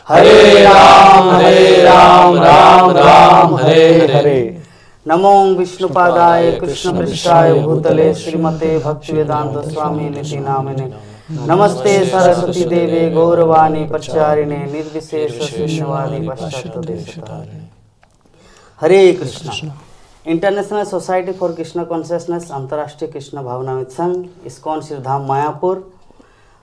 हरे राम राम राम हरे हरे। नमो विष्णुपादाय कृष्णपृष्ठाय भूतले श्रीमते भक्तिवेदांत स्वामी निति नामिने। नमस्ते सरस्वती देवे गौरवाणी प्रचारिणे निर्विशेष शून्यवादी पश्चात्देशतारिणे। Hare Krishna. International society for Krishna consciousness अंतर्राष्ट्रीय कृष्ण भावनामृत संघ इस्कॉन श्रीधाम मायापुर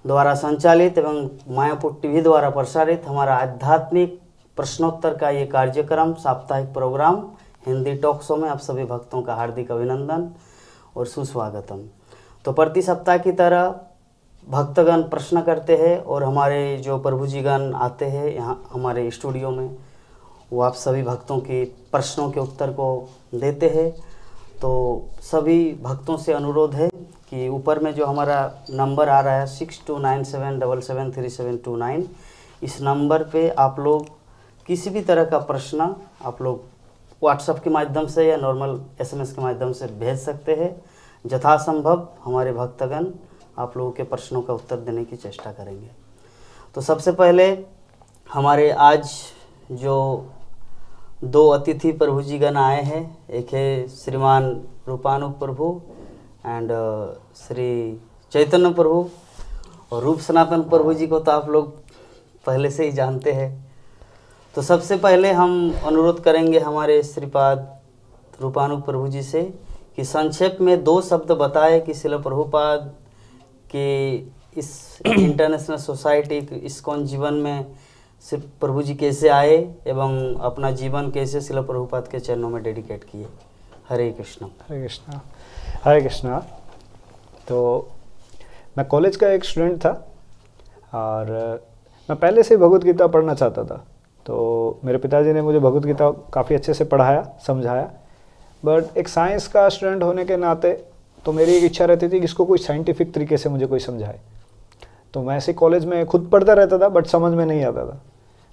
द्वारा संचालित एवं मायापुर टीवी द्वारा प्रसारित हमारा आध्यात्मिक प्रश्नोत्तर का ये कार्यक्रम साप्ताहिक प्रोग्राम हिंदी टॉक शो में आप सभी भक्तों का हार्दिक अभिनंदन और सुस्वागतम। तो प्रति सप्ताह की तरह भक्तगण प्रश्न करते हैं और हमारे जो प्रभु जीगण आते हैं यहाँ हमारे स्टूडियो में, वो आप सभी भक्तों के प्रश्नों के उत्तर को देते हैं। तो सभी भक्तों से अनुरोध है कि ऊपर में जो हमारा नंबर आ रहा है 6297773729, इस नंबर पे आप लोग किसी भी तरह का प्रश्न आप लोग व्हाट्सएप के माध्यम से या नॉर्मल एसएमएस के माध्यम से भेज सकते हैं। यथासंभव हमारे भक्तगण आप लोगों के प्रश्नों का उत्तर देने की चेष्टा करेंगे। तो सबसे पहले हमारे आज जो दो अतिथि प्रभु जीगण आए हैं, एक है श्रीमान रूपानुग प्रभु एंड श्री चैतन्य प्रभु, और रूप सनातन प्रभु जी को तो आप लोग पहले से ही जानते हैं। तो सबसे पहले हम अनुरोध करेंगे हमारे श्रीपाद रूपानुग प्रभु जी से कि संक्षेप में दो शब्द बताए कि श्रील प्रभुपाद के इस इंटरनेशनल सोसाइटी इस्कॉन जीवन में श्री प्रभु जी कैसे आए एवं अपना जीवन कैसे श्रील प्रभुपाद के चरणों में डेडिकेट किए। हरे कृष्णा। हरे कृष्णा। हरे कृष्णा। तो मैं कॉलेज का एक स्टूडेंट था और मैं पहले से भगवत गीता पढ़ना चाहता था। तो मेरे पिताजी ने मुझे भगवत गीता काफ़ी अच्छे से पढ़ाया समझाया, बट एक साइंस का स्टूडेंट होने के नाते तो मेरी एक इच्छा रहती थी कि इसको कोई साइंटिफिक तरीके से मुझे कोई समझाए। तो मैं ऐसे कॉलेज में खुद पढ़ता रहता था बट समझ में नहीं आता था।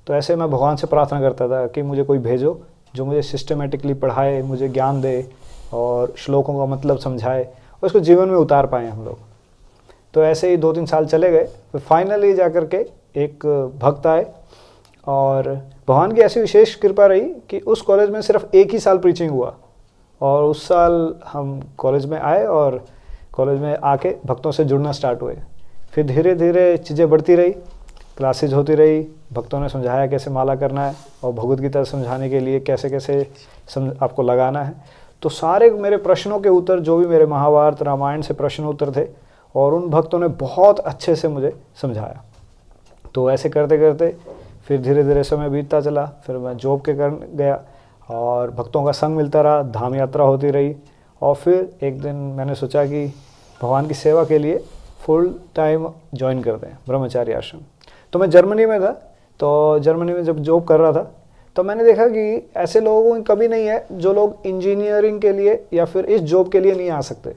तो ऐसे मैं भगवान से प्रार्थना करता था कि मुझे कोई भेजो जो मुझे सिस्टमेटिकली पढ़ाए, मुझे ज्ञान दे और श्लोकों का मतलब समझाए और इसको जीवन में उतार पाएँ हम लोग। तो ऐसे ही 2-3 साल चले गए। तो फाइनली जा कर के एक भक्त आए और भगवान की ऐसी विशेष कृपा रही कि उस कॉलेज में सिर्फ एक ही साल प्रीचिंग हुआ और उस साल हम कॉलेज में आए और कॉलेज में आके भक्तों से जुड़ना स्टार्ट हुए। फिर धीरे धीरे चीज़ें बढ़ती रही, क्लासेज होती रही, भक्तों ने समझाया कैसे माला करना है और भगवद गीता समझाने के लिए कैसे कैसे आपको लगाना है। तो सारे मेरे प्रश्नों के उत्तर जो भी मेरे महाभारत रामायण से प्रश्न उत्तर थे और उन भक्तों ने बहुत अच्छे से मुझे समझाया। तो ऐसे करते करते फिर धीरे धीरे समय बीतता चला। फिर मैं जॉब के कर गया और भक्तों का संग मिलता रहा, धाम यात्रा होती रही। और फिर एक दिन मैंने सोचा कि भगवान की सेवा के लिए फुल टाइम ज्वाइन करते हैं ब्रह्मचारी आश्रम। तो मैं जर्मनी में था। तो जर्मनी में जब जॉब कर रहा था तो मैंने देखा कि ऐसे लोगों की कमी नहीं है जो लोग इंजीनियरिंग के लिए या फिर इस जॉब के लिए नहीं आ सकते।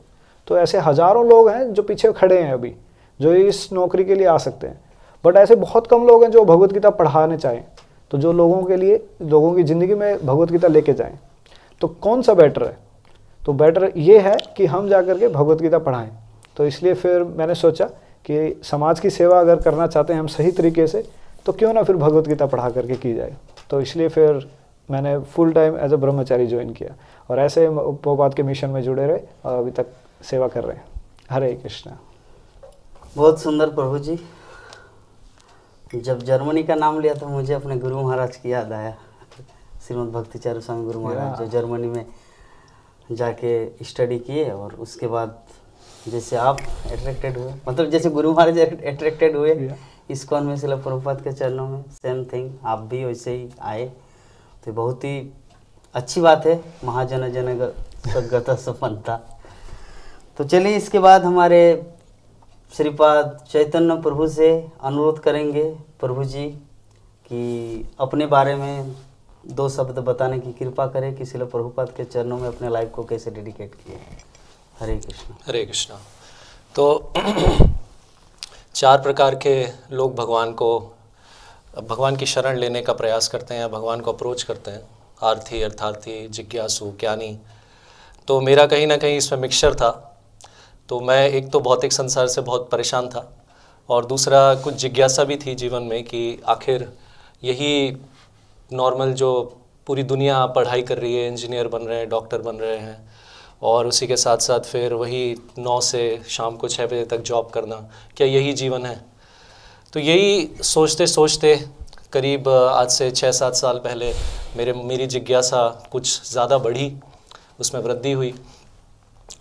तो ऐसे हज़ारों लोग हैं जो पीछे खड़े हैं अभी, जो इस नौकरी के लिए आ सकते हैं, बट ऐसे बहुत कम लोग हैं जो भगवत गीता पढ़ाने चाहें। तो जो लोगों के लिए लोगों की ज़िंदगी में भगवत गीता लेके जाएं, तो कौन सा बेटर है? तो बेटर ये है कि हम जा कर के भगवत गीता पढ़ाएं। तो इसलिए फिर मैंने सोचा कि समाज की सेवा अगर करना चाहते हैं हम सही तरीके से, तो क्यों ना फिर भगवत गीता पढ़ा करके की जाए। तो इसलिए फिर मैंने full time as a Brahmachari join किया और ऐसे प्रभुपाद के मिशन में जुड़े रहे और अभी तक सेवा कर रहे हैं। हरे कृष्णा। बहुत सुंदर प्रभु जी। जब जर्मनी का नाम लिया तो मुझे अपने गुरु महाराज की याद आया, श्रीमद् भक्तिचार्य स्वामी गुरु महाराज, जो जर्मनी में जाके स्टडी किए और उसके बाद जैसे आप अट्रैक्टेड हुए, मतलब जैसे गुरु महाराज अट्रैक्टेड हुए इस्कॉन में श्रील प्रभुपाद के चरणों में, सेम थिंग आप भी वैसे ही आए। तो बहुत ही अच्छी बात है, महाजन जन सद्गत सपन्नता। तो चलिए इसके बाद हमारे श्रीपाद चैतन्य प्रभु से अनुरोध करेंगे प्रभु जी कि अपने बारे में दो शब्द बताने की कृपा करें कि श्रील प्रभुपाद के चरणों में अपने लाइफ को कैसे डेडिकेट किए। हरे कृष्णा। हरे कृष्णा। तो 4 प्रकार के लोग भगवान की शरण लेने का प्रयास करते हैं, भगवान को अप्रोच करते हैं। आर्थी, अर्थार्थी, जिज्ञासु, ज्ञानी। तो मेरा कहीं ना कहीं इसमें मिक्सचर था। तो मैं एक तो भौतिक संसार से बहुत परेशान था और दूसरा कुछ जिज्ञासा भी थी जीवन में कि आखिर यही नॉर्मल जो पूरी दुनिया पढ़ाई कर रही है, इंजीनियर बन रहे हैं, डॉक्टर बन रहे हैं, और उसी के साथ साथ फिर वही 9 से शाम को 6 बजे तक जॉब करना, क्या यही जीवन है? तो यही सोचते सोचते करीब आज से 6-7 साल पहले मेरी जिज्ञासा कुछ ज़्यादा बढ़ी, उसमें वृद्धि हुई,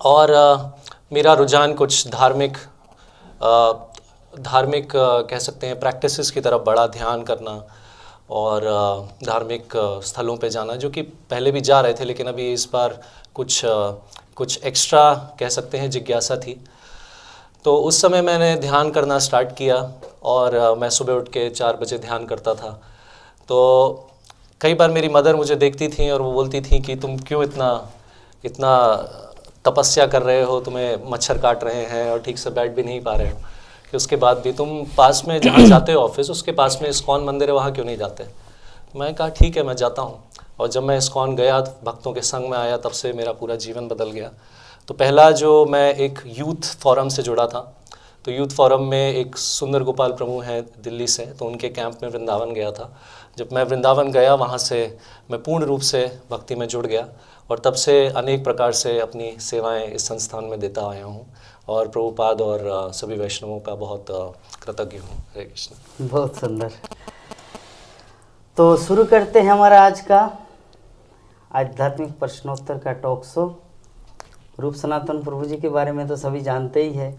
और मेरा रुझान कुछ धार्मिक कह सकते हैं प्रैक्टिसेस की तरफ बढ़ा, ध्यान करना और धार्मिक स्थलों पे जाना, जो कि पहले भी जा रहे थे, लेकिन अभी इस बार कुछ एक्स्ट्रा कह सकते हैं जिज्ञासा थी। तो उस समय मैंने ध्यान करना स्टार्ट किया, और मैं सुबह उठ के 4 बजे ध्यान करता था। तो कई बार मेरी मदर मुझे देखती थी और वो बोलती थी कि तुम क्यों इतना तपस्या कर रहे हो, तुम्हें मच्छर काट रहे हैं और ठीक से बैठ भी नहीं पा रहे हो, कि उसके बाद भी तुम पास में जहाँ जाते हो ऑफिस, उसके पास में इस्कॉन मंदिर है, वहाँ क्यों नहीं जाते? मैं कहा ठीक है, मैं जाता हूँ। और जब मैं इस्कॉन गया, भक्तों के संग में आया, तब से मेरा पूरा जीवन बदल गया। तो पहला जो मैं एक यूथ फोरम से जुड़ा था, तो यूथ फोरम में एक सुंदर गोपाल प्रभु हैं दिल्ली से, तो उनके कैंप में वृंदावन गया था। जब मैं वृंदावन गया, वहाँ से मैं पूर्ण रूप से भक्ति में जुड़ गया, और तब से अनेक प्रकार से अपनी सेवाएं इस संस्थान में देता आया हूँ, और प्रभुपाद और सभी वैष्णवों का बहुत कृतज्ञ हूँ। हरे कृष्ण। बहुत सुंदर। तो शुरू करते हैं हमारा आज का आध्यात्मिक प्रश्नोत्तर का टॉक शो। रूप सनातन प्रभु जी के बारे में तो सभी जानते ही है।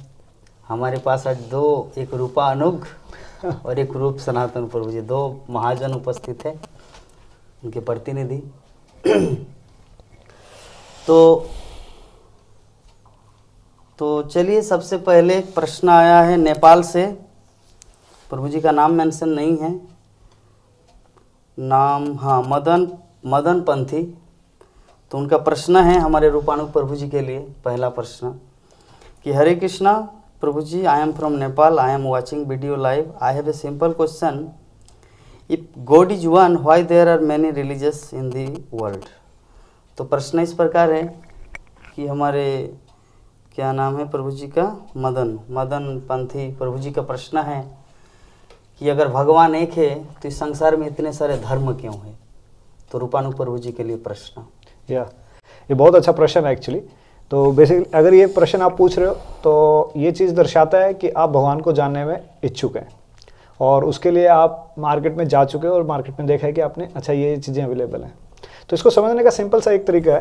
हमारे पास आज दो, एक रूपा अनुग और एक रूप सनातन प्रभु जी, दो महाजन उपस्थित है, उनके प्रतिनिधि। तो चलिए, सबसे पहले प्रश्न आया है नेपाल से। प्रभु जी का नाम मेंशन नहीं है, नाम हाँ मदन पंथी। तो उनका प्रश्न है हमारे रूपानुग प्रभु जी के लिए। पहला प्रश्न कि हरे कृष्णा प्रभु जी, I am from Nepal, I am watching video live, I have a simple question, if God is one, why there are many religious in the world. तो प्रश्न इस प्रकार है कि हमारे क्या नाम है प्रभु जी का, मदन पंथी प्रभु जी का प्रश्न है कि अगर भगवान एक है तो इस संसार में इतने सारे धर्म क्यों है। तो रूपानुग प्रभु जी के लिए प्रश्न। ये बहुत अच्छा प्रश्न है एक्चुअली। तो बेसिकली अगर ये प्रश्न आप पूछ रहे हो तो ये चीज़ दर्शाता है कि आप भगवान को जानने में इच्छुक हैं, और उसके लिए आप मार्केट में जा चुके हो और मार्केट में देखा है कि आपने अच्छा ये चीज़ें अवेलेबल हैं। तो इसको समझने का सिंपल सा एक तरीका है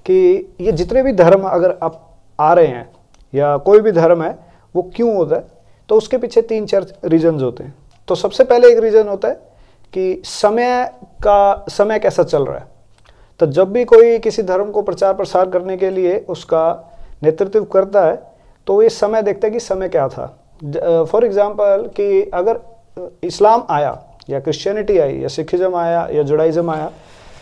कि ये जितने भी धर्म अगर आप आ रहे हैं या कोई भी धर्म है, वो क्यों होता है, तो उसके पीछे 3-4 रीजन्स होते हैं। तो सबसे पहले एक रीज़न होता है कि समय कैसा चल रहा है। तो जब भी कोई किसी धर्म को प्रचार प्रसार करने के लिए उसका नेतृत्व करता है, तो ये समय देखता है कि समय क्या था। फॉर एग्जांपल कि अगर इस्लाम आया या क्रिश्चियनिटी आई या सिखिज्म आया या जुडाइज़म आया,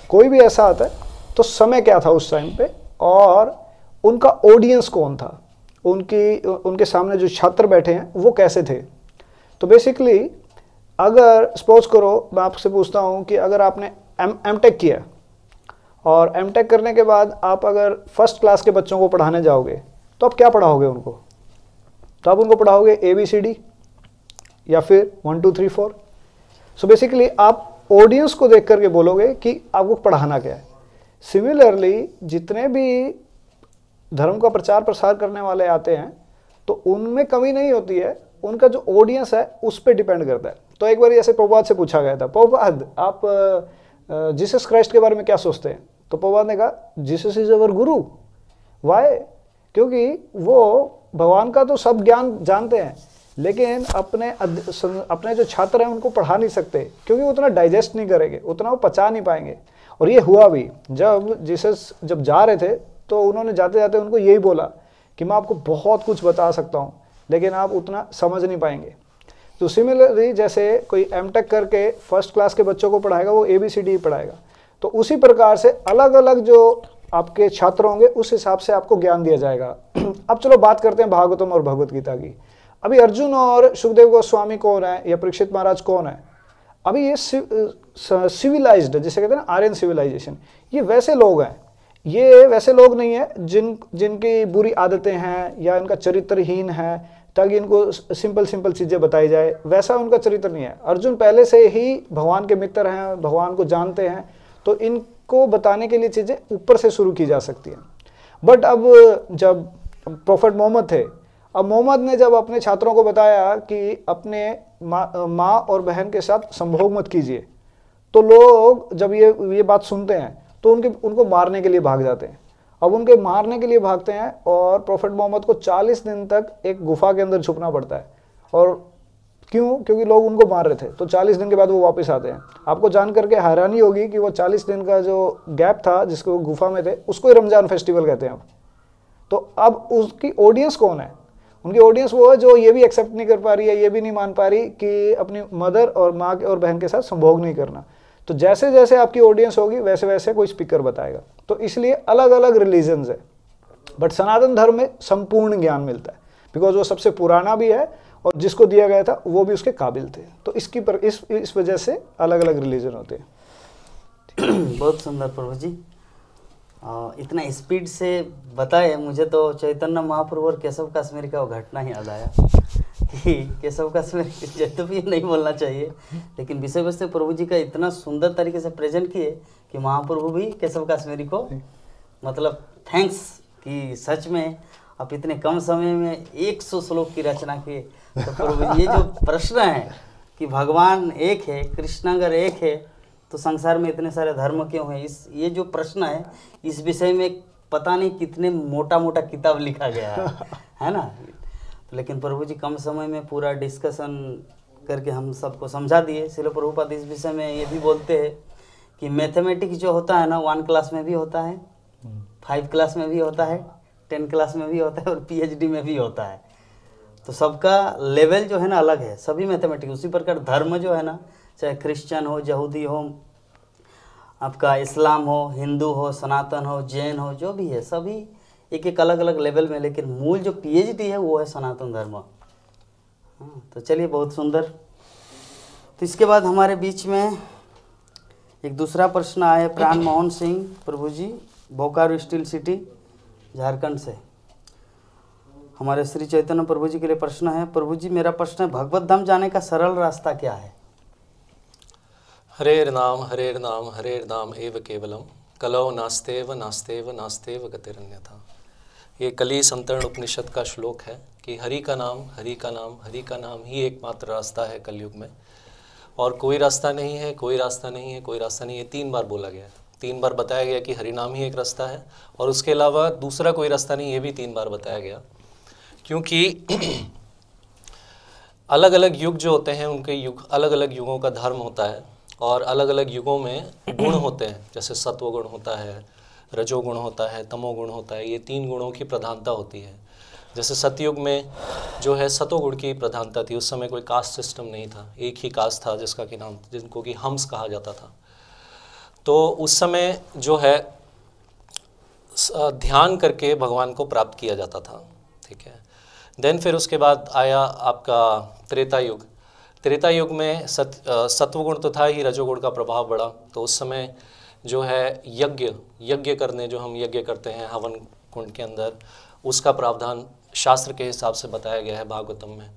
कोई भी ऐसा आता है, तो समय क्या था उस टाइम पे, और उनका ऑडियंस कौन था, उनके सामने जो छात्र बैठे हैं वो कैसे थे। तो बेसिकली अगर सपोज करो, मैं आपसे पूछता हूँ कि अगर आपने एमटेक किया और एमटेक करने के बाद आप अगर फर्स्ट क्लास के बच्चों को पढ़ाने जाओगे, तो आप क्या पढ़ाओगे उनको? तो आप उनको पढ़ाओगे ABCD या फिर 1 2 3 4। सो बेसिकली आप ऑडियंस को देख करके बोलोगे कि आपको पढ़ाना क्या है। सिमिलरली जितने भी धर्म का प्रचार प्रसार करने वाले आते हैं, तो उनमें कमी नहीं होती है, उनका जो ऑडियंस है उस पर डिपेंड करता है। तो एक बार ऐसे प्रभुपाद से पूछा गया था, प्रभुपाद आप जीसस क्राइस्ट के बारे में क्या सोचते हैं? तो प्रभुपाद ने कहा Jesus is our Guru. Y? क्योंकि वो भगवान का तो सब ज्ञान जानते हैं, लेकिन अपने जो छात्र हैं उनको पढ़ा नहीं सकते, क्योंकि वो उतना डाइजेस्ट नहीं करेंगे, उतना वो पचा नहीं पाएंगे। और ये हुआ भी, जब जीसस जब जा रहे थे तो उन्होंने जाते जाते उनको यही बोला कि मैं आपको बहुत कुछ बता सकता हूँ, लेकिन आप उतना समझ नहीं पाएंगे। तो सिमिलरली जैसे कोई एमटेक करके फर्स्ट क्लास के बच्चों को पढ़ाएगा, वो ABCD पढ़ाएगा, तो उसी प्रकार से अलग अलग जो आपके छात्र होंगे उस हिसाब से आपको ज्ञान दिया जाएगा। अब चलो बात करते हैं भागवतम और भगवत गीता की। अभी अर्जुन और सुखदेव गोस्वामी कौन है या परीक्षित महाराज कौन है? अभी ये सिविलाइज्ड, जिसे कहते हैं ना आर्यन सिविलाइजेशन, ये वैसे लोग हैं, ये वैसे लोग नहीं है जिनकी बुरी आदतें हैं या इनका चरित्रहीन है, ताकि इनको सिंपल सिंपल चीज़ें बताई जाए, वैसा उनका चरित्र नहीं है। अर्जुन पहले से ही भगवान के मित्र हैं, भगवान को जानते हैं, तो इनको बताने के लिए चीज़ें ऊपर से शुरू की जा सकती हैं। बट अब जब प्रोफेट मोहम्मद थे, अब मोहम्मद ने जब अपने छात्रों को बताया कि अपने माँ और बहन के साथ संभोग मत कीजिए, तो लोग जब ये बात सुनते हैं तो उनको मारने के लिए भाग जाते हैं। अब उनके मारने के लिए भागते हैं और प्रोफेट मोहम्मद को 40 दिन तक एक गुफा के अंदर छुपना पड़ता है। और क्यों? क्योंकि लोग उनको मार रहे थे। तो 40 दिन के बाद वो वापस आते हैं। आपको जान करके हैरानी होगी कि वो 40 दिन का जो गैप था जिसको वो गुफा में थे, उसको ही रमज़ान फेस्टिवल कहते हैं अब। तो अब उसकी ऑडियंस कौन है? उनकी ऑडियंस वो है जो ये भी एक्सेप्ट नहीं कर पा रही है, ये भी नहीं मान पा रही कि अपनी मदर और माँ और बहन के साथ संभोग नहीं करना। तो जैसे जैसे आपकी ऑडियंस होगी वैसे वैसे कोई स्पीकर बताएगा। तो इसलिए अलग अलग रिलीजन्स है, बट सनातन धर्म में संपूर्ण ज्ञान मिलता है, बिकॉज वो सबसे पुराना भी है और जिसको दिया गया था वो भी उसके काबिल थे। तो इस वजह से अलग अलग रिलीजन होते हैं। बहुत सुंदर प्रभु जी, इतना स्पीड से बताए, मुझे तो चैतन्य महाप्रभु और केशव काश्मीरी का वो घटना ही याद आया कि केशव काश्मीरी यद्यपि नहीं बोलना चाहिए, लेकिन विषय वस्तु प्रभु जी का इतना सुंदर तरीके से प्रेजेंट किए कि महाप्रभु भी केशव काश्मीरी को मतलब थैंक्स कि सच में आप इतने कम समय में 100 श्लोक की रचना किए। तो प्रभु ये जो प्रश्न है कि भगवान एक है, कृष्ण अगर एक है तो संसार में इतने सारे धर्म क्यों हैं, ये जो प्रश्न है, इस विषय में पता नहीं कितने मोटा मोटा किताब लिखा गया है ना। तो लेकिन प्रभु जी कम समय में पूरा डिस्कशन करके हम सबको समझा दिए। श्रील प्रभुपाद इस विषय में ये भी बोलते हैं कि मैथमेटिक्स जो होता है ना, 1 क्लास में भी होता है, 5 क्लास में भी होता है, 10 क्लास में भी होता है और PhD में भी होता है। तो सबका लेवल जो है ना अलग है, सभी मैथमेटिक्स। उसी प्रकार धर्म जो है ना, चाहे क्रिश्चियन हो, यहूदी हो, आपका इस्लाम हो, हिंदू हो, सनातन हो, जैन हो, जो भी है, सभी एक एक अलग अलग लेवल में, लेकिन मूल जो PhD है वो है सनातन धर्म। हाँ, तो चलिए बहुत सुंदर। तो इसके बाद हमारे बीच में एक दूसरा प्रश्न आया है प्राण मोहन सिंह प्रभु जी, बोकारो स्टील सिटी झारखंड से। हमारे श्री चैतन्य प्रभु जी के लिए प्रश्न है। प्रभु जी मेरा प्रश्न है, भगवत धाम जाने का सरल रास्ता क्या है? हरेर नाम एव केवलम कलौ नास्तेव नास्तेव नास्तेव गतिरन्यथा। ये कली संतरण उपनिषद का श्लोक है कि हरि का नाम हरि का नाम हरि का नाम ही एकमात्र रास्ता है कलयुग में, और कोई रास्ता नहीं है, कोई रास्ता नहीं है, कोई रास्ता नहीं है। 3 बार बोला गया है, 3 बार बताया गया कि हरि नाम ही एक रास्ता है और उसके अलावा दूसरा कोई रास्ता नहीं, ये भी 3 बार बताया गया। क्योंकि अलग अलग युग जो होते हैं उनके युग, अलग अलग युगों का धर्म होता है और अलग अलग युगों में गुण होते हैं। जैसे सत्वगुण होता है, रजोगुण होता है, तमोगुण होता है। ये 3 गुणों की प्रधानता होती है। जैसे सतयुग में जो है सतोगुण की प्रधानता थी। उस समय कोई कास्ट सिस्टम नहीं था, एक ही कास्ट था जिसका कि नाम, जिनको कि हंस कहा जाता था। तो उस समय जो है ध्यान करके भगवान को प्राप्त किया जाता था, ठीक है। देन फिर उसके बाद आया आपका त्रेता युग। त्रेता युग में सत्वगुण तो था ही, रजोगुण का प्रभाव बढ़ा। तो उस समय जो है यज्ञ करने, जो हम यज्ञ करते हैं हवन कुंड के अंदर, उसका प्रावधान शास्त्र के हिसाब से बताया गया है भागवतम में।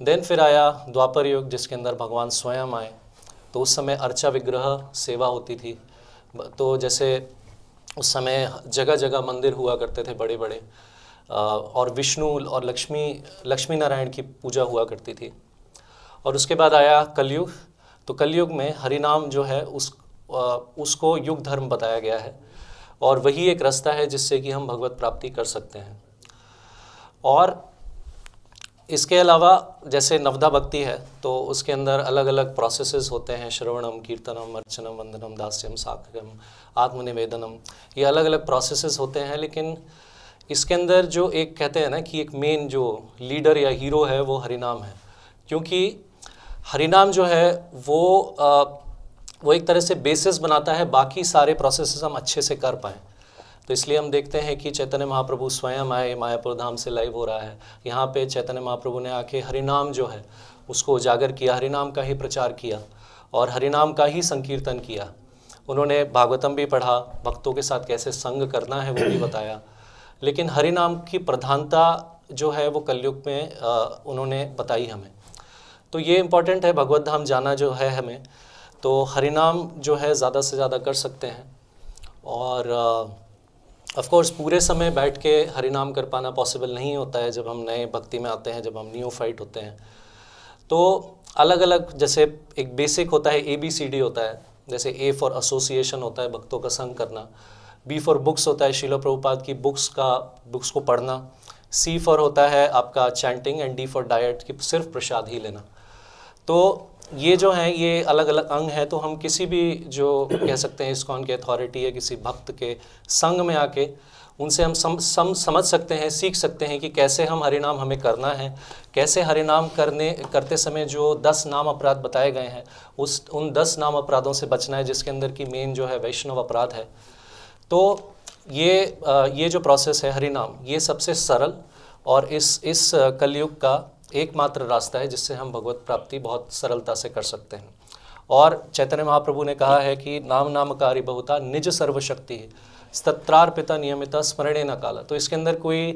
देन फिर आया द्वापर युग जिसके अंदर भगवान स्वयं आए। तो उस समय अर्चा विग्रह सेवा होती थी। तो जैसे उस समय जगह जगह मंदिर हुआ करते थे बड़े बड़े, और विष्णु और लक्ष्मी नारायण की पूजा हुआ करती थी। और उसके बाद आया कलयुग। तो कलयुग में हरिनाम जो है उसको युग धर्म बताया गया है, और वही एक रास्ता है जिससे कि हम भगवत प्राप्ति कर सकते हैं। और इसके अलावा जैसे नवदा भक्ति है तो उसके अंदर अलग अलग प्रोसेसेस होते हैं, श्रवणम, कीर्तनम, अर्चनम, वंदनम, दास्यम, साक्यम, आत्मनिवेदनम, ये अलग अलग प्रोसेसेस होते हैं। लेकिन इसके अंदर जो एक कहते हैं ना कि एक मेन जो लीडर या हीरो है वो हरिनाम है। क्योंकि हरिनाम जो है वो एक तरह से बेसिस बनाता है, बाकी सारे प्रोसेसेस हम अच्छे से कर पाएँ। तो इसलिए हम देखते हैं कि चैतन्य महाप्रभु स्वयं आए, मायापुर धाम से लाइव हो रहा है। यहाँ पे चैतन्य महाप्रभु ने आके हरिनाम जो है उसको उजागर किया, हरिनाम का ही प्रचार किया और हरिनाम का ही संकीर्तन किया। उन्होंने भागवतम भी पढ़ा, भक्तों के साथ कैसे संग करना है वो भी बताया। लेकिन हरिनाम की प्रधानता जो है वो कलयुग में उन्होंने बताई हमें। तो ये इम्पॉर्टेंट है भगवत धाम जाना जो है हमें। तो हरिनाम जो है ज़्यादा से ज़्यादा कर सकते हैं, और ऑफ कोर्स पूरे समय बैठ के हरिनाम कर पाना पॉसिबल नहीं होता है जब हम नए भक्ति में आते हैं, जब हम न्यूफाइट होते हैं। तो अलग अलग, जैसे एक बेसिक होता है ABCD होता है, जैसे A फॉर एसोसिएशन होता है भक्तों का संग करना, B फॉर बुक्स होता है श्रील प्रभुपाद की बुक्स को पढ़ना, C फॉर होता है आपका chanting, and D for diet कि सिर्फ प्रसाद ही लेना। तो ये जो हैं ये अलग अलग अंग हैं। तो हम किसी भी जो कह सकते हैं इस्कॉन के अथॉरिटी या किसी भक्त के संग में आके उनसे हम समझ सकते हैं, सीख सकते हैं कि कैसे हम हरिनाम हमें करना है, कैसे हरिनाम करते समय जो 10 नाम अपराध बताए गए हैं उन 10 नाम अपराधों से बचना है, जिसके अंदर की मेन जो है वैष्णव अपराध है। तो ये जो प्रोसेस है हरिनाम, ये सबसे सरल और इस कलयुग का एकमात्र रास्ता है जिससे हम भगवत प्राप्ति बहुत सरलता से कर सकते हैं। और चैतन्य महाप्रभु ने कहा है कि नाम नामकारी बहुता निज सर्वशक्ति है स्तत्रार्पिता नियमिता स्मरणे न काला। तो इसके अंदर कोई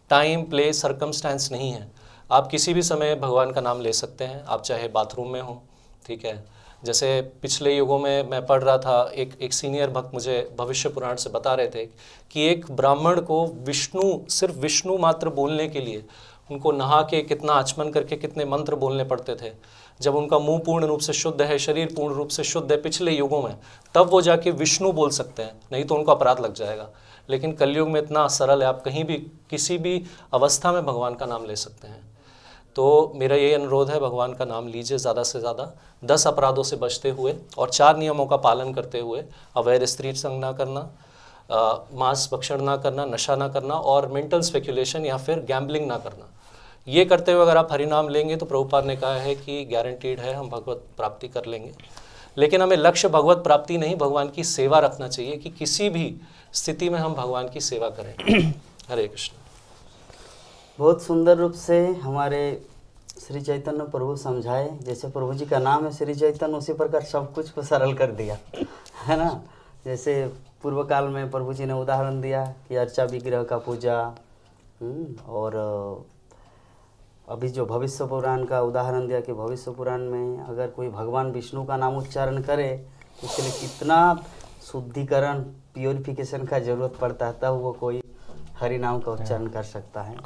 टाइम प्ले सर्कमस्टेंस नहीं है, आप किसी भी समय भगवान का नाम ले सकते हैं, आप चाहे बाथरूम में हो, ठीक है। जैसे पिछले युगों में मैं पढ़ रहा था, एक सीनियर भक्त मुझे भविष्य पुराण से बता रहे थे कि एक ब्राह्मण को सिर्फ विष्णु मात्र बोलने के लिए उनको नहा के कितना आचमन करके कितने मंत्र बोलने पड़ते थे। जब उनका मुंह पूर्ण रूप से शुद्ध है, शरीर पूर्ण रूप से शुद्ध है पिछले युगों में, तब वो जाके विष्णु बोल सकते हैं, नहीं तो उनको अपराध लग जाएगा। लेकिन कलयुग में इतना सरल है, आप कहीं भी किसी भी अवस्था में भगवान का नाम ले सकते हैं। तो मेरा ये अनुरोध है, भगवान का नाम लीजिए ज़्यादा से ज़्यादा, 10 अपराधों से बचते हुए और 4 नियमों का पालन करते हुए, अवैध स्त्री संग ना करना, मांस भक्षण ना करना, नशा ना करना और मेंटल स्पेकुलेशन या फिर गैम्बलिंग ना करना। ये करते हुए अगर आप हरिनाम लेंगे तो प्रभुपाद ने कहा है कि गारंटीड है हम भगवत प्राप्ति कर लेंगे। लेकिन हमें लक्ष्य भगवत प्राप्ति नहीं, भगवान की सेवा रखना चाहिए कि किसी भी स्थिति में हम भगवान की सेवा करें। हरे कृष्ण। बहुत सुंदर रूप से हमारे श्री चैतन्य प्रभु समझाए। जैसे प्रभु जी का नाम है श्री चैतन्य, उसी प्रकार सब कुछ को सरल कर दिया है ना। जैसे पूर्व काल में प्रभु जी ने उदाहरण दिया कि अर्चा विग्रह का पूजा, और अभी जो भविष्य पुराण का उदाहरण दिया कि भविष्य पुराण में अगर कोई भगवान विष्णु का नाम उच्चारण करे तो उसके लिए कितना शुद्धिकरण, प्योरिफिकेशन का जरूरत पड़ता है, तब वो कोई हरि नाम का उच्चारण कर सकता है।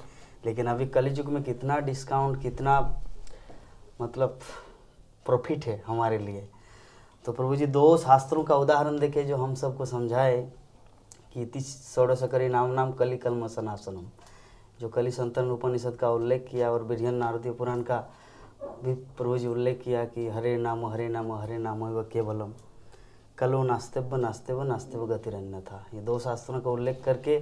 लेकिन अभी कलयुग में कितना डिस्काउंट, कितना मतलब प्रॉफिट है हमारे लिए। तो प्रभु जी 2 शास्त्रों का उदाहरण देके जो हम सबको समझाए कि 30 करी नाम नाम कली कलम सनासनम, जो कली संतन उपनिषद का उल्लेख किया, और बिरहन नारदीय पुराण का भी प्रभु जी उल्लेख किया कि हरे नाम हरे नाम हरे नाम व केवलम कलो नास्तेव नास्तेव नास्तेव गतिरन्य था। ये 2 शास्त्रों का उल्लेख करके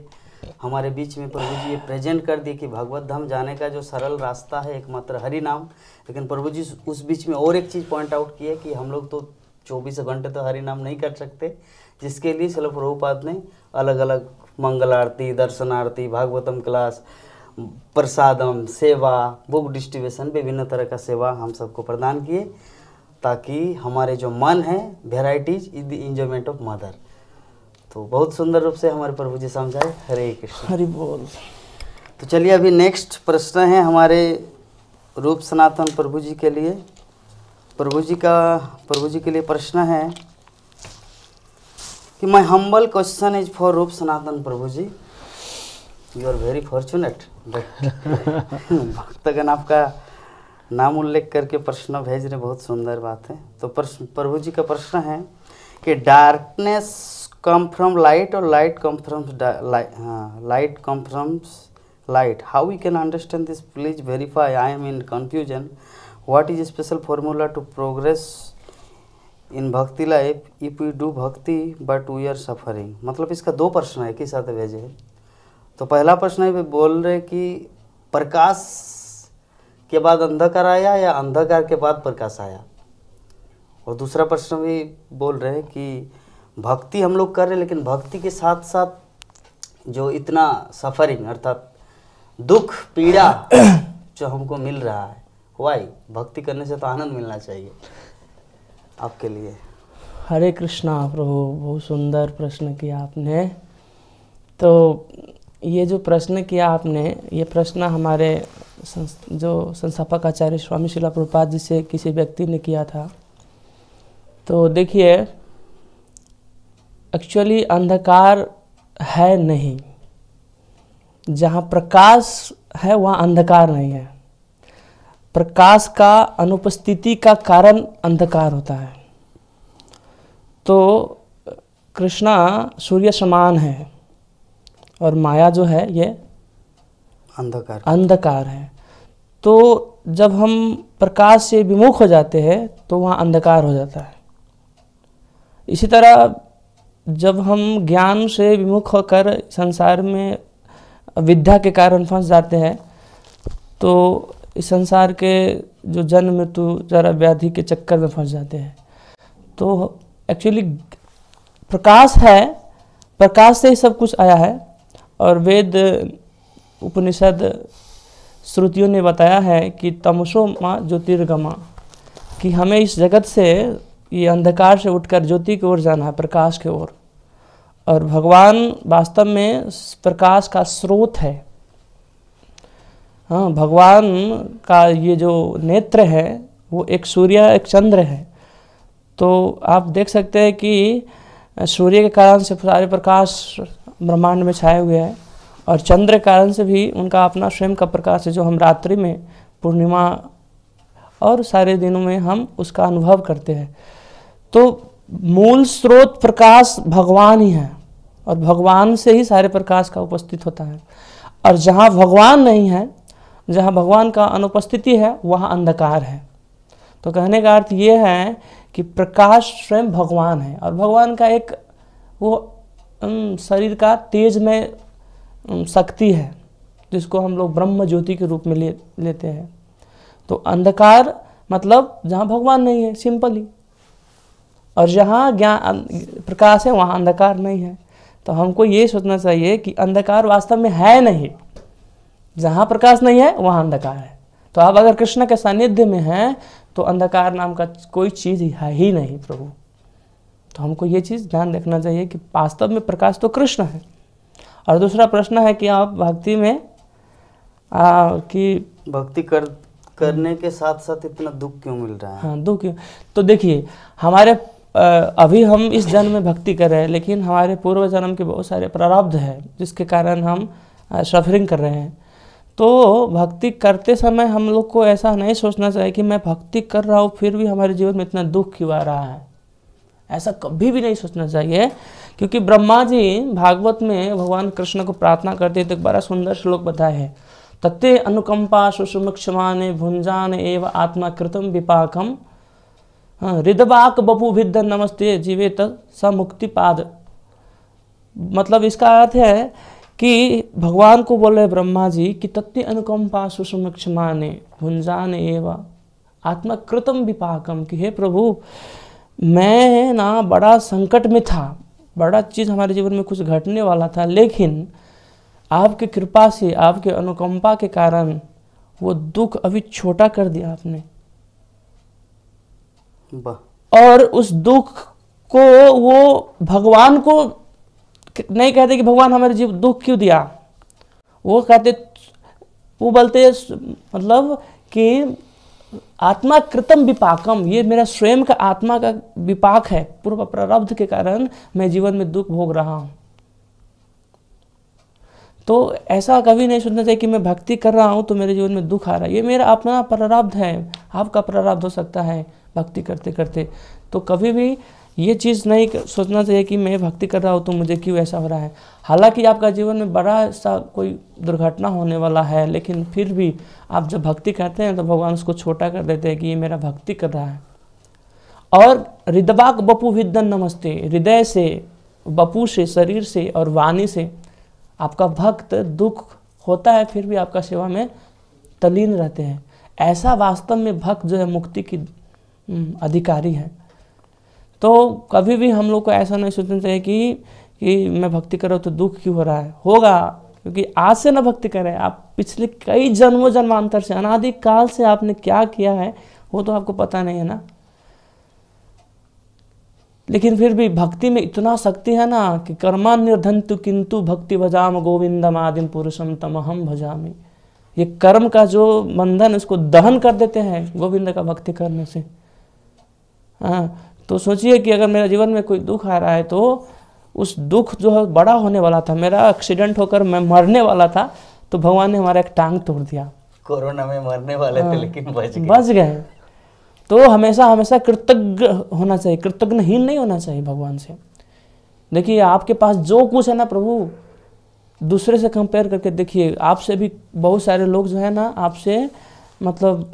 हमारे बीच में प्रभु जी ये प्रेजेंट कर दिए कि भगवत धाम जाने का जो सरल रास्ता है एकमात्र हरि नाम। लेकिन प्रभु जी उस बीच में और एक चीज़ पॉइंट आउट किए कि हम लोग तो 24 घंटे तो हरि नाम नहीं कर सकते, जिसके लिए श्रील प्रभुपाद ने अलग अलग मंगल आरती, दर्शन आरती, भागवतम क्लास, प्रसादम, सेवा, बुक डिस्ट्रीब्यूशन, विभिन्न तरह का सेवा हम सबको प्रदान किए, ताकि हमारे जो मन है varieties is the enjoyment of mother. तो बहुत सुंदर रूप से हमारे प्रभु जी समझाए। हरे कृष्ण, हरि बोल। तो चलिए अभी नेक्स्ट प्रश्न है हमारे रूप सनातन प्रभु जी के लिए। प्रभु जी के लिए प्रश्न है कि my humble question is for रूप सनातन प्रभु जी, यू आर वेरी फॉर्चुनेट। भक्तगण आपका नाम उल्लेख करके प्रश्न भेज रहे, बहुत सुंदर बात है। तो प्रभु जी का प्रश्न है कि डार्कनेस कम फ्रॉम लाइट और light come from light come from light, how we can understand this, please verify, I am in confusion, what is special formula to progress in bhakti life if we do bhakti but we are suffering. मतलब इसका 2 प्रश्न है, एक ही साथ भेजे हैं। तो पहला प्रश्न है, बोल रहे कि प्रकाश के बाद अंधकार आया या अंधकार के बाद प्रकाश आया। और दूसरा प्रश्न भी बोल रहे हैं कि भक्ति हम लोग कर रहे हैं, लेकिन भक्ति के साथ साथ जो इतना सफरिंग अर्थात दुख पीड़ा जो हमको मिल रहा है, वाई, भक्ति करने से तो आनंद मिलना चाहिए आपके लिए। हरे कृष्णा प्रभु, बहुत सुंदर प्रश्न किया आपने। तो ये जो प्रश्न किया आपने, ये प्रश्न हमारे जो संस्थापक आचार्य स्वामी श्रील प्रभुपाद जी से किसी व्यक्ति ने किया था। तो देखिए, एक्चुअली अंधकार है नहीं, जहाँ प्रकाश है वहाँ अंधकार नहीं है। प्रकाश का अनुपस्थिति का कारण अंधकार होता है। तो कृष्णा सूर्य समान है और माया जो है ये अंधकार है। तो जब हम प्रकाश से विमुख हो जाते हैं तो वहाँ अंधकार हो जाता है। इसी तरह जब हम ज्ञान से विमुख होकर संसार में विद्या के कारण फंस जाते हैं तो इस संसार के जो जन्म मृत्यु जरा व्याधि के चक्कर में फंस जाते हैं। तो एक्चुअली प्रकाश है, प्रकाश से ही सब कुछ आया है। और वेद उपनिषद श्रुतियों ने बताया है कि तमसो माँ ज्योतिर्गमा, कि हमें इस जगत से, ये अंधकार से उठकर ज्योति की ओर जाना है, प्रकाश की ओर। और भगवान वास्तव में प्रकाश का स्रोत है। हाँ, भगवान का ये जो नेत्र है वो एक सूर्य एक चंद्र है। तो आप देख सकते हैं कि सूर्य के कारण से सारे प्रकाश ब्रह्मांड में छाए हुए हैं और चंद्र के कारण से भी उनका अपना स्वयं का प्रकाश है, जो हम रात्रि में, पूर्णिमा और सारे दिनों में हम उसका अनुभव करते हैं। तो मूल स्रोत प्रकाश भगवान ही है और भगवान से ही सारे प्रकाश का उपस्थित होता है। और जहाँ भगवान नहीं है, जहाँ भगवान का अनुपस्थिति है, वहाँ अंधकार है। तो कहने का अर्थ ये है कि प्रकाश स्वयं भगवान है और भगवान का एक वो शरीर का तेज में शक्ति है जिसको हम लोग ब्रह्म ज्योति के रूप में लेते हैं। तो अंधकार मतलब जहाँ भगवान नहीं है, सिंपली। और जहाँ ज्ञान प्रकाश है वहाँ अंधकार नहीं है। तो हमको ये सोचना चाहिए कि अंधकार वास्तव में है नहीं, जहाँ प्रकाश नहीं है वहाँ अंधकार है। तो आप अगर कृष्ण के सानिध्य में हैं तो अंधकार नाम का कोई चीज़ है ही नहीं प्रभु। तो हमको ये चीज़ ध्यान रखना चाहिए कि वास्तव में प्रकाश तो कृष्ण है। और दूसरा प्रश्न है कि आप भक्ति में कि भक्ति करने के साथ साथ इतना दुख क्यों मिल रहा है? हाँ, दुख क्यों? तो देखिए, हमारे अभी हम इस जन्म में भक्ति कर रहे हैं, लेकिन हमारे पूर्व जन्म के बहुत सारे प्रारब्ध है जिसके कारण हम सफरिंग कर रहे हैं। तो भक्ति करते समय हम लोग को ऐसा नहीं सोचना चाहिए कि मैं भक्ति कर रहा हूँ फिर भी हमारे जीवन में इतना दुख क्यों आ रहा है। ऐसा कभी भी नहीं सोचना चाहिए, क्योंकि ब्रह्मा जी भागवत में भगवान कृष्ण को प्रार्थना करते तो एक बड़ा सुंदर श्लोक बताए हैं। तत्ते अनुकंपा सुषुमक्षमाने भुंजान एव आत्मा कृतम विपाकम हृदबाक बपु भिद्ध नमस्ते जीवेत स मुक्ति पाद। मतलब इसका अर्थ है कि भगवान को बोल रहे ब्रह्मा जी कि तत्ते अनुकंपा सुषुमक्षमाने भुंजान एव आत्मा कृतम विपाकम, कि हे प्रभु मैं ना बड़ा संकट में था, बड़ा चीज़ हमारे जीवन में कुछ घटने वाला था, लेकिन आपकी कृपा से, आपके अनुकंपा के कारण वो दुख अभी छोटा कर दिया आपने। और उस दुख को वो भगवान को नहीं कहते कि भगवान हमारे जीवन दुख क्यों दिया, वो कहते, वो बोलते मतलब कि आत्मा कृतम विपाकम, ये मेरा स्वयं का आत्मा का विपाक है, पूर्व प्रारब्ध के कारण मैं जीवन में दुख भोग रहा हूँ। तो ऐसा कभी नहीं सोचना चाहिए कि मैं भक्ति कर रहा हूँ तो मेरे जीवन में दुख आ रहा है। ये मेरा अपना प्रारब्ध है, आपका प्रारब्ध हो सकता है भक्ति करते करते। तो कभी भी ये चीज़ नहीं सोचना चाहिए कि मैं भक्ति कर रहा हूँ तो मुझे क्यों ऐसा हो रहा है। हालांकि आपका जीवन में बड़ा सा कोई दुर्घटना होने वाला है, लेकिन फिर भी आप जब भक्ति करते हैं तो भगवान उसको छोटा कर देते हैं कि ये मेरा भक्ति कर रहा है। और हृदबाक बपु विद्दन नमस्ते, हृदय से, बपु से, शरीर से और वाणी से आपका भक्त दुख होता है फिर भी आपका सेवा में तल्लीन रहते हैं। ऐसा वास्तव में भक्त जो है मुक्ति की अधिकारी है। तो कभी भी हम लोग को ऐसा नहीं सोचना चाहिए कि मैं भक्ति कर रहा हूँ तो दुख क्यों हो रहा है। होगा, क्योंकि आज से ना भक्ति कर रहे हैं आप, पिछले कई जन्मों जन्मांतर से, अनादि काल से आपने क्या किया है वो तो आपको पता नहीं है ना। लेकिन फिर भी भक्ति में इतना शक्ति है ना कि कर्मा निर्धंतु किंतु भक्ति भजाम गोविंदम आदिम पुरुषम तमहम भजामि। ये कर्म का जो बंधन उसको दहन कर देते हैं गोविंद का भक्ति करने से। हाँ, तो सोचिए कि अगर मेरे जीवन में कोई दुख आ रहा है तो उस दुख जो है बड़ा होने वाला था, मेरा एक्सीडेंट होकर मैं मरने वाला था, तो भगवान ने हमारा एक टांग तोड़ दिया। कोरोना में मरने वाले थे लेकिन बच गए। तो हमेशा हमेशा कृतज्ञ होना चाहिए, कृतज्ञहीन नहीं होना चाहिए भगवान से। देखिए आपके पास जो कुछ है ना प्रभु, दूसरे से कंपेयर करके देखिए, आपसे भी बहुत सारे लोग जो है ना आपसे मतलब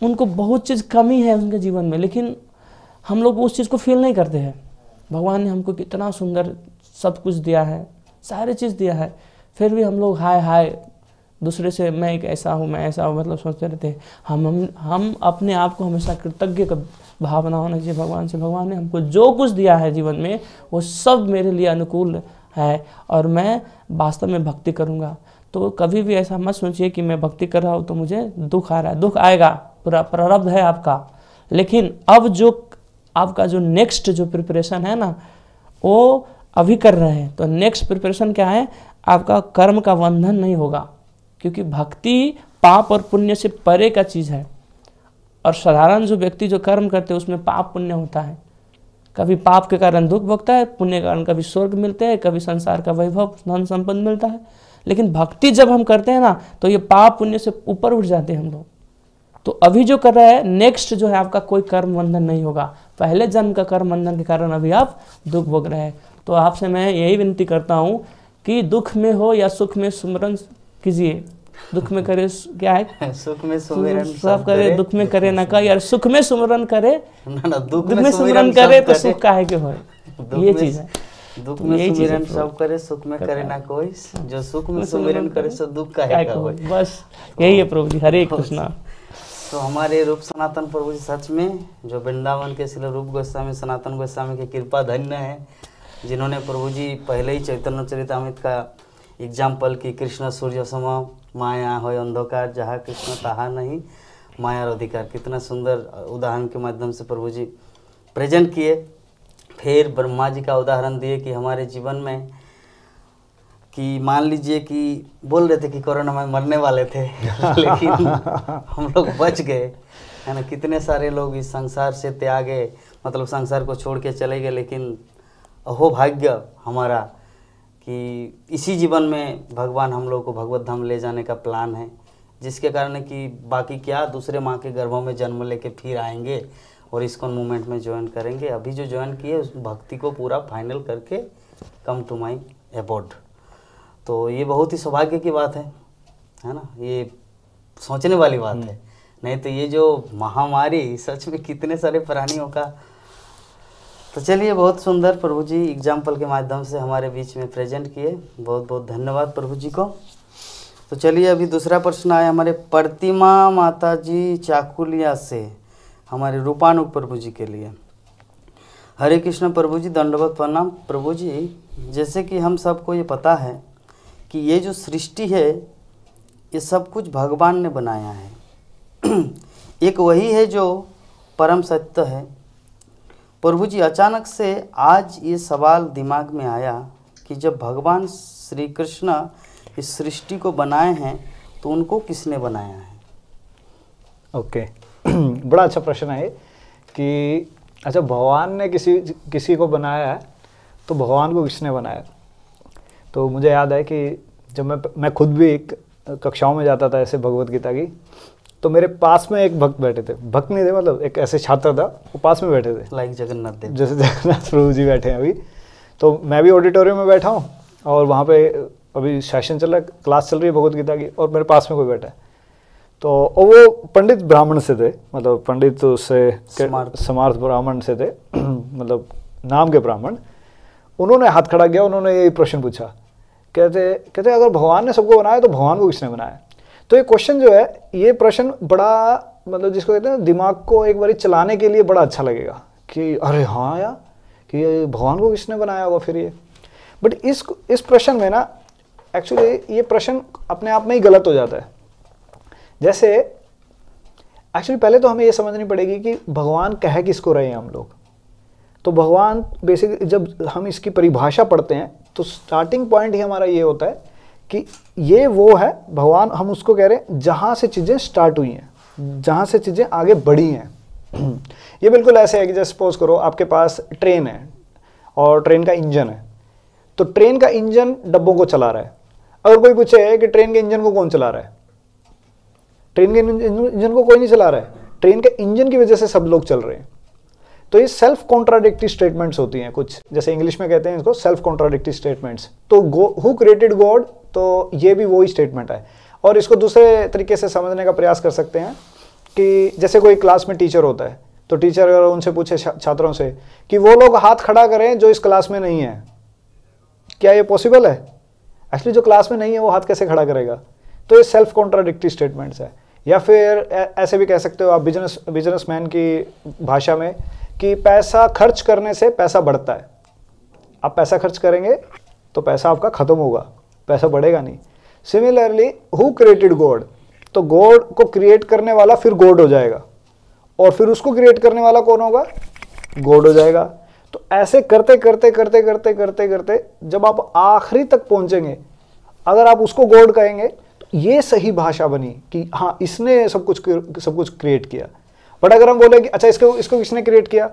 उनको बहुत चीज़ कमी है उनके जीवन में, लेकिन हम लोग उस चीज़ को फील नहीं करते हैं। भगवान ने हमको कितना सुंदर सब कुछ दिया है, सारी चीज़ दिया है, फिर भी हम लोग हाय हाय दूसरे से मैं एक ऐसा हूँ, मैं ऐसा हूँ, मतलब सोचते रहते हैं। हम अपने आप को हमेशा कृतज्ञ का भावना होना चाहिए भगवान से। भगवान ने हमको जो कुछ दिया है जीवन में वो सब मेरे लिए अनुकूल है और मैं वास्तव में भक्ति करूँगा। तो कभी भी ऐसा मत सोचिए कि मैं भक्ति कर रहा हूँ तो मुझे दुख आ रहा है। दुख आएगा, पूरा प्रारब्ध है आपका, लेकिन अब जो आपका जो नेक्स्ट जो प्रिपरेशन है ना वो अभी कर रहे हैं। तो नेक्स्ट प्रिपरेशन क्या है, आपका कर्म का बंधन नहीं होगा, क्योंकि भक्ति पाप और पुण्य से परे का चीज़ है। और साधारण जो व्यक्ति जो कर्म करते हैं उसमें पाप पुण्य होता है। कभी पाप के कारण दुख भोगता है, पुण्य के कारण कभी स्वर्ग मिलते हैं, कभी संसार का वैभव धन संपत्ति मिलता है। लेकिन भक्ति जब हम करते हैं ना तो ये पाप पुण्य से ऊपर उठ जाते हैं हम लोग। तो अभी जो कर रहे हैं नेक्स्ट जो है आपका कोई कर्म बंधन नहीं होगा। पहले जन्म का कर्म बंधन के कारण अभी आप दुख भोग रहे हैं। तो आपसे मैं यही विनती करता हूँ कि दुख में हो या सुख में सुमरन कीजिए। दुख में करे क्या है, सुख में सुमिरन सब करे, दुख में करे ना का, यार सुख में सुमरन करे ना, दुख में सुमरन करे तो सुख काहे के होए, ये चीज है। दुख में सुमिरन सब करे, सुख में करे ना कोई, जो सुख में सुमिरन करे सो दुख काहे का होए। बस यही है प्रभु जी, हरे कृष्णा। तो हमारे रूप सनातन प्रभु जी सच में जो वृंदावन के श्री रूप गोस्वामी सनातन गोस्वामी की कृपा धन्य है, जिन्होंने प्रभु जी पहले ही चैतन्य चरितामृत का एग्जाम्पल की कृष्ण सूर्य सम माया हो अंधकार जहाँ कृष्ण तहा नहीं माया अधिकार, कितना सुंदर उदाहरण के माध्यम से प्रभु जी प्रेजेंट किए। फिर ब्रह्मा जी का उदाहरण दिए कि हमारे जीवन में कि मान लीजिए कि बोल रहे थे कि कोरोना में मरने वाले थे लेकिन हम लोग बच गए, है ना। कितने सारे लोग इस संसार से त्यागे, मतलब संसार को छोड़ के चले गए, लेकिन अहो भाग्य हमारा कि इसी जीवन में भगवान हम लोग को भगवत धाम ले जाने का प्लान है, जिसके कारण कि बाकी क्या दूसरे माँ के गर्भों में जन्म लेके फिर आएंगे और इस्कॉन मूवमेंट में ज्वाइन करेंगे। अभी जो ज्वाइन किए उस भक्ति को पूरा फाइनल करके कम टू माई अबोर्ड। तो ये बहुत ही सौभाग्य की बात है ना, ये सोचने वाली बात है। नहीं तो ये जो महामारी सच में कितने सारे प्राणियों का। तो चलिए, बहुत सुंदर प्रभु जी एग्जाम्पल के माध्यम से हमारे बीच में प्रेजेंट किए, बहुत बहुत धन्यवाद प्रभु जी को। तो चलिए अभी दूसरा प्रश्न आया हमारे प्रतिमा माता जी चाकुलिया से, हमारे रूपानुग प्रभु जी के लिए। हरे कृष्ण प्रभु जी, दंडवत प्रणाम प्रभु जी। जैसे कि हम सबको ये पता है कि ये जो सृष्टि है ये सब कुछ भगवान ने बनाया है एक वही है जो परम सत्य है। प्रभु जी, अचानक से आज ये सवाल दिमाग में आया कि जब भगवान श्री कृष्ण इस सृष्टि को बनाए हैं तो उनको किसने बनाया है? ओके बड़ा अच्छा प्रश्न है कि अच्छा भगवान ने किसी को बनाया है तो भगवान को किसने बनाया? तो मुझे याद है कि जब मैं खुद भी एक कक्षाओं में जाता था ऐसे भगवत गीता की, तो मेरे पास में एक भक्त बैठे थे, भक्त नहीं थे मतलब एक ऐसे छात्र था, वो पास में बैठे थे, लाइक जगन्नाथ देव, जैसे जगन्नाथ प्रभु जी बैठे हैं अभी। तो मैं भी ऑडिटोरियम में बैठा हूँ और वहाँ पे अभी सेशन चल रहा है, क्लास चल रही है भगवत गीता की, और मेरे पास में कोई बैठा है। तो वो पंडित ब्राह्मण से थे, मतलब पंडित तो उससे समार्थ ब्राह्मण से थे मतलब नाम के ब्राह्मण। उन्होंने हाथ खड़ा किया, उन्होंने ये प्रश्न पूछा, कहते अगर भगवान ने सबको बनाया तो भगवान को किसने बनाया? तो ये क्वेश्चन जो है, ये प्रश्न बड़ा मतलब जिसको कहते हैं दिमाग को एक बारी चलाने के लिए बड़ा अच्छा लगेगा कि अरे हाँ यार, कि ये भगवान को किसने बनाया होगा फिर ये। बट इस प्रश्न में ना एक्चुअली ये प्रश्न अपने आप में ही गलत हो जाता है। जैसे एक्चुअली पहले तो हमें ये समझनी पड़ेगी कि भगवान कह किसको रहे हैं हम लोग। तो भगवान बेसिक जब हम इसकी परिभाषा पढ़ते हैं तो स्टार्टिंग पॉइंट ही हमारा ये होता है कि ये वो है भगवान, हम उसको कह रहे हैं जहाँ से चीज़ें स्टार्ट हुई हैं, जहाँ से चीज़ें आगे बढ़ी हैं। ये बिल्कुल ऐसे है कि जैसे सपोज करो आपके पास ट्रेन है और ट्रेन का इंजन है, तो ट्रेन का इंजन डब्बों को चला रहा है। अगर कोई पूछे कि ट्रेन के इंजन को कौन चला रहा है, ट्रेन के इंजन को कोई नहीं चला रहा है, ट्रेन के इंजन की वजह से सब लोग चल रहे हैं। तो ये सेल्फ कॉन्ट्राडिक्टरी स्टेटमेंट्स होती हैं कुछ, जैसे इंग्लिश में कहते हैं इसको सेल्फ कॉन्ट्राडिक्टरी स्टेटमेंट्स। तो हु क्रिएटेड गॉड, तो ये भी वही स्टेटमेंट है। और इसको दूसरे तरीके से समझने का प्रयास कर सकते हैं कि जैसे कोई क्लास में टीचर होता है, तो टीचर अगर उनसे पूछे छात्रों से कि वो लोग हाथ खड़ा करें जो इस क्लास में नहीं है, क्या ये पॉसिबल है? एक्चुअली जो क्लास में नहीं है वो हाथ कैसे खड़ा करेगा? तो ये सेल्फ कॉन्ट्राडिक्टरी स्टेटमेंट्स है। या फिर ऐसे भी कह सकते हो आप बिजनेसमैन की भाषा में कि पैसा खर्च करने से पैसा बढ़ता है। आप पैसा खर्च करेंगे तो पैसा आपका खत्म होगा, पैसा बढ़ेगा नहीं। सिमिलरली हु क्रिएटेड गॉड, तो गॉड को क्रिएट करने वाला फिर गॉड हो जाएगा, और फिर उसको क्रिएट करने वाला कौन होगा? गॉड हो जाएगा। तो ऐसे करते करते करते करते करते करते जब आप आखिरी तक पहुंचेंगे, अगर आप उसको गॉड कहेंगे तो ये सही भाषा बनी कि हाँ इसने सब कुछ क्रिएट किया। बट अगर हम बोले कि अच्छा इसको किसने क्रिएट किया,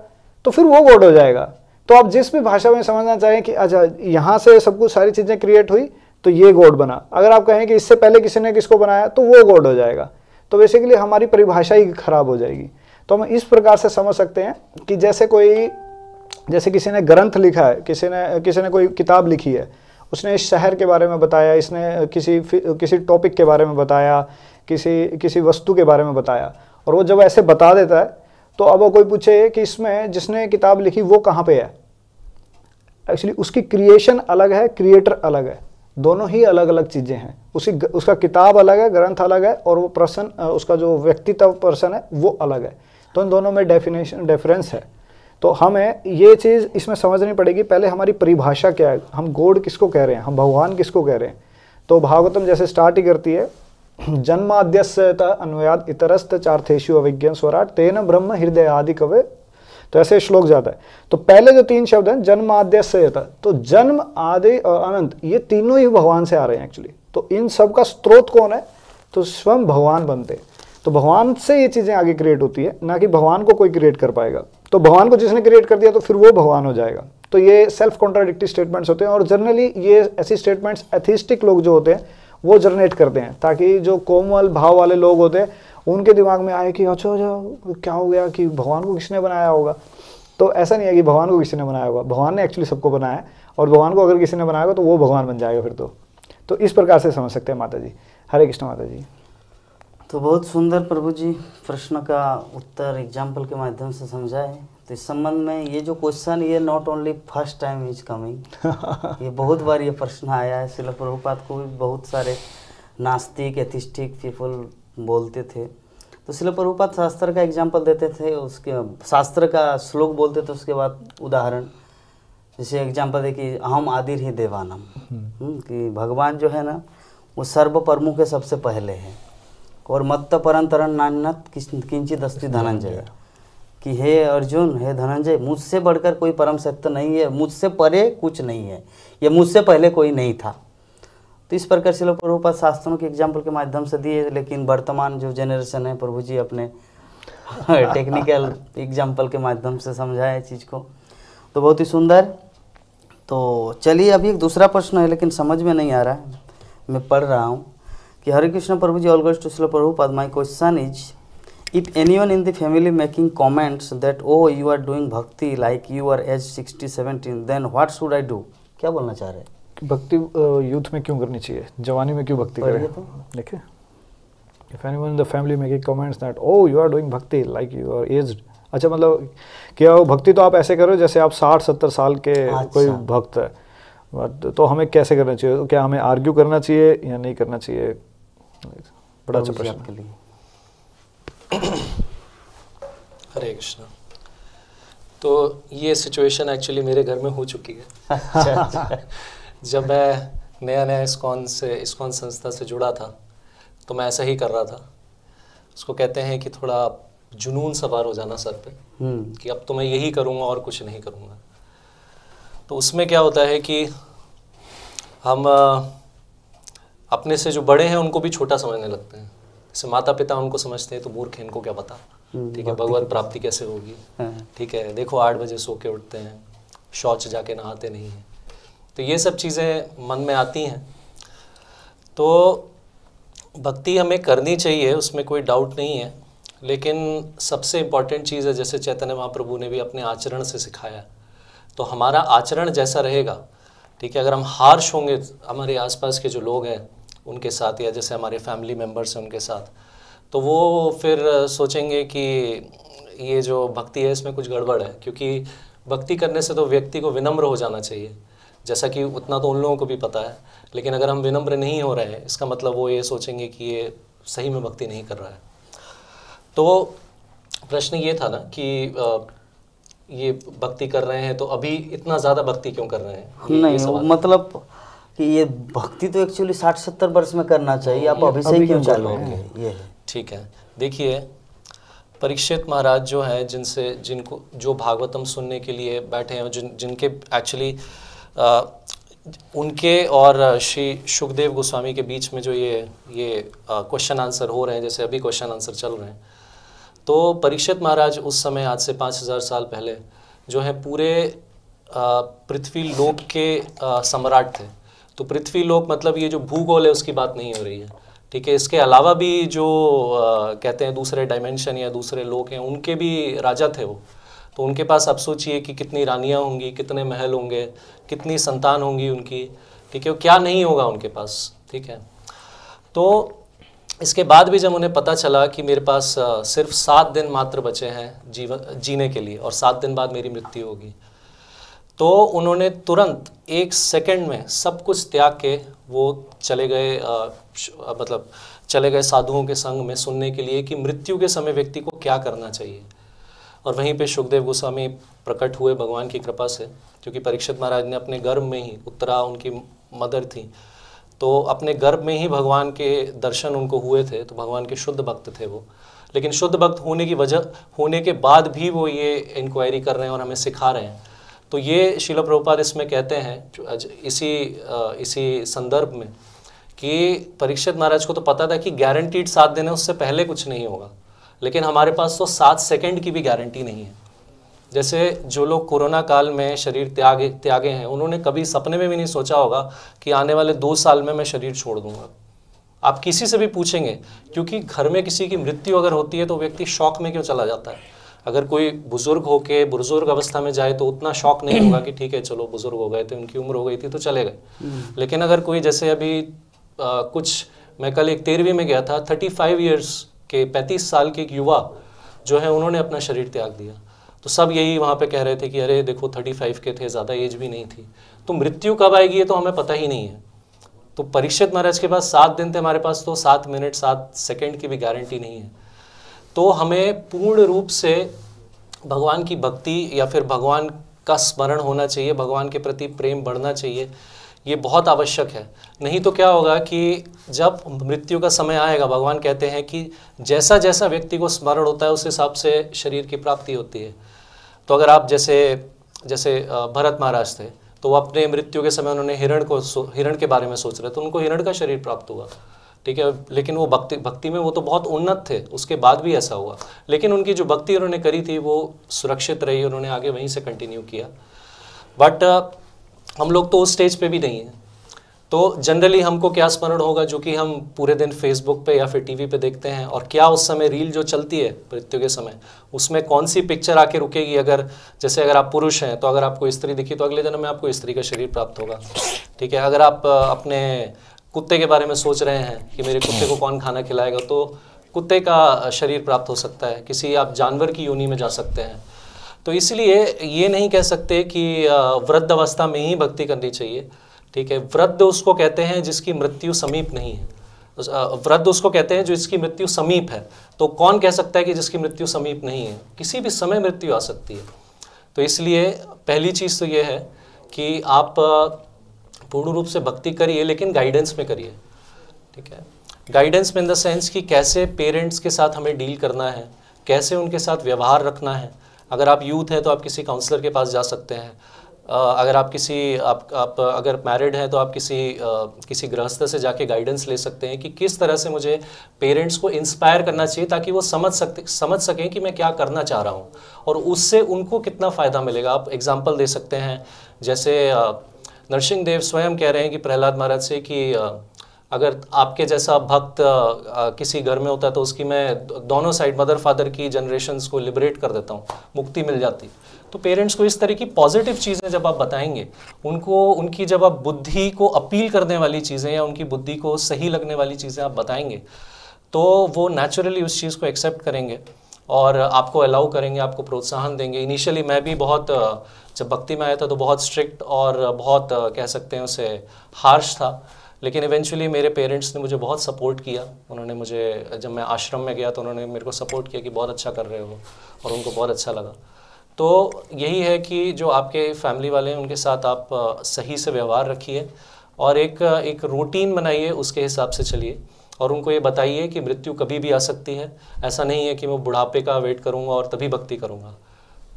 तो फिर वो गॉड हो जाएगा। तो आप जिस भी भाषा में समझना चाहें कि अच्छा यहाँ से सब कुछ सारी चीज़ें क्रिएट हुई तो ये गॉड बना, अगर आप कहें कि इससे पहले किसी ने किसको बनाया तो वो गॉड हो जाएगा। तो बेसिकली हमारी परिभाषा ही खराब हो जाएगी। तो हम इस प्रकार से समझ सकते हैं कि जैसे किसी ने ग्रंथ लिखा है, किसी ने कोई किताब लिखी है, उसने इस शहर के बारे में बताया, इसने किसी टॉपिक के बारे में बताया, किसी वस्तु के बारे में बताया, और वो जब ऐसे बता देता है तो अब वो कोई पूछे कि इसमें जिसने किताब लिखी वो कहाँ पे है, एक्चुअली उसकी क्रिएशन अलग है, क्रिएटर अलग है, दोनों ही अलग अलग चीज़ें हैं। उसका किताब अलग है, ग्रंथ अलग है, और वो पर्सन, उसका जो व्यक्तित्व पर्सन है वो अलग है। तो इन दोनों में डिफरेंस है। तो हमें ये चीज़ इसमें समझनी पड़ेगी, पहले हमारी परिभाषा क्या है, हम गॉड किसको कह रहे हैं, हम भगवान किसको कह रहे हैं। तो भागवतम जैसे स्टार्ट ही करती है, जन्माद्यस्य अन्वयाद इतरस्त चार्थेषु अविज्ञान स्वराट तेन ब्रह्म हृदय आदि कवे, तो ऐसे श्लोक जाता है। तो पहले जो 3 शब्द हैं जन्माद्यस्य, तो जन्म, आदि और अनंत, ये तीनों ही भगवान से आ रहे हैं एक्चुअली। तो इन सब का स्रोत कौन है? तो स्वयं भगवान बनते हैं। तो भगवान से ये चीज़ें आगे क्रिएट होती है, ना कि भगवान को कोई क्रिएट कर पाएगा। तो भगवान को जिसने क्रिएट कर दिया तो फिर वो भगवान हो जाएगा। तो ये सेल्फ कॉन्ट्राडिक्टरी स्टेटमेंट्स होते हैं, और जनरली ये ऐसी स्टेटमेंट्स एथिस्टिक लोग जो होते हैं वो जनरेट करते हैं, ताकि जो कोमल भाव वाले लोग होते हैं उनके दिमाग में आए कि अच्छा क्या हो गया कि भगवान को किसने बनाया होगा। तो ऐसा नहीं है कि भगवान को किसी ने बनाया होगा, भगवान ने एक्चुअली सबको बनाया है, और भगवान को अगर किसी ने बनाया होगा तो वो भगवान बन जाएगा फिर। तो इस प्रकार से समझ सकते हैं माता जी। हरे कृष्ण माता जी। तो बहुत सुंदर प्रभु जी प्रश्न का उत्तर एग्जाम्पल के माध्यम से समझाए। तो इस संबंध में ये जो क्वेश्चन, ये not only first time is coming, ये बहुत बार ये प्रश्न आया है। श्रील प्रभुपाद को भी बहुत सारे नास्तिक एथिस्टिक पीपल बोलते थे, तो श्रील प्रभुपाद शास्त्र का एग्जाम्पल देते थे, उसके शास्त्र का श्लोक बोलते थे, उसके बाद उदाहरण, जैसे एग्जाम्पल दे कि अहम आदिर ही देवानम, कि भगवान जो है ना वो सर्व प्रमुख के सबसे पहले है, और मत्त परंतरण नान्यत किंचित अस्ति धनंजय, कि हे अर्जुन, हे धनंजय, मुझसे बढ़कर कोई परम सत्य नहीं है, मुझसे परे कुछ नहीं है, ये मुझसे पहले कोई नहीं था। तो इस प्रकार से लोग प्रभुपाद शास्त्रों के एग्जाम्पल के माध्यम से दिए। लेकिन वर्तमान जो जनरेशन है प्रभु जी अपने टेक्निकल एग्जाम्पल के माध्यम से समझाए चीज़ को, तो बहुत ही सुंदर। तो चलिए अभी एक दूसरा प्रश्न है, लेकिन समझ में नहीं आ रहा है, मैं पढ़ रहा हूँ कि हरे कृष्ण प्रभु जी, all goes to Srila Prabhupada, my question is, if anyone in the family making comments that oh you are doing bhakti like you are age 60-17, then what should I do? क्या बोलना चाह रहे हैं? भक्ति यूथ में क्यों करनी चाहिए, जवानी में क्यों भक्ति करें? देखिए, if anyone in the family making comments that oh you are doing bhakti like you are aged, अच्छा मतलब क्या वो भक्ति तो आप ऐसे करो जैसे आप 60-70 साल के कोई भक्त है, तो हमें कैसे करना चाहिए? क्या हमें आर्ग्यू करना चाहिए या नहीं करना चाहिए? बड़ा अच्छा प्रश्न के लिए। हरे कृष्ण। तो ये सिचुएशन एक्चुअली मेरे घर में हो चुकी है। जब मैं नया इस्कॉन संस्था से जुड़ा था तो मैं ऐसा ही कर रहा था। उसको कहते हैं कि थोड़ा जुनून सवार हो जाना सर पे कि अब तो मैं यही करूँगा और कुछ नहीं करूँगा। तो उसमें क्या होता है कि हम अपने से जो बड़े हैं उनको भी छोटा समझने लगते हैं। जैसे माता पिता उनको समझते हैं तो मूर्ख हैं, इनको क्या पता, ठीक है, भगवत प्राप्ति कैसे होगी, ठीक है, देखो 8 बजे सो के उठते हैं, शौच जाके नहाते नहीं हैं। तो ये सब चीज़ें मन में आती हैं। तो भक्ति हमें करनी चाहिए, उसमें कोई डाउट नहीं है, लेकिन सबसे इम्पॉर्टेंट चीज़ है, जैसे चैतन्य महाप्रभु ने भी अपने आचरण से सिखाया, तो हमारा आचरण जैसा रहेगा, ठीक है, अगर हम हार्श होंगे हमारे आसपास के जो लोग हैं उनके साथ, या जैसे हमारे फैमिली मेम्बर्स हैं उनके साथ, तो वो फिर सोचेंगे कि ये जो भक्ति है इसमें कुछ गड़बड़ है। क्योंकि भक्ति करने से तो व्यक्ति को विनम्र हो जाना चाहिए, जैसा कि उतना तो उन लोगों को भी पता है, लेकिन अगर हम विनम्र नहीं हो रहे हैं इसका मतलब वो ये सोचेंगे कि ये सही में भक्ति नहीं कर रहा है। तो प्रश्न ये था ना कि ये भक्ति कर रहे हैं तो अभी इतना ज़्यादा भक्ति क्यों कर रहे हैं? नहीं, मतलब कि ये भक्ति तो एक्चुअली 60-70 वर्ष में करना चाहिए, आप अभी से क्यों चालू हैं? ये है। ठीक है, देखिए परीक्षित महाराज जो है, जिनको जो भागवतम सुनने के लिए बैठे हैं, जिनके एक्चुअली उनके और श्री सुखदेव गोस्वामी के बीच में जो ये क्वेश्चन आंसर हो रहे हैं, जैसे अभी क्वेश्चन आंसर चल रहे हैं, तो परीक्षित महाराज उस समय आज से 5000 साल पहले जो है पूरे पृथ्वी लोक के सम्राट थे। तो पृथ्वी लोक मतलब ये जो भूगोल है उसकी बात नहीं हो रही है, ठीक है, इसके अलावा भी जो कहते हैं दूसरे डायमेंशन या दूसरे लोक हैं उनके भी राजा थे वो। तो उनके पास आप सोचिए कि कितनी रानियां होंगी, कितने महल होंगे, कितनी संतान होंगी उनकी, ठीक है, क्या नहीं होगा उनके पास, ठीक है। तो इसके बाद भी जब उन्हें पता चला कि मेरे पास सिर्फ 7 दिन मात्र बचे हैं जीने के लिए और 7 दिन बाद मेरी मृत्यु होगी, तो उन्होंने तुरंत 1 सेकंड में सब कुछ त्याग के वो चले गए, मतलब चले गए साधुओं के संग में सुनने के लिए कि मृत्यु के समय व्यक्ति को क्या करना चाहिए। और वहीं पे सुखदेव गोस्वामी प्रकट हुए भगवान की कृपा से, क्योंकि परीक्षित महाराज ने अपने गर्भ में ही, उत्तरा उनकी मदर थी, तो अपने गर्भ में ही भगवान के दर्शन उनको हुए थे, तो भगवान के शुद्ध भक्त थे वो। लेकिन शुद्ध भक्त होने के बाद भी वो ये इंक्वायरी कर रहे हैं और हमें सिखा रहे हैं। तो ये श्रील प्रभुपाद इसमें कहते हैं इसी संदर्भ में कि परीक्षित महाराज को तो पता था कि गारंटीड 7 दिन है, उससे पहले कुछ नहीं होगा, लेकिन हमारे पास तो 7 सेकंड की भी गारंटी नहीं है। जैसे जो लोग कोरोना काल में शरीर त्यागे हैं, उन्होंने कभी सपने में भी नहीं सोचा होगा कि आने वाले 2 साल में मैं शरीर छोड़ दूंगा। आप किसी से भी पूछेंगे, क्योंकि घर में किसी की मृत्यु अगर होती है तो व्यक्ति शौक में क्यों चला जाता है। अगर कोई बुजुर्ग अवस्था में जाए तो उतना शौक नहीं होगा कि ठीक है चलो बुजुर्ग हो गए थे, उनकी उम्र हो गई थी तो चले गए। लेकिन अगर कोई जैसे अभी मैं कल एक 13वीं में गया था, 35 ईयर्स के 35 साल के एक युवा जो है उन्होंने अपना शरीर त्याग दिया। तो सब यही वहाँ पे कह रहे थे कि अरे देखो 35 के थे, ज़्यादा एज भी नहीं थी। तो मृत्यु कब आएगी ये तो हमें पता ही नहीं है। तो परीक्षित महाराज के पास 7 दिन थे, हमारे पास तो 7 मिनट 7 सेकंड की भी गारंटी नहीं है। तो हमें पूर्ण रूप से भगवान की भक्ति या फिर भगवान का स्मरण होना चाहिए, भगवान के प्रति प्रेम बढ़ना चाहिए, ये बहुत आवश्यक है। नहीं तो क्या होगा कि जब मृत्यु का समय आएगा, भगवान कहते हैं कि जैसा जैसा व्यक्ति को स्मरण होता है उस हिसाब से शरीर की प्राप्ति होती है। तो अगर आप जैसे भरत महाराज थे, तो वो अपने मृत्यु के समय उन्होंने हिरण के बारे में सोच रहे थे, तो उनको हिरण का शरीर प्राप्त हुआ, ठीक है। लेकिन वो भक्ति में वो तो बहुत उन्नत थे, उसके बाद भी ऐसा हुआ। लेकिन उनकी जो भक्ति उन्होंने करी थी वो सुरक्षित रही, उन्होंने आगे वहीं से कंटिन्यू किया। बट हम लोग तो उस स्टेज पे भी नहीं हैं। तो जनरली हमको क्या स्मरण होगा, जो कि हम पूरे दिन फेसबुक पे या फिर टीवी पे देखते हैं, और क्या उस समय रील जो चलती है मृत्यु के समय, उसमें कौन सी पिक्चर आके रुकेगी। अगर आप पुरुष हैं तो अगर आपको स्त्री दिखी तो अगले जन्म में आपको स्त्री का शरीर प्राप्त होगा, ठीक है। अगर आप अपने कुत्ते के बारे में सोच रहे हैं कि मेरे कुत्ते को कौन खाना खिलाएगा, तो कुत्ते का शरीर प्राप्त हो सकता है, किसी आप जानवर की योनि में जा सकते हैं। तो इसलिए ये नहीं कह सकते कि वृद्ध अवस्था में ही भक्ति करनी चाहिए, ठीक है। वृद्ध उसको कहते हैं जिसकी मृत्यु समीप नहीं है, वृद्ध उसको कहते हैं जो इसकी मृत्यु समीप है। तो कौन कह सकता है कि जिसकी मृत्यु समीप नहीं है, किसी भी समय मृत्यु आ सकती है। तो इसलिए पहली चीज़ तो ये है कि आप पूर्ण रूप से भक्ति करिए, लेकिन गाइडेंस में करिए, ठीक है। गाइडेंस में इन द सेंस कि कैसे पेरेंट्स के साथ हमें डील करना है, कैसे उनके साथ व्यवहार रखना है। अगर आप यूथ हैं तो आप किसी काउंसलर के पास जा सकते हैं। अगर आप अगर मैरिड हैं तो आप किसी गृहस्थ से जाके गाइडेंस ले सकते हैं कि किस तरह से मुझे पेरेंट्स को इंस्पायर करना चाहिए ताकि वो समझ सकें कि मैं क्या करना चाह रहा हूँ और उससे उनको कितना फ़ायदा मिलेगा। आप एग्जाम्पल दे सकते हैं, जैसे नरसिंह देव स्वयं कह रहे हैं कि प्रहलाद महाराज से कि अगर आपके जैसा भक्त किसी घर में होता है तो उसकी मैं दोनों साइड मदर फादर की जनरेशन्स को लिबरेट कर देता हूँ, मुक्ति मिल जाती। तो पेरेंट्स को इस तरह की पॉजिटिव चीज़ें जब आप बताएंगे, उनकी जब आप बुद्धि को अपील करने वाली चीज़ें या उनकी बुद्धि को सही लगने वाली चीज़ें आप बताएंगे, तो वो नेचुरली उस चीज़ को एक्सेप्ट करेंगे और आपको अलाउ करेंगे, आपको प्रोत्साहन देंगे। इनिशियली मैं भी बहुत, जब भक्ति में आया था तो बहुत स्ट्रिक्ट और बहुत कह सकते हैं उसे हार्श था, लेकिन इवेंचुअली मेरे पेरेंट्स ने मुझे बहुत सपोर्ट किया। उन्होंने मुझे, जब मैं आश्रम में गया तो उन्होंने मेरे को सपोर्ट किया कि बहुत अच्छा कर रहे हो, और उनको बहुत अच्छा लगा। तो यही है कि जो आपके फैमिली वाले हैं उनके साथ आप सही से व्यवहार रखिए और एक रूटीन बनाइए, उसके हिसाब से चलिए और उनको ये बताइए कि मृत्यु कभी भी आ सकती है। ऐसा नहीं है कि मैं बुढ़ापे का वेट करूँगा और तभी भक्ति करूँगा।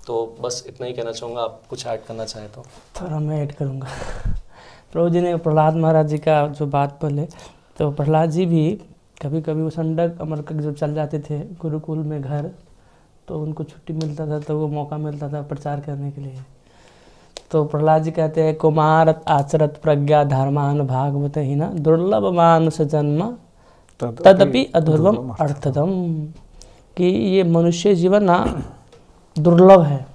तो बस इतना ही कहना चाहूँगा। आप कुछ ऐड करना चाहें तो? थोड़ा मैं ऐड करूँगा। प्रभु जी ने प्रहलाद महाराज जी का जो बात बोले, तो प्रहलाद जी भी कभी कभी वो संडक अमरकक जो चल जाते थे गुरुकुल में घर, तो उनको छुट्टी मिलता था तो वो मौका मिलता था प्रचार करने के लिए। तो प्रहलाद जी कहते हैं, कुमार आचरत प्रज्ञा धर्मान भागवत ही न दुर्लभ मानुष जन्म तदपि अधुर्वम अर्थदम, कि ये मनुष्य जीवन ना दुर्लभ है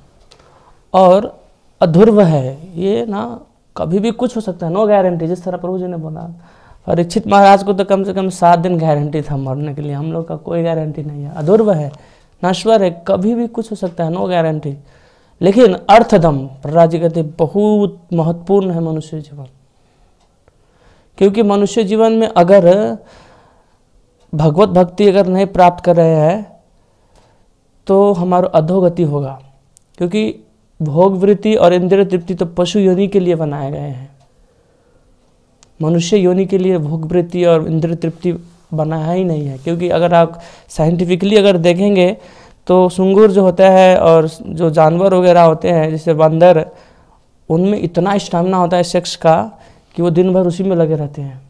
और अधुर्व है, ये ना कभी भी कुछ हो सकता है, नो गारंटी। जिस तरह प्रभु जी ने बोला, परीक्षित महाराज को तो कम से कम 7 दिन गारंटी था मरने के लिए, हम लोग का कोई गारंटी नहीं है, अधुर्व है, नश्वर है, कभी भी कुछ हो सकता है, नो गारंटी। लेकिन अर्थदम, प्रहलाद जी कहते बहुत महत्वपूर्ण है मनुष्य जीवन, क्योंकि मनुष्य जीवन में अगर भगवत भक्ति अगर नहीं प्राप्त कर रहे हैं तो हमारा अधोगति होगा, क्योंकि भोग वृत्ति और इंद्रिय तृप्ति तो पशु योनि के लिए बनाए गए हैं। मनुष्य योनि के लिए भोग वृत्ति और इंद्रिय तृप्ति बनाया ही नहीं है। क्योंकि अगर आप साइंटिफिकली अगर देखेंगे तो सुंगुर जो होता है और जो जानवर वगैरह होते हैं जैसे बंदर, उनमें इतना स्टैमिना होता है सेक्स का कि वो दिन भर उसी में लगे रहते हैं,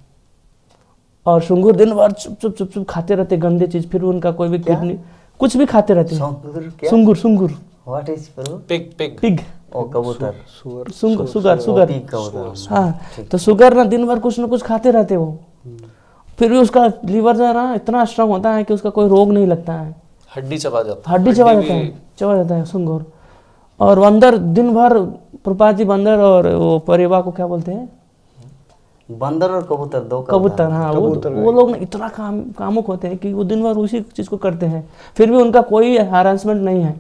और सुंगुर दिन भर चुप चुप खाते रहते गंदे चीज, फिर उनका कोई भी किडनी कुछ भी खाते रहते हैं। सुंगुर व्हाट इज पिग कबूतर, सुगर। हाँ, तो सुगर ना दिन भर कुछ ना कुछ खाते रहते वो, फिर भी उसका लीवर जो है ना इतना स्ट्रांग होता है कि उसका कोई रोग नहीं लगता है, हड्डी चबा जाता है सुंगुर। और बंदर दिन भर, प्रपात जी बंदर और वो परेवा को क्या बोलते हैं, बंदर और कबूतर, दो कबूतर। हाँ, वो लोग इतना कामुक होते हैं कि वो दिन भर उसी चीज को करते हैं, फिर भी उनका कोई हैरेसमेंट नहीं है।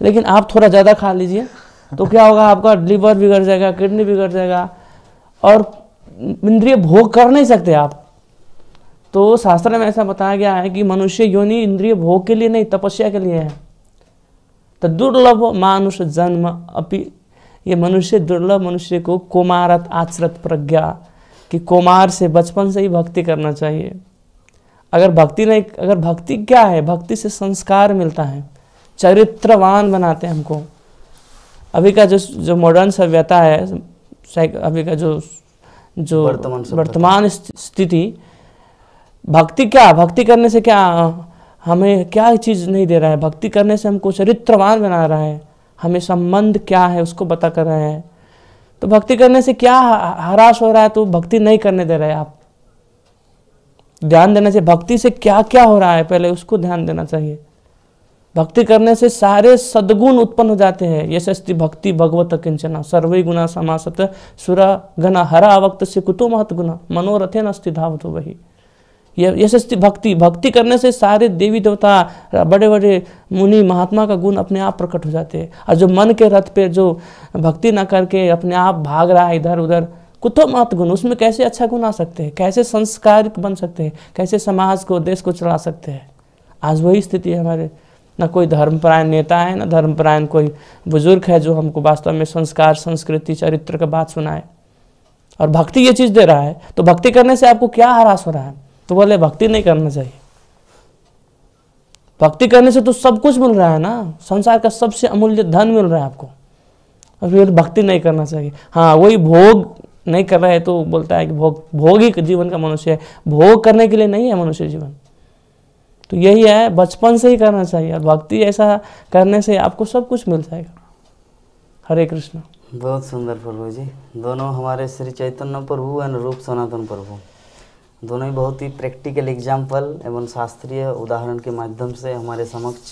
लेकिन आप थोड़ा ज़्यादा खा लीजिए तो क्या होगा, आपका लिवर बिगड़ जाएगा, किडनी बिगड़ जाएगा और इंद्रिय भोग कर नहीं सकते आप। तो शास्त्र में ऐसा बताया गया है कि मनुष्य योनि इंद्रिय भोग के लिए नहीं, तपस्या के लिए है। तो दुर्लभ मानुष जन्म अपि, ये मनुष्य दुर्लभ मनुष्य को कुमारत आचरत प्रज्ञा, कि कुमार से बचपन से ही भक्ति करना चाहिए। अगर भक्ति नहीं, अगर भक्ति क्या है, भक्ति से संस्कार मिलता है, चरित्रवान बनाते हैं हमको। अभी का जो मॉडर्न सभ्यता है, अभी का जो वर्तमान स्थिति, भक्ति क्या, भक्ति करने से क्या हमें क्या चीज़ नहीं दे रहा है, भक्ति करने से हमको चरित्रवान बना रहा है, हमें संबंध क्या है उसको बता कर रहे हैं। तो भक्ति करने से क्या हरास हो रहा है, तो भक्ति नहीं करने दे रहे हैं आप। ध्यान देना चाहिए भक्ति से क्या क्या हो रहा है, पहले उसको ध्यान देना चाहिए। भक्ति करने से सारे सद्गुण उत्पन्न हो जाते हैं। यशस्ति भक्ति भगवत किंचना सर्वे गुणा समासत सुरा गण हरा वक्त से कुतो महत गुना मनोरथे नस्ति धावतो वही। यशस्ति भक्ति, भक्ति करने से सारे देवी देवता, बड़े बड़े मुनि महात्मा का गुण अपने आप प्रकट हो जाते हैं। और जो मन के रथ पे जो भक्ति ना करके अपने आप भाग रहा है इधर उधर, कुतो महत गुण, उसमें कैसे अच्छा गुण आ सकते हैं, कैसे संस्कार बन सकते हैं, कैसे समाज को देश को चला सकते हैं। आज वही स्थिति है हमारे, ना कोई धर्मपरायण नेता है, ना धर्मपरायण कोई बुजुर्ग है जो हमको वास्तव में संस्कार संस्कृति चरित्र का बात सुनाए। और भक्ति ये चीज़ दे रहा है, तो भक्ति करने से आपको क्या हरास हो रहा है, तो बोले भक्ति नहीं करना चाहिए। भक्ति करने से तो सब कुछ मिल रहा है ना, संसार का सबसे अमूल्य धन मिल रहा है आपको, और फिर भक्ति नहीं करना चाहिए। हाँ, वही भोग नहीं कर रहा है तो बोलता है कि भोग ही जीवन का मनुष्य है, भोग करने के लिए नहीं है मनुष्य जीवन। तो यही है, बचपन से ही करना चाहिए, और भक्ति ऐसा करने से आपको सब कुछ मिल जाएगा। हरे कृष्ण। बहुत सुंदर प्रभु जी। दोनों हमारे श्री चैतन्य प्रभु एवं रूप सनातन प्रभु दोनों ही बहुत ही प्रैक्टिकल एग्जाम्पल एवं शास्त्रीय उदाहरण के माध्यम से हमारे समक्ष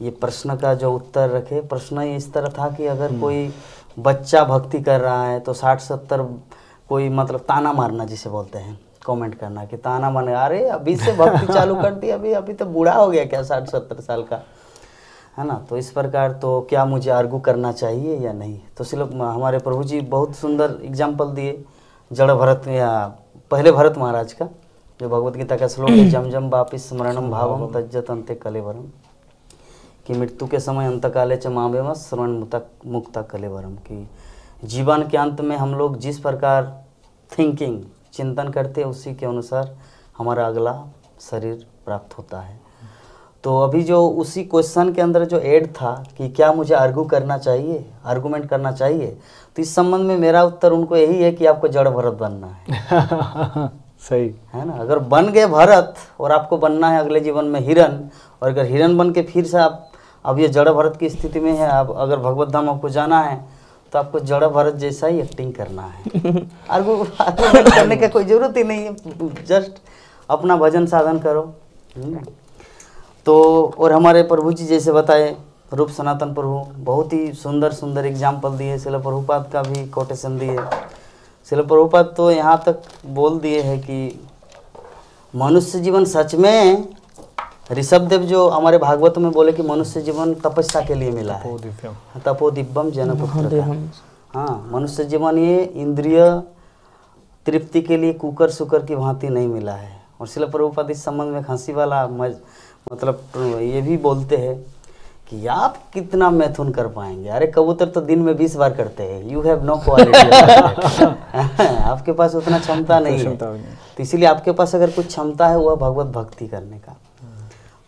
ये प्रश्न का जो उत्तर रखे। प्रश्न इस तरह था कि अगर कोई बच्चा भक्ति कर रहा है तो 60-70 कोई मतलब ताना मारना जिसे बोलते हैं, कमेंट करना कि ताना मारने, अरे अभी से भक्ति चालू कर दी, अभी तो बूढ़ा हो गया क्या 60-70 साल का, है ना। तो इस प्रकार तो क्या मुझे आर्गू करना चाहिए या नहीं। तो सिर्फ हमारे प्रभु जी बहुत सुंदर एग्जाम्पल दिए जड़ भरत या पहले भरत महाराज का, जो भगवत गीता का श्लोक है, जम जम वापि स्मरणम भावम तज्जत अंते कलेवरम, कि मृत्यु के समय अंतकाले च मावेम श्रवण मुक्ता कलेवरम, कि जीवन के अंत में हम लोग जिस प्रकार थिंकिंग चिंतन करते हैं उसी के अनुसार हमारा अगला शरीर प्राप्त होता है। तो अभी जो उसी क्वेश्चन के अंदर जो ऐड था कि क्या मुझे आर्गू करना चाहिए, आर्गूमेंट करना चाहिए, तो इस संबंध में मेरा उत्तर उनको यही है कि आपको जड़ भरत बनना है। सही है ना। अगर बन गए भरत और आपको बनना है अगले जीवन में हिरन, और अगर हिरन बन के फिर से आप अब ये जड़ भरत की स्थिति में है, आप अगर भगवत धाम आपको जाना है तो आपको जड़ भरत जैसा ही एक्टिंग करना है। आर्गूमेंट करने का कोई जरूरत ही नहीं है, जस्ट अपना भजन साधन करो। तो और हमारे प्रभु जी जैसे बताए, रूप सनातन प्रभु बहुत ही सुंदर सुंदर एग्जाम्पल दिए। शिला प्रभुपाद का भी कोटेशन दिए। शिला प्रभुपाद तो यहाँ तक बोल दिए हैं कि मनुष्य जीवन सच में, ऋषभदेव जो हमारे भागवत में बोले कि मनुष्य जीवन तपस्या के लिए मिला है, तपो दिव्यम जनपुत्र। हाँ, मनुष्य जीवन ये इंद्रिय तृप्ति के लिए कुकर सुकर की भांति नहीं मिला है। और शिला प्रभुपाद इस संबंध में हंसी वाला मतलब ये भी बोलते हैं कि आप कितना मैथुन कर पाएंगे, अरे कबूतर तो दिन में 20 बार करते हैं, यू हैव नो क्वालिटी। आपके पास उतना क्षमता नहीं है, तो इसीलिए आपके पास अगर कुछ क्षमता है वह भगवत भक्ति करने का।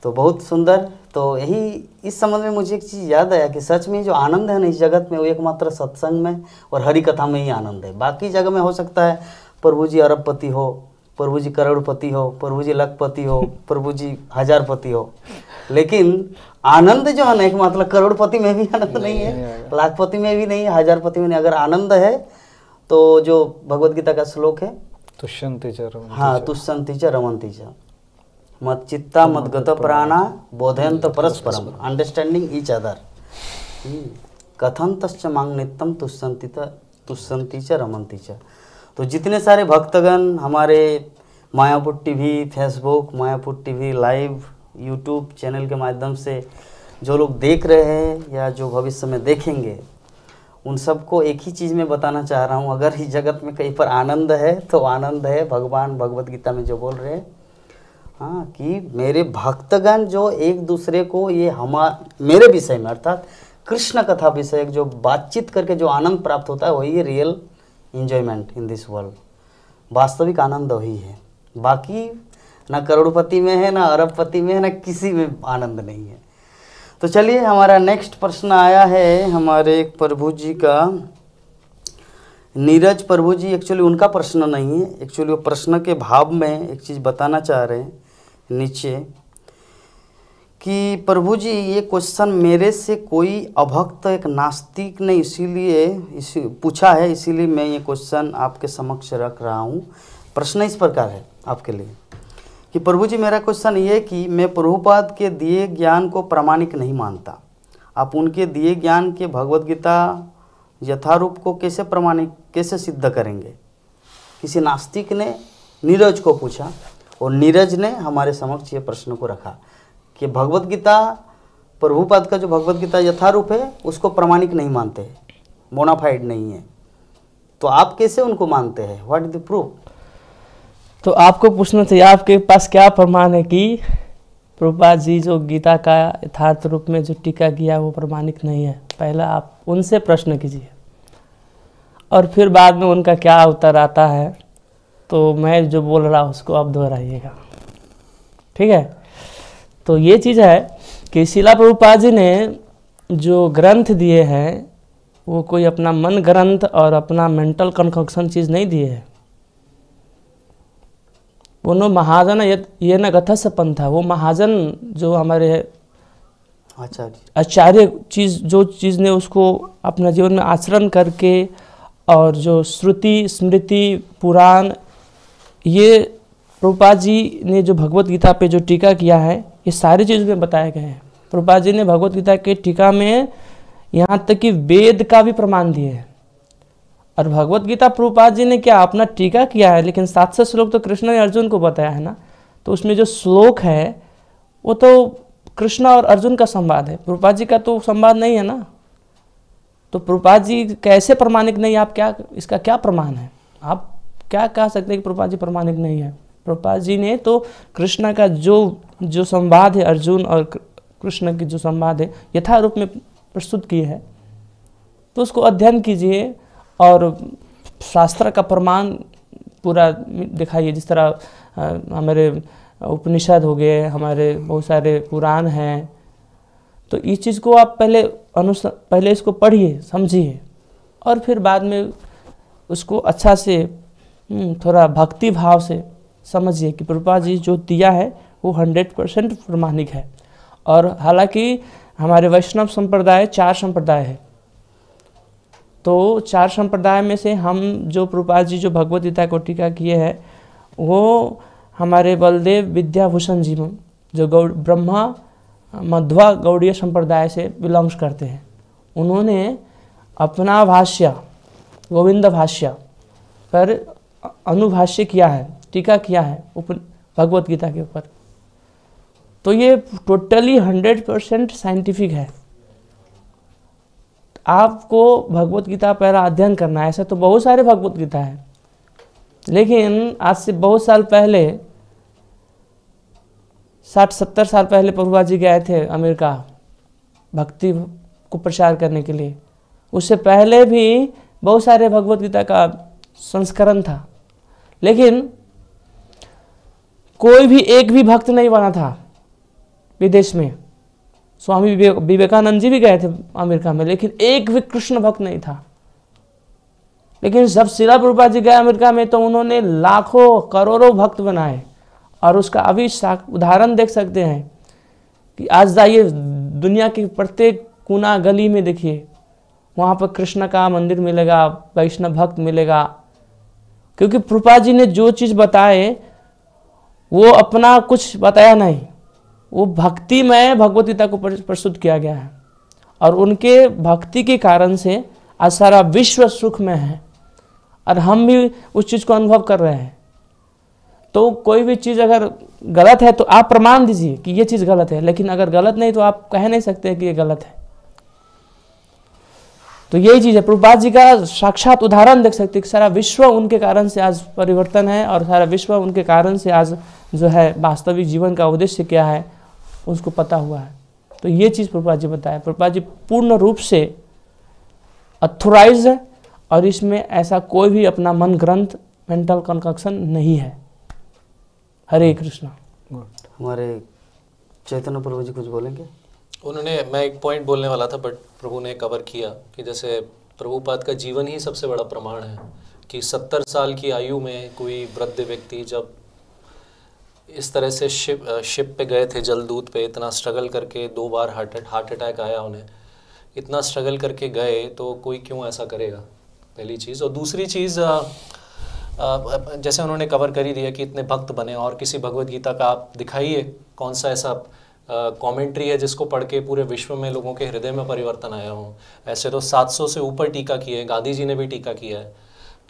तो बहुत सुंदर। तो यही इस संबंध में मुझे एक चीज़ याद आया कि सच में जो आनंद है ना इस जगत में, वो एकमात्र सत्संग में और हरि कथा में ही आनंद है। बाकी जगह में हो सकता है प्रभु जी अरबपति हो, प्रभु जी करोड़पति हो, प्रभु जी लखपति हो, प्रभु जी हजारपति हो, लेकिन आनंद जो है ना एकमात्र करोड़पति में भी आनंद नहीं है, लाखपति में भी नहीं है, हजारपति में नहीं। अगर आनंद है तो जो भगवत गीता का श्लोक है, तुष्यन्ति च रमन्ति च। हाँ, तुष्यन्ति च रमन्ति च, मत चित्ता मत गत प्राणा बोधयन्त परस्परम अंडरस्टैंडिंग ईच अदर, कथन तश्च मांग नित्यम तुष्यन्ति च रमन्ति च। तो जितने सारे भक्तगण हमारे Mayapur TV, Facebook, Mayapur TV live, YouTube channel के माध्यम से जो लोग देख रहे हैं या जो भविष्य में देखेंगे, उन सबको एक ही चीज़ में बताना चाह रहा हूँ, अगर इस जगत में कहीं पर आनंद है तो आनंद है भगवान भगवत गीता में जो बोल रहे हैं, हाँ, कि मेरे भक्तगण जो एक दूसरे को ये मेरे विषय में अर्थात कृष्ण कथा विषय जो बातचीत करके जो आनंद प्राप्त होता है वही real enjoyment in this world, वास्तविक आनंद वही है। बाकी ना करोड़पति में है, ना अरबपति में है, ना किसी में आनंद नहीं है। तो चलिए हमारा नेक्स्ट प्रश्न आया है हमारे प्रभु जी का, नीरज प्रभु जी। एक्चुअली उनका प्रश्न नहीं है, एक्चुअली वो प्रश्न के भाव में एक चीज़ बताना चाह रहे हैं नीचे कि प्रभु जी ये क्वेश्चन मेरे से कोई अभक्त एक नास्तिक ने इसी पूछा है, इसीलिए मैं ये क्वेश्चन आपके समक्ष रख रहा हूँ। प्रश्न इस प्रकार है आपके लिए कि प्रभु जी मेरा क्वेश्चन ये है कि मैं प्रभुपाद के दिए ज्ञान को प्रामाणिक नहीं मानता, आप उनके दिए ज्ञान के भगवत गीता यथारूप को कैसे प्रमाणिक, कैसे सिद्ध करेंगे। किसी नास्तिक ने नीरज को पूछा और नीरज ने हमारे समक्ष ये प्रश्न को रखा कि भगवत गीता, प्रभुपाद का जो भगवत गीता यथारूप है उसको प्रमाणिक नहीं मानते, बोनाफाइड नहीं है, तो आप कैसे उनको मानते हैं, व्हाट इज द प्रूफ। तो आपको पूछना चाहिए आपके पास क्या प्रमाण है कि प्रभुपाद जी जो गीता का यथार्थ रूप में जो टीका किया वो प्रमाणिक नहीं है। पहला आप उनसे प्रश्न कीजिए और फिर बाद में उनका क्या उत्तर आता है तो मैं जो बोल रहा हूँ उसको आप दोहराइएगा, ठीक है। तो ये चीज़ है कि शिला प्रभुपाद जी ने जो ग्रंथ दिए हैं वो कोई अपना मन ग्रंथ और अपना मेंटल कंकक्शन चीज़ नहीं दिए है। वो नो महाजन ये न गथस पंथा, वो महाजन जो हमारे आचार्य चीज़ जो चीज़ ने उसको अपना जीवन में आचरण करके और जो श्रुति स्मृति पुराण ये प्रभुपाद जी ने जो भगवत गीता पे जो टीका किया है ये सारी चीज़ में बताए गए हैं। प्रभुपाद जी ने भगवत गीता के टीका में यहाँ तक कि वेद का भी प्रमाण दिए हैं। और भगवत गीता प्रभुपाद जी ने क्या अपना टीका किया है, लेकिन 700 श्लोक तो कृष्ण ने अर्जुन को बताया है ना, तो उसमें जो श्लोक है वो तो कृष्ण और अर्जुन का संवाद है, प्रभुपाद जी का तो संवाद नहीं है ना। तो प्रभुपाद जी कैसे प्रमाणिक नहीं, आप क्या इसका क्या प्रमाण है? आप क्या कह सकते हैं कि प्रभुपाद जी प्रमाणिक नहीं है? प्रभुपाद जी ने तो कृष्ण का जो संवाद है, अर्जुन और कृष्ण की जो संवाद है यथा रूप में प्रस्तुत किए हैं, तो उसको अध्ययन कीजिए और शास्त्र का प्रमाण पूरा दिखाइए। जिस तरह हमारे उपनिषद हो गए, हमारे बहुत सारे पुराण हैं, तो इस चीज़ को आप पहले इसको पढ़िए समझिए और फिर बाद में उसको अच्छा से थोड़ा भक्ति भाव से समझिए कि प्रभुपाद जी जो दिया है वो 100% प्रमाणिक है। और हालांकि हमारे वैष्णव संप्रदाय 4 संप्रदाय है, तो 4 संप्रदाय में से हम जो प्रभुपाद जी जो भगवत गीता को टीका किए हैं वो हमारे बलदेव विद्याभूषण जी जो ब्रह्मा मध्वा गौड़ीय संप्रदाय से बिलोंग्स करते हैं, उन्होंने अपना भाष्य गोविंद भाष्य पर अनुभाष्य किया है, टीका किया है भगवत गीता के ऊपर। तो ये टोटली 100% साइंटिफिक है। आपको भगवत गीता पहला अध्ययन करना है। ऐसा तो बहुत सारे भगवत गीता है, लेकिन आज से बहुत साल पहले 60-70 साल पहले प्रभुपाद जी गए थे अमेरिका भक्ति को प्रचार करने के लिए। उससे पहले भी बहुत सारे भगवत गीता का संस्करण था, लेकिन कोई भी एक भी भक्त नहीं बना था विदेश में। स्वामी विवेकानंद जी भी गए थे अमेरिका में, लेकिन एक भी कृष्ण भक्त नहीं था। लेकिन जब शिला प्रभुपाद जी गए अमेरिका में तो उन्होंने लाखों करोड़ों भक्त बनाए। और उसका अभी उदाहरण देख सकते हैं कि आज जाइए दुनिया के प्रत्येक कोना गली में देखिए, वहाँ पर कृष्ण का मंदिर मिलेगा, वैष्णव भक्त मिलेगा। क्योंकि प्रभुपाद जी ने जो चीज़ बताए वो अपना कुछ बताया नहीं, वो भक्ति में भगवत गीता को प्रस्तुत किया गया है। और उनके भक्ति के कारण से आज सारा विश्व सुख में है और हम भी उस चीज़ को अनुभव कर रहे हैं। तो कोई भी चीज़ अगर गलत है तो आप प्रमाण दीजिए कि ये चीज़ गलत है, लेकिन अगर गलत नहीं तो आप कह नहीं सकते कि ये गलत है। तो यही चीज़ है, प्रभुपाद जी का साक्षात उदाहरण देख सकते हैं कि सारा विश्व उनके कारण से आज परिवर्तन है और सारा विश्व उनके कारण से आज जो है वास्तविक जीवन का उद्देश्य क्या है उसको पता हुआ है। तो ये चीज़ प्रभुपाद जी बताया। प्रभुपाद जी पूर्ण रूप से अथोराइज है और इसमें ऐसा कोई भी अपना मन ग्रंथ मेंटल कंकक्शन नहीं है। हरे कृष्णा। हमारे चैतन्य प्रभु जी कुछ बोलेंगे? मैं एक पॉइंट बोलने वाला था बट प्रभु ने कवर किया कि जैसे प्रभुपाद का जीवन ही सबसे बड़ा प्रमाण है कि 70 साल की आयु में कोई वृद्ध व्यक्ति जब इस तरह से शिप पे गए थे, जलदूत पे, इतना स्ट्रगल करके 2 बार हार्ट अटैक आया उन्हें, इतना स्ट्रगल करके गए तो कोई क्यों ऐसा करेगा, पहली चीज़। और दूसरी चीज़ जैसे उन्होंने कवर कर ही दिया कि इतने भक्त बने, और किसी भगवत गीता का आप दिखाइए कौन सा ऐसा कमेंट्री है जिसको पढ़ के पूरे विश्व में लोगों के हृदय में परिवर्तन आया हो। ऐसे तो 700 से ऊपर टीका किए, गांधी जी ने भी टीका किया है,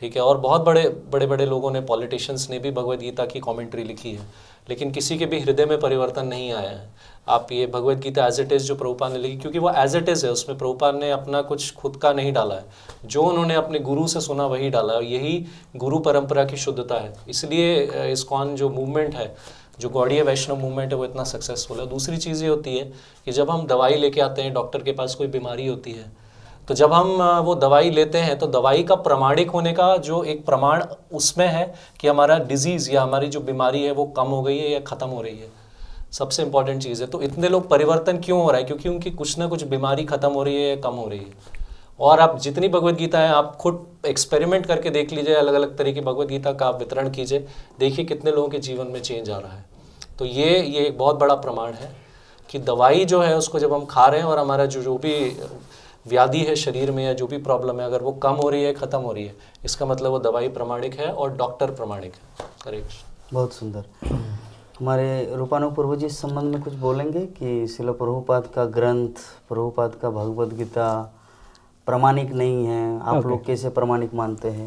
ठीक है, और बहुत बड़े लोगों ने, पॉलिटिशियंस ने भी भगवत गीता की कमेंट्री लिखी है, लेकिन किसी के भी हृदय में परिवर्तन नहीं आया है। आप ये Bhagavad Gita as it is जो प्रभुपाद ने लिखी, क्योंकि वो एज इट इज़ है, उसमें प्रभुपाद ने अपना कुछ खुद का नहीं डाला है, जो उन्होंने अपने गुरु से सुना वही डाला है, और यही गुरु परंपरा की शुद्धता है। इसलिए इस्कॉन जो मूवमेंट है, जो गौड़ीय वैष्णव मूवमेंट है, वो इतना सक्सेसफुल है। दूसरी चीज़ ये होती है कि जब हम दवाई लेके आते हैं, डॉक्टर के पास कोई बीमारी होती है, तो जब हम वो दवाई लेते हैं तो दवाई का प्रमाणिक होने का जो एक प्रमाण उसमें है कि हमारा डिजीज़ या हमारी जो बीमारी है वो कम हो गई है या ख़त्म हो रही है। सबसे इम्पॉर्टेंट चीज़ है। तो इतने लोग परिवर्तन क्यों हो रहा है? क्योंकि उनकी कुछ ना कुछ बीमारी खत्म हो रही है या कम हो रही है। और आप जितनी भगवत गीता है आप खुद एक्सपेरिमेंट करके देख लीजिए, अलग अलग तरह की भगवत गीता का आप वितरण कीजिए, देखिए कितने लोगों के जीवन में चेंज आ रहा है। तो ये एक बहुत बड़ा प्रमाण है कि दवाई जो है उसको जब हम खा रहे हैं और हमारा जो भी व्याधि है शरीर में या जो भी प्रॉब्लम है, अगर वो कम हो रही है, ख़त्म हो रही है, इसका मतलब वो दवाई प्रमाणिक है और डॉक्टर प्रमाणिक है। करेक्ट। बहुत सुंदर। हमारे रूपानु प्रभु जी इस संबंध में कुछ बोलेंगे कि श्रील प्रभुपाद का ग्रंथ, प्रभुपाद का भगवद गीता प्रमाणिक नहीं है, आप लोग कैसे प्रमाणिक मानते हैं?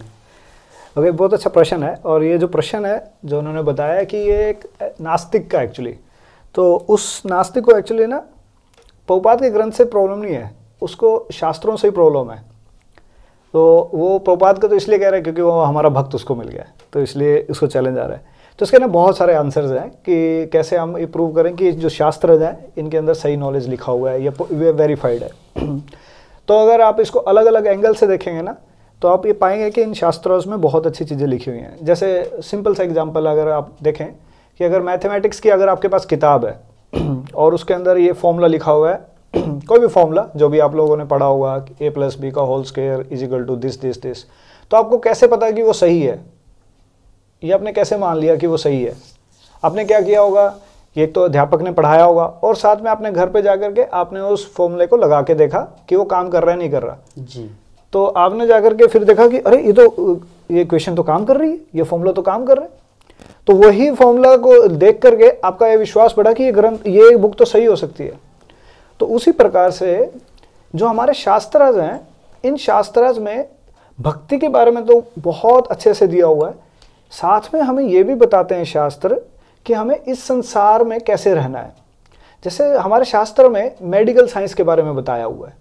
ओके, बहुत अच्छा प्रश्न है। और ये जो प्रश्न है जो उन्होंने बताया कि ये एक नास्तिक का एक्चुअली, तो उस नास्तिक को एक्चुअली ना प्रभुपाद के ग्रंथ से प्रॉब्लम नहीं है, उसको शास्त्रों से ही प्रॉब्लम है। तो वो प्रभुपाद का तो इसलिए कह रहा है क्योंकि वो हमारा भक्त उसको मिल गया, तो इसलिए उसको चैलेंज आ रहा है। तो इसके ना बहुत सारे आंसर्स हैं कि कैसे हम ये प्रूव करें कि जो शास्त्र हैं इनके अंदर सही नॉलेज लिखा हुआ है या वेरीफाइड है। तो अगर आप इसको अलग अलग एंगल से देखेंगे ना, तो आप ये पाएंगे कि इन शास्त्रों में बहुत अच्छी चीज़ें लिखी हुई हैं। जैसे सिंपल सा एग्जांपल अगर आप देखें कि अगर मैथमेटिक्स की अगर आपके पास किताब है और उसके अंदर ये फॉर्मूला लिखा हुआ है कोई भी फॉर्मूला जो भी आप लोगों ने पढ़ा होगा, a+b² = दिस, तो आपको कैसे पता कि वो सही है? ये आपने कैसे मान लिया कि वो सही है? आपने क्या किया होगा, एक तो अध्यापक ने पढ़ाया होगा और साथ में आपने घर पे जाकर के आपने उस फॉर्मूले को लगा के देखा कि वो काम कर रहा है नहीं कर रहा जी। तो आपने जाकर के फिर देखा कि अरे ये क्वेश्चन तो काम कर रही है, ये फॉर्मूला तो काम कर रहा है। तो वही फॉर्मूला को देख करके आपका ये विश्वास बढ़ा कि ये बुक तो सही हो सकती है। तो उसी प्रकार से जो हमारे शास्त्रार्थ हैं, इन शास्त्रार्थ में भक्ति के बारे में तो बहुत अच्छे से दिया हुआ है, साथ में हमें ये भी बताते हैं शास्त्र कि हमें इस संसार में कैसे रहना है। जैसे हमारे शास्त्र में मेडिकल साइंस के बारे में बताया हुआ है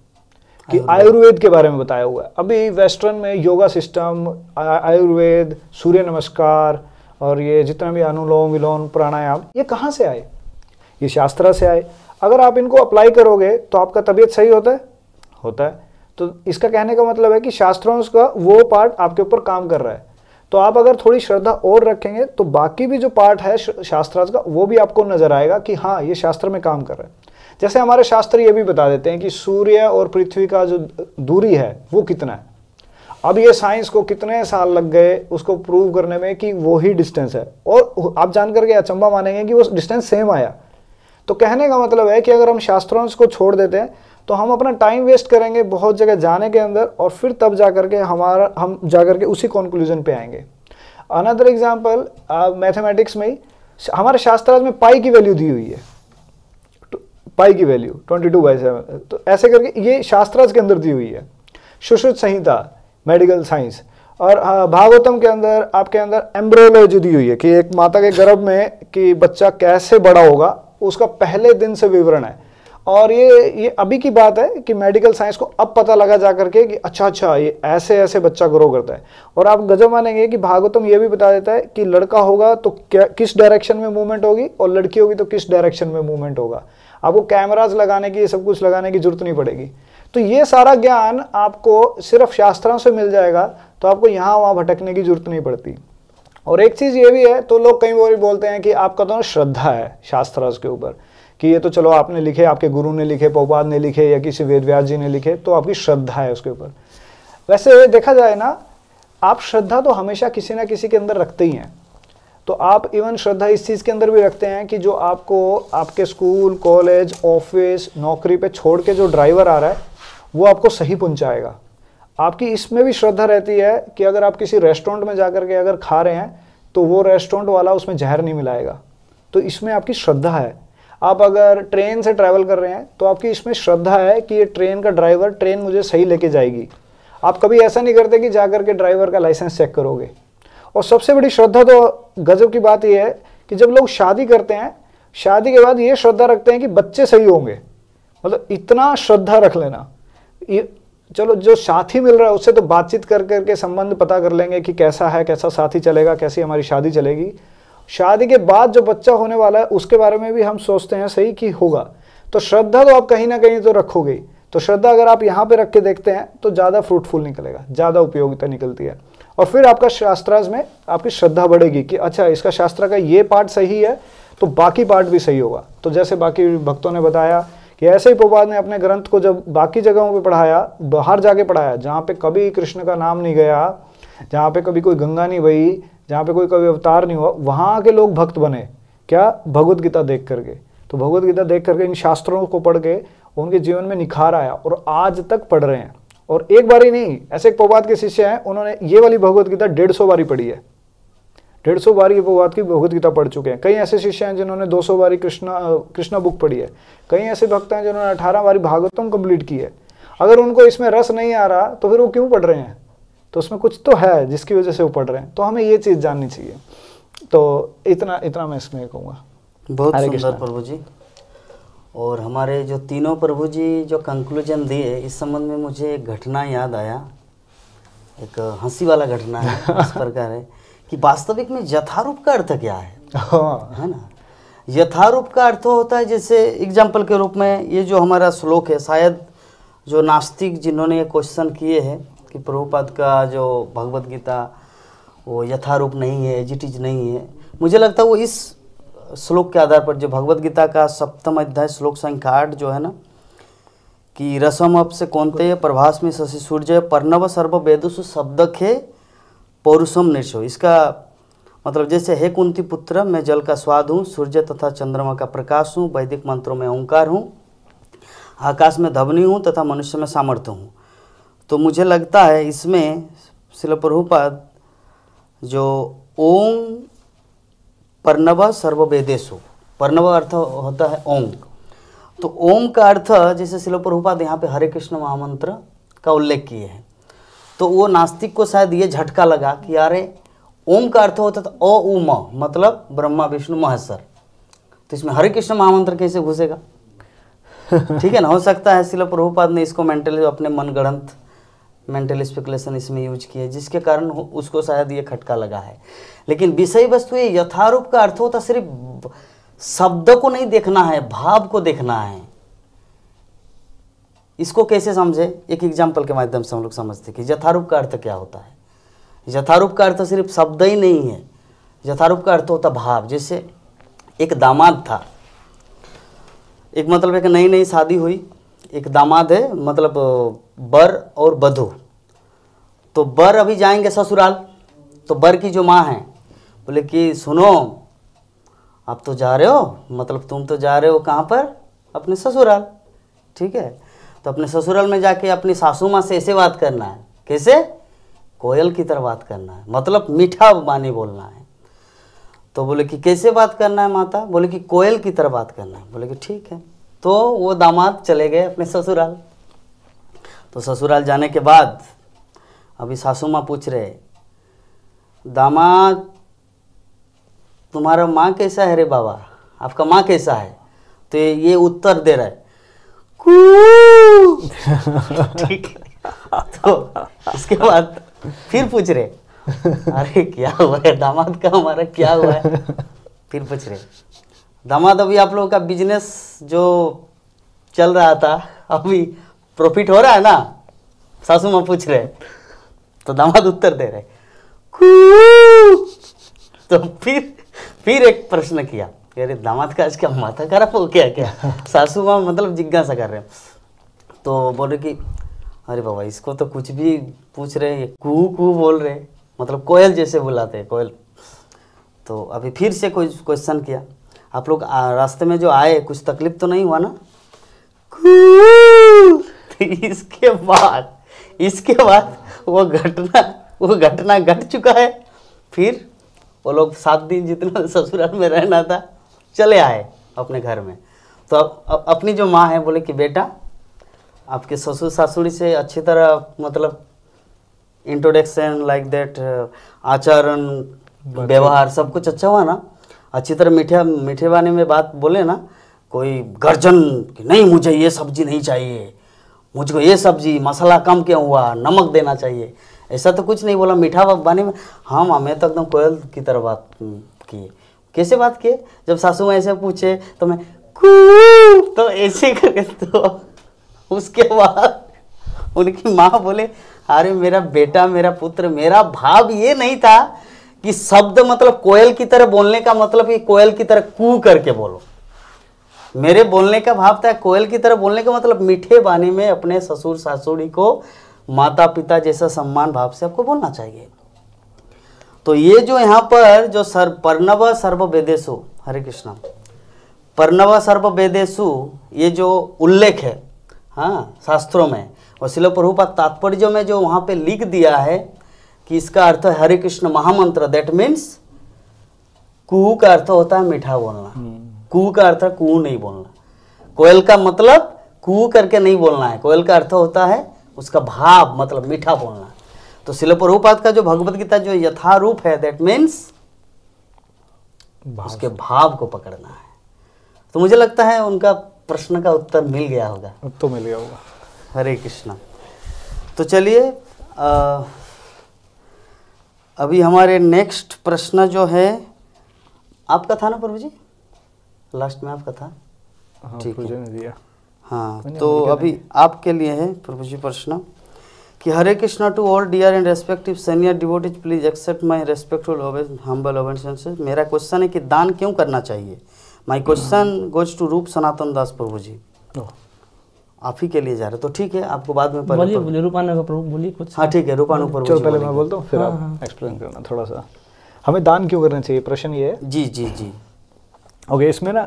कि आयुर्वेद के बारे में बताया हुआ है। अभी वेस्टर्न में योगा सिस्टम, आयुर्वेद, सूर्य नमस्कार और ये जितना भी अनुलोम विलोम प्राणायाम, ये कहाँ से आए? ये शास्त्र से आए। अगर आप इनको अप्लाई करोगे तो आपका तबीयत सही होता है, होता है। तो इसका कहने का मतलब है कि शास्त्रों का वो पार्ट आपके ऊपर काम कर रहा है। तो आप अगर थोड़ी श्रद्धा और रखेंगे तो बाकी भी जो पार्ट है शास्त्रार्थ का वो भी आपको नजर आएगा कि हाँ ये शास्त्र में काम कर रहा है। जैसे हमारे शास्त्र ये भी बता देते हैं कि सूर्य और पृथ्वी का जो दूरी है वो कितना है। अब ये साइंस को कितने साल लग गए उसको प्रूव करने में कि वो ही डिस्टेंस है, और आप जान करके अचंभा मानेंगे कि वो डिस्टेंस सेम आया। तो कहने का मतलब है कि अगर हम शास्त्रों को छोड़ देते हैं तो हम अपना टाइम वेस्ट करेंगे बहुत जगह जाने के अंदर, और फिर तब जाकर के हम जाकर के उसी कंक्लूजन पे आएंगे। अनदर एग्जांपल मैथमेटिक्स में ही हमारे शास्त्रार्थ में पाई की वैल्यू दी हुई है, पाई की वैल्यू 22/7, तो ऐसे करके ये शास्त्रार्थ के अंदर दी हुई है। सुश्रुत संहिता मेडिकल साइंस, और भागवतम के अंदर आपके अंदर एम्ब्रियोलॉजी दी हुई है कि एक माता के गर्भ में कि बच्चा कैसे बड़ा होगा उसका पहले दिन से विवरण है। और ये अभी की बात है कि मेडिकल साइंस को अब पता लगा जा करके कि अच्छा ये ऐसे ऐसे बच्चा ग्रो करता है। और आप गजब मानेंगे कि भागवतम ये भी बता देता है कि लड़का होगा तो क्या किस डायरेक्शन में मूवमेंट होगी और लड़की होगी तो किस डायरेक्शन में मूवमेंट होगा। आपको कैमराज लगाने की, ये सब कुछ लगाने की जरूरत नहीं पड़ेगी। तो ये सारा ज्ञान आपको सिर्फ शास्त्रों से मिल जाएगा, तो आपको यहाँ वहाँ भटकने की जरूरत नहीं पड़ती। और एक चीज़ ये भी है, तो लोग कई बार बोलते हैं कि आपका तो श्रद्धा है शास्त्रार्थ के ऊपर कि ये तो चलो आपने लिखे, आपके गुरु ने लिखे, प्रभुपाद ने लिखे या किसी वेदव्यास जी ने लिखे, तो आपकी श्रद्धा है उसके ऊपर। वैसे देखा जाए ना, आप श्रद्धा तो हमेशा किसी ना किसी के अंदर रखते ही हैं। तो आप इवन श्रद्धा इस चीज़ के अंदर भी रखते हैं कि जो आपको आपके स्कूल, कॉलेज, ऑफिस, नौकरी पे छोड़ के जो ड्राइवर आ रहा है वो आपको सही पहुंचाएगा। आपकी इसमें भी श्रद्धा रहती है कि अगर आप किसी रेस्टोरेंट में जाकर के अगर खा रहे हैं तो वो रेस्टोरेंट वाला उसमें जहर नहीं मिलाएगा, तो इसमें आपकी श्रद्धा है। आप अगर ट्रेन से ट्रैवल कर रहे हैं तो आपकी इसमें श्रद्धा है कि ये ट्रेन का ड्राइवर ट्रेन मुझे सही लेके जाएगी। आप कभी ऐसा नहीं करते कि जाकर के ड्राइवर का लाइसेंस चेक करोगे। और सबसे बड़ी श्रद्धा तो गजब की बात यह है कि जब लोग शादी करते हैं, शादी के बाद ये श्रद्धा रखते हैं कि बच्चे सही होंगे। मतलब इतना श्रद्धा रख लेना, ये चलो जो साथी मिल रहा है उससे तो बातचीत कर करके संबंध पता कर लेंगे कि कैसा है, कैसा साथी चलेगा, कैसी हमारी शादी चलेगी। शादी के बाद जो बच्चा होने वाला है उसके बारे में भी हम सोचते हैं सही कि होगा। तो श्रद्धा तो आप कहीं ना कहीं तो रखोगे ही। तो श्रद्धा अगर आप यहाँ पे रख के देखते हैं तो ज़्यादा फ्रूटफुल निकलेगा, ज़्यादा उपयोगिता निकलती है। और फिर आपका शास्त्रार्थ में आपकी श्रद्धा बढ़ेगी कि अच्छा इसका शास्त्र का ये पार्ट सही है तो बाकी पार्ट भी सही होगा। तो जैसे बाकी भक्तों ने बताया कि ऐसे ही प्रभुपाद ने अपने ग्रंथ को जब बाकी जगहों पे पढ़ाया, बाहर जाके पढ़ाया, जहाँ पे कभी कृष्ण का नाम नहीं गया, जहाँ पे कभी कोई गंगा नहीं बही, जहाँ पे कोई कभी अवतार नहीं हुआ, वहाँ के लोग भक्त बने। क्या? भगवद गीता देख करके। तो भगवद गीता देख करके, इन शास्त्रों को पढ़ के उनके जीवन में निखार आया और आज तक पढ़ रहे हैं। और एक बार ही नहीं, ऐसे एक प्रभुपाद के शिष्य हैं, उन्होंने ये वाली भगवद गीता 150 बारी पढ़ी है। 150 बारी ये प्रभुपाद की भगवद गीता पढ़ चुके हैं। कई ऐसे शिष्य हैं जिन्होंने 200 बारी कृष्णा बुक पढ़ी है। कई ऐसे भक्त हैं जिन्होंने 18 बारी भागवतम कंप्लीट की है। अगर उनको इसमें रस नहीं आ रहा तो फिर वो क्यों पढ़ रहे हैं? तो उसमें कुछ तो है जिसकी वजह से वो पढ़ रहे हैं। तो हमें ये चीज़ जाननी चाहिए। तो इतना मैं इसमें कहूँगा। बहुत सुंदर प्रभु जी। और हमारे जो तीनों प्रभु जी जो कंक्लूजन दिए, इस संबंध में मुझे एक घटना याद आया। एक हंसी वाला घटना है। इस प्रकार है कि वास्तविक में यथारूप का अर्थ क्या है? है ना? यथारूप का अर्थ होता है, जैसे एग्जाम्पल के रूप में ये जो हमारा श्लोक है, शायद जो नास्तिक जिन्होंने ये क्वेश्चन किए हैं कि प्रभुपाद का जो भगवद गीता वो यथारूप नहीं है, एज इट इज नहीं है, मुझे लगता है वो इस श्लोक के आधार पर, जो भगवद गीता का 7वां अध्याय श्लोक संख्या 8 जो है ना, कि रसम अप से कौनते प्रभास में शशि सूर्य पर्णव सर्व वेदुषु शब्द खे पौरुषम निर्षो। इसका मतलब जैसे हे कुंती पुत्र, मैं जल का स्वाद हूँ, सूर्य तथा चंद्रमा का प्रकाश हूँ, वैदिक मंत्रों में ओंकार हूँ, आकाश में धवनी हूँ तथा मनुष्य में सामर्थ्य हूँ। तो मुझे लगता है इसमें श्रील प्रभुपाद जो ओम पर्णव सर्व वेदेषु, पर्णव अर्थ होता है ओम, तो ओम का अर्थ जैसे श्रील प्रभुपाद यहाँ पे हरे कृष्ण महामंत्र का उल्लेख किए हैं, तो वो नास्तिक को शायद ये झटका लगा कि यारे ओम का अर्थ होता था ओ उम, मतलब ब्रह्मा विष्णु महेश्वर, तो इसमें हरे कृष्ण महामंत्र कैसे घुसेगा? ठीक है ना, हो सकता है श्रील प्रभुपाद ने इसको मेंटली अपने मनगढ़ंत मेंटल स्पेकुलेशन इसमें यूज किए, जिसके कारण उसको शायद ये खटका लगा है। लेकिन विषय वस्तु ये यथारूप का अर्थ होता सिर्फ शब्द को नहीं देखना है, भाव को देखना है। इसको कैसे समझे? एक एग्जाम्पल के माध्यम से हम लोग समझते कि यथारूप का अर्थ क्या होता है। यथारूप का अर्थ सिर्फ शब्द ही नहीं है, यथारूप का अर्थ होता भाव। जैसे एक दामाद था, एक मतलब एक नई नई शादी हुई, एक दामाद है, मतलब बर और बधू। तो बर अभी जाएंगे ससुराल, तो बर की जो माँ है बोले कि सुनो, आप तो जा रहे हो, मतलब तुम तो जा रहे हो कहाँ पर? अपने ससुराल। ठीक है, तो अपने ससुराल में जाके अपनी सासू माँ से ऐसे बात करना है। कैसे? कोयल की तरह बात करना है, मतलब मीठा बानी बोलना है। तो बोले कि कैसे बात करना है माता? बोले कि कोयल की तरह बात करना है। बोले कि ठीक है। तो वो दामाद चले गए अपने ससुराल। तो ससुराल जाने के बाद अभी सासू माँ पूछ रहे, दामाद तुम्हारा माँ कैसा है रे बाबा, आपका माँ कैसा है? तो ये उत्तर दे रहा है, कू। ठीक है। तो इसके बाद फिर पूछ रहे, अरे क्या हुआ है दामाद का, हमारा क्या हुआ है? फिर पूछ रहे, दामाद अभी आप लोगों का बिजनेस जो चल रहा था अभी प्रॉफिट हो रहा है ना? सासू माँ पूछ रहे, तो दामाद उत्तर दे रहे, कू। तो फिर एक प्रश्न किया, अरे दामाद का आज क्या माथा खराब हो गया क्या? सासू माँ मतलब जिज्ञासा कर रहे हैं। तो बोले कि अरे बाबा इसको तो कुछ भी पूछ रहे, कू कू बोल रहे, मतलब कोयल जैसे बुलाते हैं, कोयल। तो अभी फिर से कोई क्वेश्चन किया, आप लोग रास्ते में जो आए कुछ तकलीफ तो नहीं हुआ ना? तो इसके बाद वो घटना घट चुका है। फिर वो लोग 7 दिन जितना ससुराल में रहना था चले आए अपने घर में। तो अब अपनी जो माँ है बोले कि बेटा आपके ससुर सासुरी से अच्छी तरह मतलब इंट्रोडक्शन लाइक दैट, आचरण व्यवहार सब कुछ अच्छा हुआ ना? अच्छी तरह मीठे वाणी में बात बोले ना? कोई गर्जन कि नहीं मुझे ये सब्जी नहीं चाहिए, मुझको ये सब्जी मसाला कम क्यों हुआ, नमक देना चाहिए, ऐसा तो कुछ नहीं बोला मीठा वाणी में। हाँ माँ मैं तो एकदम कोयल की तरह बात की। कैसे बात किए? जब सासू माँ ऐसे पूछे तो मैं कू, तो ऐसे करके। तो उसके बाद उनकी माँ बोले, अरे मेरा बेटा मेरा पुत्र, मेरा भाव ये नहीं था कि शब्द मतलब कोयल की तरह बोलने का मतलब कि कोयल की तरह कू करके बोलो। मेरे बोलने का भाव था कोयल की तरह बोलने का मतलब मीठे बानी में अपने ससुर सासुरी को माता पिता जैसा सम्मान भाव से आपको बोलना चाहिए। तो ये जो यहाँ पर जो पर्णव सर्व वेदेषु, हरे कृष्णा, पर्णव सर्व वेदेषु ये जो उल्लेख है हाँ शास्त्रों में, और श्रील प्रभुपाद तात्पर्य में जो वहाँ पे लिख दिया है कि इसका अर्थ है हरे कृष्ण महामंत्र, दैट मीन्स कू का अर्थ होता है मीठा बोलना। कू का अर्थ है कू नहीं बोलना। कोयल का मतलब कू करके नहीं बोलना है, कोयल का अर्थ होता है उसका भाव मतलब मीठा बोलना। तो श्रील प्रभुपाद का जो भगवत गीता जो यथारूप है दैट मीन्स उसके भाव को पकड़ना है। तो मुझे लगता है उनका प्रश्न का उत्तर मिल गया होगा। अब तो मिल गया होगा। हरे कृष्णा। तो चलिए अभी हमारे नेक्स्ट प्रश्न जो है आपका था ना प्रभु जी, लास्ट में आपका था। हाँ, ठीक प्रभु जी है। ने दिया। हाँ तो अभी आपके लिए है प्रभु जी प्रश्न कि Hare Krishna to all dear and respective senior devotees, please accept my respectful humble obeisances. मेरा क्वेश्चन है कि दान क्यों करना चाहिए। माय क्वेश्चन गोज टू रूप सनातन दास प्रभु जी। आप ही के लिए जा रहे तो ठीक है, आपको बाद में पहले बोलिए रूपानु का प्रभु बोलिए कुछ। हाँ ठीक है, रूपानु प्रभु चलो जी पहले बोलेंगे। मैं बोलता हूँ फिर आप एक्सप्लेन करना थोड़ा सा। हमें दान क्यों करना चाहिए, प्रश्न ये है। जी जी जी। ओके, इसमें ना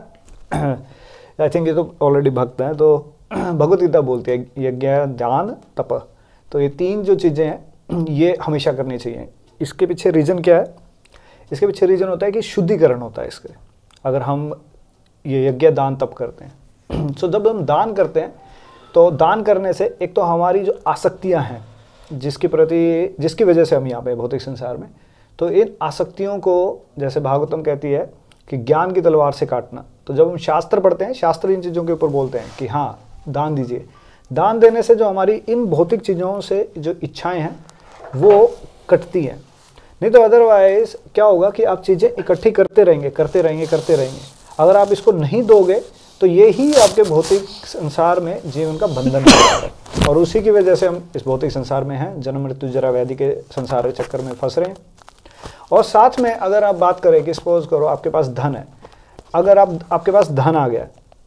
आई थिंक ये तो ऑलरेडी भक्त हैं, तो भगवत गीता बोलती है यज्ञ दान तप, तो ये तीन जो चीज़ें हैं ये हमेशा करनी चाहिए। इसके पीछे रीज़न क्या है, इसके पीछे रीज़न होता है कि शुद्धिकरण होता है इसके, अगर हम ये यज्ञ दान तप करते हैं। तो जब हम दान करते हैं तो दान करने से एक तो हमारी जो आसक्तियां हैं जिसकी वजह से हम यहाँ पे भौतिक संसार में, तो इन आसक्तियों को जैसे भागवतम कहती है कि ज्ञान की तलवार से काटना। तो जब हम शास्त्र पढ़ते हैं, शास्त्र इन चीज़ों के ऊपर बोलते हैं कि हाँ दान दीजिए। दान देने से जो हमारी इन भौतिक चीज़ों से जो इच्छाएं हैं वो कटती हैं। नहीं तो अदरवाइज क्या होगा कि आप चीज़ें इकट्ठी करते रहेंगे। अगर आप इसको नहीं दोगे तो ये ही आपके भौतिक संसार में जीवन का बंधन है, और उसी की वजह से हम इस भौतिक संसार में हैं, जन्म मृत्यु जरा व्याधि के संसार के चक्कर में फंस रहे हैं। और साथ में अगर आप बात करें कि सपोज करो आपके पास धन है, अगर आपके पास धन आ गया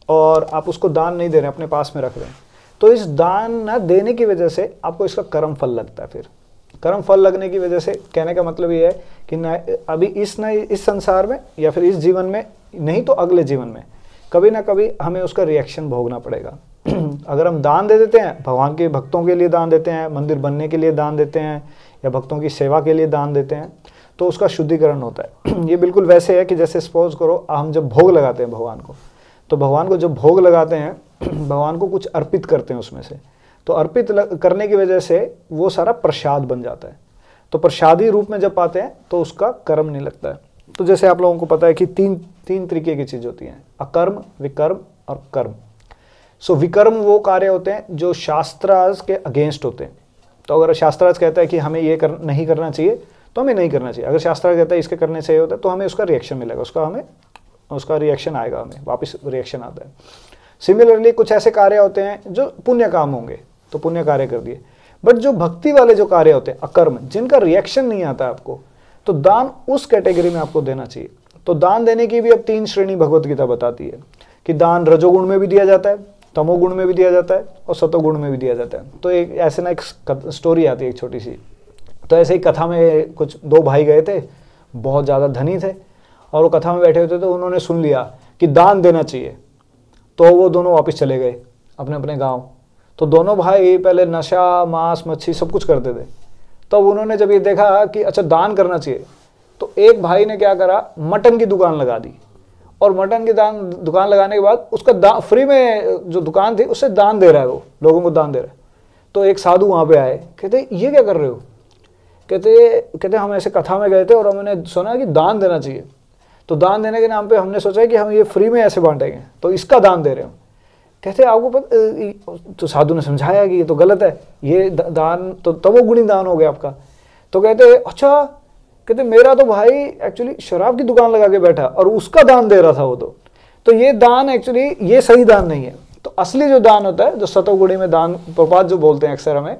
और आप उसको दान नहीं दे रहे, अपने पास में रख रहे हैं, तो इस दान न देने की वजह से आपको इसका कर्म फल लगता है। फिर कर्म फल लगने की वजह से कहने का मतलब ये है कि न अभी इस संसार में या फिर इस जीवन में नहीं तो अगले जीवन में कभी ना कभी हमें उसका रिएक्शन भोगना पड़ेगा। अगर हम दान दे देते हैं, भगवान के भक्तों के लिए दान देते हैं, मंदिर बनने के लिए दान देते हैं या भक्तों की सेवा के लिए दान देते हैं, तो उसका शुद्धिकरण होता है। ये बिल्कुल वैसे है कि जैसे सपोज करो हम जब भोग लगाते हैं भगवान को, तो भगवान को जब भोग लगाते हैं भगवान को कुछ अर्पित करते हैं उसमें से, तो अर्पित करने की वजह से वो सारा प्रसाद बन जाता है। तो प्रसादी रूप में जब पाते हैं तो उसका कर्म नहीं लगता है। तो जैसे आप लोगों को पता है कि तीन तरीके की चीज़ होती हैं, अकर्म, विकर्म और कर्म। सो विकर्म वो कार्य होते हैं जो शास्त्रार्थ के अगेंस्ट होते हैं। तो अगर शास्त्रार्थ कहता है कि हमें ये नहीं करना चाहिए तो हमें नहीं करना चाहिए। अगर शास्त्रार्थ कहता है इसके करने से होता है तो हमें उसका रिएक्शन मिलेगा, उसका रिएक्शन आएगा, हमें वापस रिएक्शन आता है। सिमिलरली कुछ ऐसे कार्य होते हैं जो पुण्य काम होंगे तो पुण्य कार्य कर दिए, बट जो भक्ति वाले जो कार्य होते हैं अकर्म, जिनका रिएक्शन नहीं आता आपको, तो दान उस कैटेगरी में आपको देना चाहिए। तो दान देने की भी अब 3 श्रेणी भगवत गीता बताती है कि दान रजोगुण में भी दिया जाता है, तमोगुण में भी दिया जाता है और सतोगुण में भी दिया जाता है। तो एक ऐसे ना एक स्टोरी आती है एक छोटी सी। तो ऐसे ही कथा में कुछ 2 भाई गए थे, बहुत ज़्यादा धनी थे, और वो कथा में बैठे हुए थे, तो उन्होंने सुन लिया कि दान देना चाहिए, तो वो दोनों वापस चले गए अपने अपने गाँव। तो दोनों भाई पहले नशा, मांस, मच्छी सब कुछ करते थे। तो उन्होंने जब ये देखा कि अच्छा दान करना चाहिए, तो एक भाई ने क्या करा, मटन की दुकान लगा दी, और मटन की दुकान लगाने के बाद उसका फ्री में जो दुकान थी उससे दान दे रहा है, वो लोगों को दान दे रहा है। तो एक साधु वहाँ पे आए, कहते ये क्या कर रहे हो? कहते हम ऐसे कथा में गए थे और हमने सुना कि दान देना चाहिए, तो दान देने के नाम पे हमने सोचा कि हम ये फ्री में ऐसे बांटेंगे, तो इसका दान दे रहे हो। कहते आपको पता, तो साधु ने समझाया कि ये तो गलत है, ये दान तो तमोगुणी दान हो गया आपका। तो कहते अच्छा, कहते मेरा तो भाई एक्चुअली शराब की दुकान लगा के बैठा और उसका दान दे रहा था वो, तो ये दान एक्चुअली ये सही दान नहीं है। तो असली जो दान होता है, जो सतोगुणी में दान, प्रपात जो बोलते हैं अक्सर हमें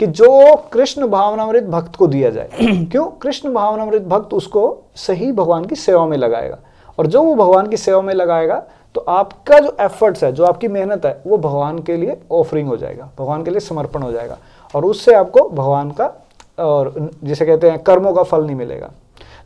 कि जो कृष्ण भावनामृत भक्त को दिया जाए। क्यों? कृष्ण भावनामृत भक्त उसको सही भगवान की सेवा में लगाएगा, और जो वो भगवान की सेवा में लगाएगा तो आपका जो एफर्ट्स है, जो आपकी मेहनत है, वो भगवान के लिए ऑफरिंग हो जाएगा, भगवान के लिए समर्पण हो जाएगा, और उससे आपको भगवान का और जिसे कहते हैं कर्मों का फल नहीं मिलेगा।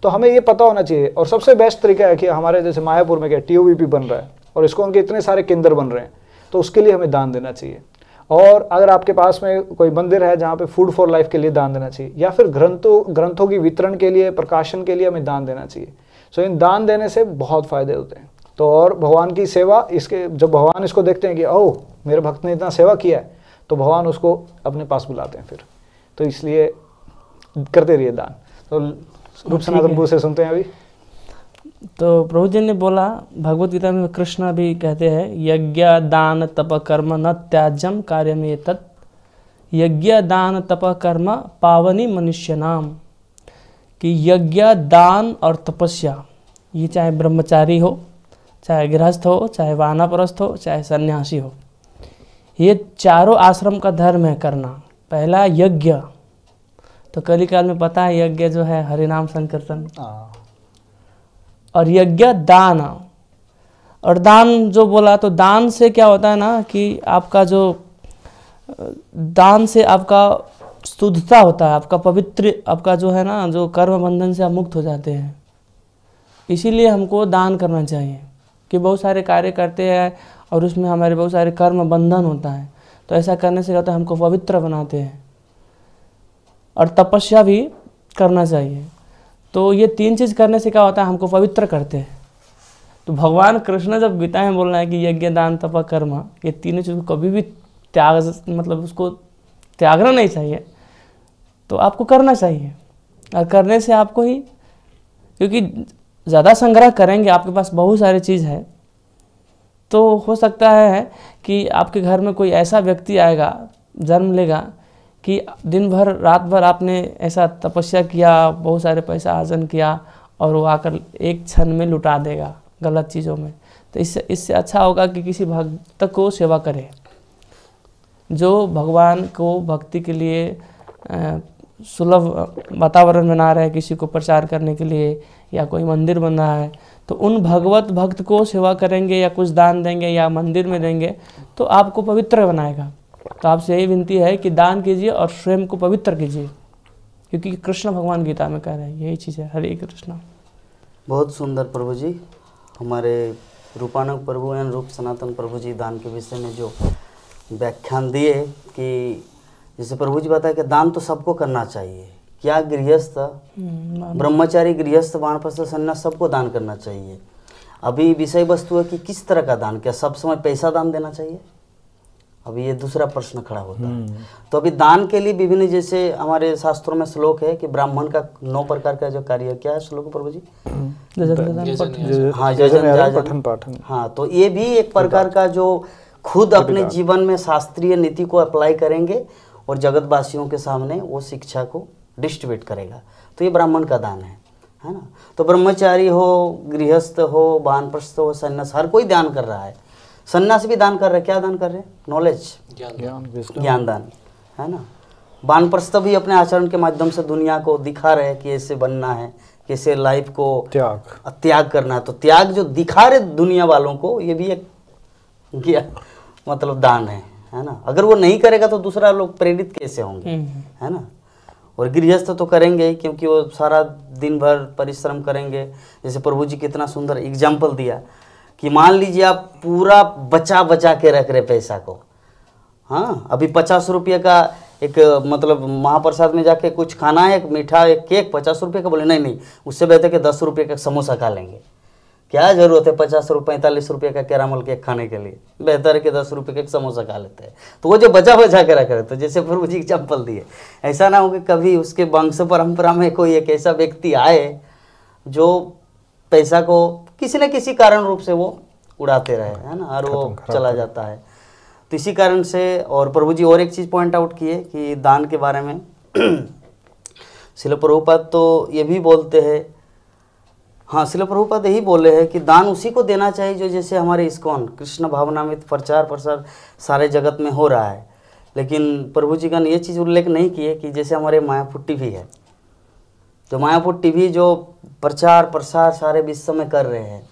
तो हमें ये पता होना चाहिए। और सबसे बेस्ट तरीका है कि हमारे जैसे मायापुर में क्या TOVP बन रहा है और इसको उनके इतने सारे केंद्र बन रहे हैं, तो उसके लिए हमें दान देना चाहिए। और अगर आपके पास में कोई मंदिर है जहाँ पे फूड फॉर लाइफ के लिए दान देना चाहिए, या फिर ग्रंथों की वितरण के लिए, प्रकाशन के लिए हमें दान देना चाहिए। सो इन दान देने से बहुत फायदे होते हैं। तो और भगवान की सेवा, इसके जब भगवान इसको देखते हैं कि ओह मेरे भक्त ने इतना सेवा किया है, तो भगवान उसको अपने पास बुलाते हैं फिर। तो इसलिए करते रहिए दान। तो रूप सनातन प्रभु से सुनते हैं अभी। तो प्रभु जी ने बोला, भगवत गीता में कृष्ण भी कहते हैं, यज्ञ दान तप कर्म न त्याज्यम कार्यम एतत्, यज्ञ दान तप कर्म पावनी मनुष्य नाम। कि यज्ञ दान और तपस्या, ये चाहे ब्रह्मचारी हो, चाहे गृहस्थ हो, चाहे वानप्रस्थ हो, चाहे सन्यासी हो, ये चारों आश्रम का धर्म है करना। पहला यज्ञ, तो कली काल में पता है यज्ञ जो है हरिनाम संकीर्तन। और यज्ञ दान, और दान जो बोला, तो दान से क्या होता है ना कि आपका जो दान से आपका शुद्धता होता है, आपका पवित्र, आपका जो है ना, जो कर्म बंधन से आप मुक्त हो जाते हैं। इसीलिए हमको दान करना चाहिए कि बहुत सारे कार्य करते हैं और उसमें हमारे बहुत सारे कर्म बंधन होता है, तो ऐसा करने से क्या होता है, हमको पवित्र बनाते हैं। और तपस्या भी करना चाहिए। तो ये तीन चीज़ करने से क्या होता है, हमको पवित्र करते हैं। तो भगवान कृष्ण जब गीता में बोल रहे हैं कि यज्ञ दान तप कर्म, ये तीनों चीज़ को कभी भी त्याग, मतलब उसको त्यागना नहीं चाहिए, तो आपको करना चाहिए। और करने से आपको ही, क्योंकि ज़्यादा संग्रह करेंगे, आपके पास बहुत सारी चीज़ है, तो हो सकता है कि आपके घर में कोई ऐसा व्यक्ति आएगा, जन्म लेगा, कि दिन भर रात भर आपने ऐसा तपस्या किया, बहुत सारे पैसा अर्जन किया, और वो आकर एक क्षण में लुटा देगा गलत चीज़ों में। तो इससे अच्छा होगा कि किसी भक्त को सेवा करे, जो भगवान को भक्ति के लिए सुलभ वातावरण बना रहे हैं, किसी को प्रचार करने के लिए, या कोई मंदिर बन रहा है, तो उन भगवत भक्त को सेवा करेंगे, या कुछ दान देंगे, या मंदिर में देंगे, तो आपको पवित्र बनाएगा। तो आपसे यही विनती है कि दान कीजिए और स्वयं को पवित्र कीजिए, क्योंकि कृष्ण भगवान गीता में कह रहे हैं, यही चीज़ है। हरे कृष्ण। बहुत सुंदर प्रभु जी, हमारे रूपानंद प्रभु एवं रूप सनातन प्रभु जी दान के विषय में जो व्याख्यान दिए, कि जैसे प्रभु जी बताया कि दान तो सबको करना चाहिए, क्या गृहस्थ, ब्रह्मचारी, गृहस्थ, वानप्रस्थ, सन्यास, सबको दान करना चाहिए। अभी विषय वस्तु है कि किस तरह का दान, क्या सब समय पैसा दान देना चाहिए? अभी ये दूसरा प्रश्न खड़ा होता है। तो अभी दान के लिए विभिन्न, जैसे हमारे शास्त्रों में श्लोक है कि ब्राह्मण का 9 प्रकार का जो कार्य, क्या है श्लोक प्रभु जी? हाँ, जजन पाठन। हाँ, तो ये भी एक प्रकार का जो खुद अपने जीवन में शास्त्रीय नीति को अप्लाई करेंगे और जगतवासियों के सामने वो शिक्षा को डिस्ट्रीब्यूट करेगा, तो ये ब्राह्मण का दान है ना। तो ब्रह्मचारी हो, गृहस्थ हो, वानप्रस्थ हो, सन्यास, हर कोई दान कर रहा है। सन्यास भी दान कर रहे हैं। क्या दान कर रहे हैं? नॉलेज, ज्ञान दान, है ना। वानप्रस्थ भी अपने आचरण के माध्यम से दुनिया को दिखा रहे हैं कि ऐसे बनना है, कैसे लाइफ को त्याग करना है। तो त्याग जो दिखा रहे दुनिया वालों को, ये भी एक मतलब दान है ना। अगर वो नहीं करेगा तो दूसरा लोग प्रेरित कैसे होंगे, है ना। और गृहस्थ तो करेंगे ही, क्योंकि वो सारा दिन भर परिश्रम करेंगे। जैसे प्रभु जी कितना सुंदर एग्जाम्पल दिया कि मान लीजिए आप पूरा बचा के रख रहे पैसा को, हाँ, अभी 50 रुपये का एक मतलब महाप्रसाद में जाके कुछ खाना है, एक मीठा, एक केक 50 रुपये का, बोले नहीं, उससे बेहतर कि 10 रुपये का समोसा खा लेंगे। क्या ज़रूरत है 50 रुपये 45 रुपये का कैरामल केक खाने के लिए? बेहतर है कि 10 रुपये का एक समोसा खा लेते हैं। तो वो जो बचा के रख रहे, तो जैसे प्रभु जी एग्जाम्पल दिए, ऐसा ना हो कि कभी उसके वंश परंपरा में कोई एक ऐसा व्यक्ति आए जो पैसा को किसी न किसी कारण रूप से वो उड़ाते रहे, है ना, और वो चला जाता है। तो इसी कारण से, और प्रभु जी और एक चीज़ पॉइंट आउट किए कि दान के बारे में श्रील प्रभुपाद तो ये भी बोलते हैं, हाँ, श्रील प्रभुपाद यही बोले हैं कि दान उसी को देना चाहिए जो, जैसे हमारे इस्कॉन कृष्ण भावना में प्रचार प्रसार सारे जगत में हो रहा है लेकिन प्रभु जी का ये चीज़ उल्लेख नहीं किए कि जैसे हमारे मायापुर टीवी है, तो मायापुर टीवी जो प्रचार प्रसार सारे विश्व में कर रहे हैं,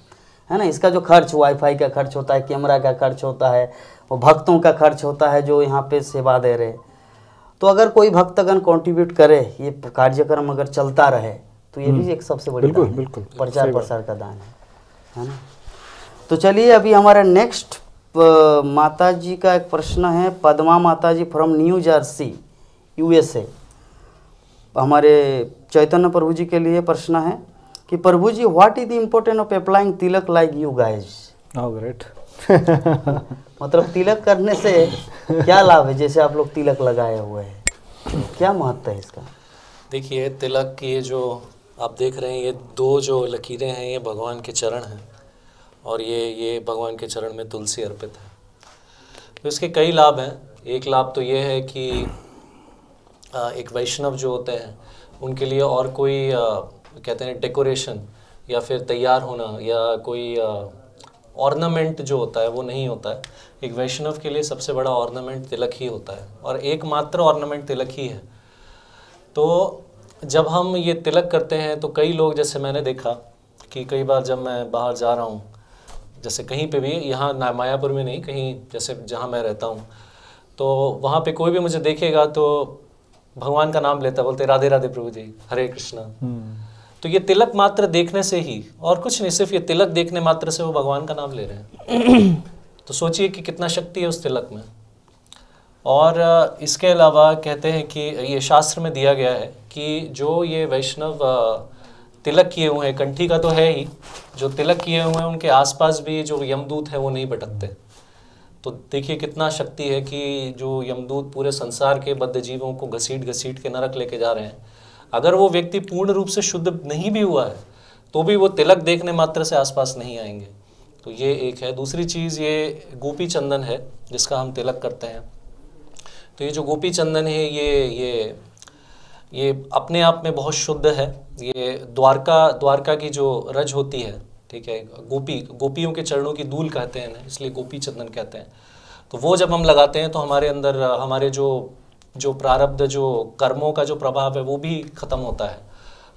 है ना, इसका जो खर्च वाईफाई का खर्च होता है, कैमरा का खर्च होता है, वो भक्तों का खर्च होता है जो यहाँ पे सेवा दे रहे। तो अगर कोई भक्तगण कंट्रीब्यूट करे, ये कार्यक्रम अगर चलता रहे, तो ये भी एक सबसे बड़ी दान है, प्रचार प्रसार का दान है ना। तो चलिए अभी हमारा नेक्स्ट माता जी का एक प्रश्न है, पद्मा माता जी फ्रॉम न्यू जर्सी USA। हमारे चैतन्य प्रभु जी के लिए प्रश्न है कि प्रभु जी what is the important of applying tilak like you guys. Great. मतलब तिलक करने से क्या लाभ है, जैसे आप लोग तिलक लगाए हुए हैं, क्या महत्व है इसका? देखिए, तिलक की ये जो आप देख रहे हैं, ये 2 जो लकीरें हैं, ये भगवान के चरण हैं, और ये भगवान के चरण में तुलसी अर्पित है। तो इसके कई लाभ हैं। एक लाभ तो ये है कि एक वैष्णव जो होते हैं उनके लिए और कोई कहते हैं डेकोरेशन या फिर तैयार होना या कोई ऑर्नामेंट जो होता है वो नहीं होता है। एक वैष्णव के लिए सबसे बड़ा ऑर्नामेंट तिलक ही होता है, और एकमात्र ऑर्नामेंट तिलक ही है। तो जब हम ये तिलक करते हैं तो कई लोग, जैसे मैंने देखा कि कई बार जब मैं बाहर जा रहा हूँ, जैसे कहीं पे भी, यहाँ मायापुर में नहीं, कहीं जैसे जहाँ मैं रहता हूँ, तो वहाँ पे कोई भी मुझे देखेगा तो भगवान का नाम लेता, बोलते राधे राधे प्रभु जी, हरे कृष्णा। तो ये तिलक मात्र देखने से ही, और कुछ नहीं, सिर्फ ये तिलक देखने मात्र से वो भगवान का नाम ले रहे हैं। तो सोचिए कि कितना शक्ति है उस तिलक में। और इसके अलावा कहते हैं कि ये शास्त्र में दिया गया है कि जो ये वैष्णव तिलक किए हुए हैं, कंठी का तो है ही, जो तिलक किए हुए हैं उनके आसपास भी जो यमदूत है वो नहीं भटकते। तो देखिए कितना शक्ति है कि जो यमदूत पूरे संसार के बद्ध जीवों को घसीट घसीट के नरक लेके जा रहे हैं, अगर वो व्यक्ति पूर्ण रूप से शुद्ध नहीं भी हुआ है तो भी वो तिलक देखने मात्र से आसपास नहीं आएंगे। तो ये एक है। दूसरी चीज़ ये गोपी चंदन है जिसका हम तिलक करते हैं। तो ये जो गोपी चंदन है ये अपने आप में बहुत शुद्ध है। ये द्वारका की जो रज होती है, ठीक है, गोपियों के चरणों की धूल कहते हैं ना, इसलिए गोपी चंदन कहते हैं। तो वो जब हम लगाते हैं तो हमारे अंदर हमारे जो प्रारब्ध, जो कर्मों का जो प्रभाव है वो भी ख़त्म होता है।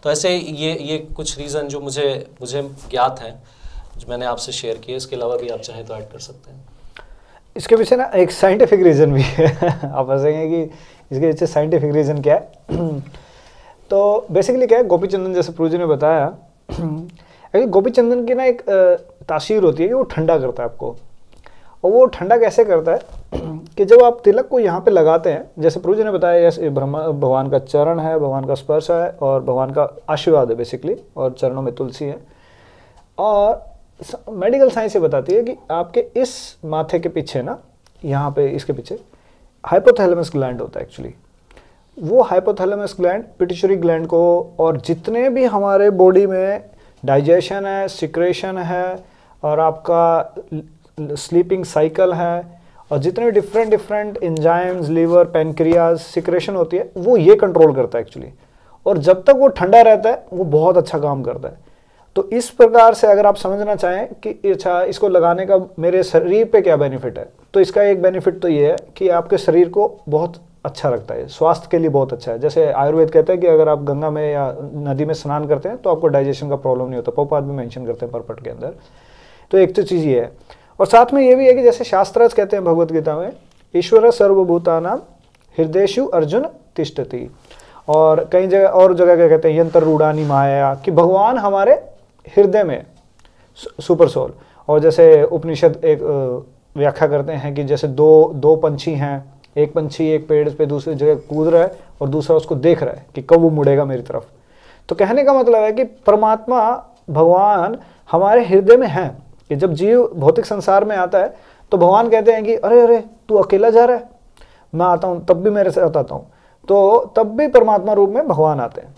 तो ऐसे ये कुछ रीज़न जो मुझे ज्ञात हैं, जो मैंने आपसे शेयर किए। इसके अलावा भी आप चाहें तो ऐड कर सकते हैं। इसके पीछे ना एक साइंटिफिक रीज़न भी है। आप हंसेंगे कि इसके पीछे साइंटिफिक रीज़न क्या है। तो बेसिकली क्या है, गोपी चंदन जैसे प्रभु जी ने बताया, गोपी चंदन की ना एक तासीर होती है कि वो ठंडा करता है आपको। और वो ठंडा कैसे करता है कि जब आप तिलक को यहाँ पे लगाते हैं, जैसे प्रभु जी ने बताया, ये भगवान का चरण है, भगवान का स्पर्श है और भगवान का आशीर्वाद है बेसिकली, और चरणों में तुलसी है। और मेडिकल साइंस ये बताती है कि आपके इस माथे के पीछे ना, यहाँ पे इसके पीछे हाइपोथैलेमस ग्लैंड होता है एक्चुअली। वो हाइपोथैलेमस ग्लैंड पिट्यूटरी ग्लैंड को, और जितने भी हमारे बॉडी में डाइजेशन है, सिक्रेशन है, और आपका स्लीपिंग साइकिल है, और जितने भी different enzymes, liver, pancreas secretion होती है, वो ये कंट्रोल करता है एक्चुअली। और जब तक वो ठंडा रहता है वो बहुत अच्छा काम करता है। तो इस प्रकार से अगर आप समझना चाहें कि अच्छा इसको लगाने का मेरे शरीर पे क्या बेनिफिट है, तो इसका एक बेनिफिट तो ये है कि आपके शरीर को बहुत अच्छा रखता है, स्वास्थ्य के लिए बहुत अच्छा है। जैसे आयुर्वेद कहता है कि अगर आप गंगा में या नदी में स्नान करते हैं तो आपको डाइजेशन का प्रॉब्लम नहीं होता। प्रभुपाद भी मेंशन करते हैं परपट के अंदर। तो एक तो चीज़ ये है। और साथ में ये भी है कि जैसे शास्त्रार्थ कहते हैं भगवत गीता में, ईश्वर सर्वभूतानां हृदयेषु अर्जुन तिष्ठति। और कई जगह और जगह क्या कहते हैं, यंत्र रूढ़ानी माया, कि भगवान हमारे हृदय में, सुपर सोल। और जैसे उपनिषद एक व्याख्या करते हैं कि जैसे दो पंछी हैं, एक पंछी एक पेड़ पे दूसरी जगह कूद रहा है और दूसरा उसको देख रहा है कि कब वो मुड़ेगा मेरी तरफ। तो कहने का मतलब है कि परमात्मा भगवान हमारे हृदय में है, कि जब जीव भौतिक संसार में आता है तो भगवान कहते हैं कि अरे तू अकेला जा रहा है, मैं आता हूँ, तब भी मेरे साथ आता हूँ। तो तब भी परमात्मा रूप में भगवान आते हैं।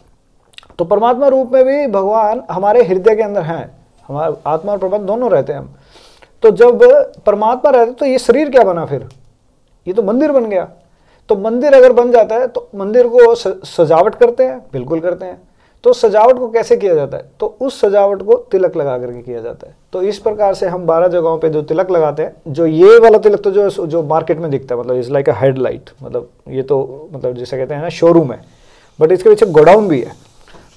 तो परमात्मा रूप में भी भगवान हमारे हृदय के अंदर हैं, हमारे आत्मा और परमात्मा दोनों रहते हैं हम। तो जब परमात्मा रहते तो ये शरीर क्या बना, फिर ये तो मंदिर बन गया। तो मंदिर अगर बन जाता है तो मंदिर को सजावट करते हैं, बिल्कुल करते हैं। तो सजावट को कैसे किया जाता है, तो उस सजावट को तिलक लगा करके किया जाता है। तो इस प्रकार से हम 12 जगहों पे जो तिलक लगाते हैं, जो ये वाला तिलक तो जो मार्केट में दिखता है, मतलब इज लाइक अ हेडलाइट, मतलब ये तो मतलब जैसे कहते हैं ना शोरूम है, बट इसके पीछे गोडाउन भी है।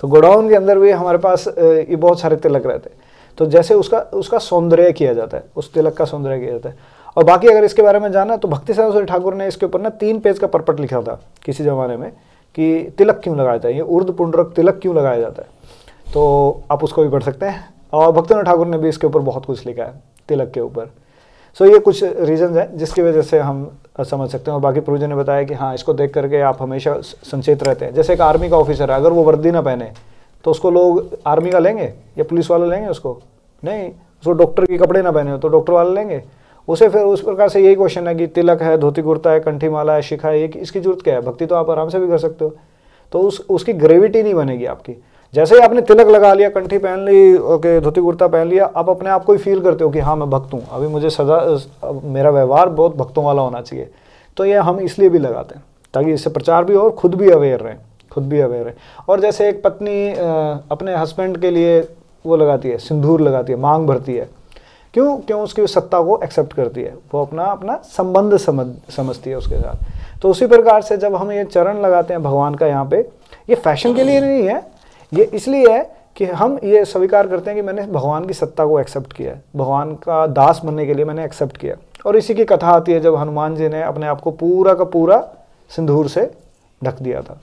तो गोडाउन के अंदर भी हमारे पास ये बहुत सारे तिलक रहते हैं। तो जैसे उसका सौंदर्य किया जाता है, उस तिलक का सौंदर्य किया जाता है। और बाकी अगर इसके बारे में जाना तो भक्ति सिंह ठाकुर ने इसके ऊपर ना 3 पेज का परपट लिखा था किसी ज़माने में कि तिलक क्यों लगाया जाता है, ये ऊर्ध्व पुंडरक तिलक क्यों लगाया जाता है। तो आप उसको भी पढ़ सकते हैं। और भक्ति सिंह ठाकुर ने भी इसके ऊपर बहुत कुछ लिखा है तिलक के ऊपर। सो ये कुछ रीजन हैं जिसकी वजह से हम समझ सकते हैं। और बाकी पूर्वजों ने बताया कि हाँ, इसको देख करके आप हमेशा संचेत रहते हैं। जैसे एक आर्मी का ऑफिसर है, अगर वो वर्दी ना पहने तो उसको लोग आर्मी का लेंगे या पुलिस वाले लेंगे उसको? नहीं। उसको डॉक्टर के कपड़े ना पहने हो तो डॉक्टर वाले लेंगे उसे। फिर उस प्रकार से यही क्वेश्चन है कि तिलक है, धोती कुर्ता है, कंठी माला है, शिखा है, ये इसकी जरूरत क्या है? भक्ति तो आप आराम से भी कर सकते हो। तो उसकी ग्रेविटी नहीं बनेगी आपकी। जैसे ही आपने तिलक लगा लिया, कंठी पहन ली, ओके, धोती कुर्ता पहन लिया, आप अपने आप को ही फील करते हो कि हाँ मैं भक्त हूँ, अभी मुझे मेरा व्यवहार बहुत भक्तों वाला होना चाहिए। तो ये हम इसलिए भी लगाते हैं ताकि इससे प्रचार भी हो और खुद भी अवेयर रहें। और जैसे एक पत्नी अपने हस्बैंड के लिए वो लगाती है, सिंदूर लगाती है, मांग भरती है, क्यों उसकी सत्ता को एक्सेप्ट करती है, वो अपना संबंध समझती है उसके साथ। तो उसी प्रकार से जब हम ये चरण लगाते हैं भगवान का, यहाँ पे ये फैशन के लिए नहीं है, ये इसलिए है कि हम ये स्वीकार करते हैं कि मैंने भगवान की सत्ता को एक्सेप्ट किया है, भगवान का दास बनने के लिए मैंने एक्सेप्ट किया। और इसी की कथा आती है जब हनुमान जी ने अपने आप को पूरा का पूरा सिंदूर से ढक दिया था।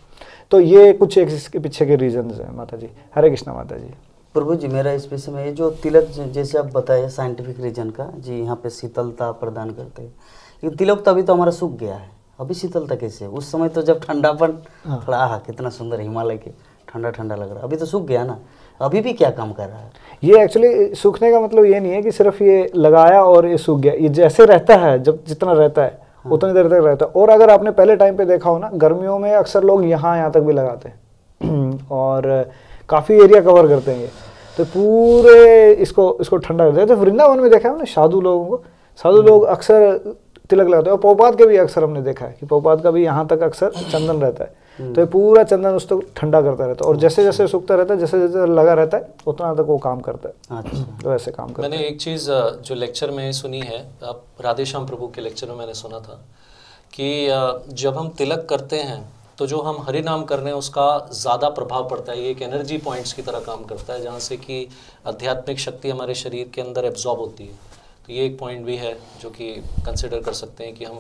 तो ये कुछ एक इसके पीछे के रीजंस हैं माता जी। हरे कृष्णा माता जी। प्रभु जी, मेरा इस विषय में ये जो तिलक जैसे आप बताए साइंटिफिक रीजन का जी, यहाँ पे शीतलता प्रदान करते हैं, लेकिन तिलक तो अभी तो हमारा सूख गया है, अभी शीतलता कैसे? उस समय तो जब ठंडापन थोड़ा कितना सुंदर हिमालय के ठंडा ठंडा लग रहा है, अभी तो सूख गया ना, अभी भी क्या काम कर रहा है? ये एक्चुअली सूखने का मतलब ये नहीं है कि सिर्फ ये लगाया और ये सूख गया, ये जैसे रहता है, जब जितना रहता है उतनी देर तक रहता है। और अगर आपने पहले टाइम पे देखा हो ना, गर्मियों में अक्सर लोग यहाँ तक भी लगाते हैं और काफ़ी एरिया कवर करते हैं, तो पूरे इसको ठंडा करते हैं। तो वृंदावन में देखा है हमने साधु लोग अक्सर तिलक लगाते हैं। और पौपाद के भी अक्सर हमने देखा है कि पौपाद का भी यहाँ तक अक्सर चंदन रहता है, तो ये पूरा चंदन उसको ठंडा करता रहता है। और जैसे जैसे सूखता रहता है, जैसे जैसे लगा रहता है, उतना तक वो काम करता है। अच्छा, तो ऐसे काम करता है। मैंने एक चीज़ जो लेक्चर में सुनी है, आप राधेश्याम प्रभु के लेक्चर में मैंने सुना था कि जब हम तिलक करते हैं तो जो हम हरि नाम कर रहे हैं उसका ज़्यादा प्रभाव पड़ता है। ये एक एनर्जी पॉइंट्स की तरह काम करता है, जहाँ से कि आध्यात्मिक शक्ति हमारे शरीर के अंदर एब्जॉर्ब होती है। तो ये एक पॉइंट भी है जो कि कंसिडर कर सकते हैं कि हम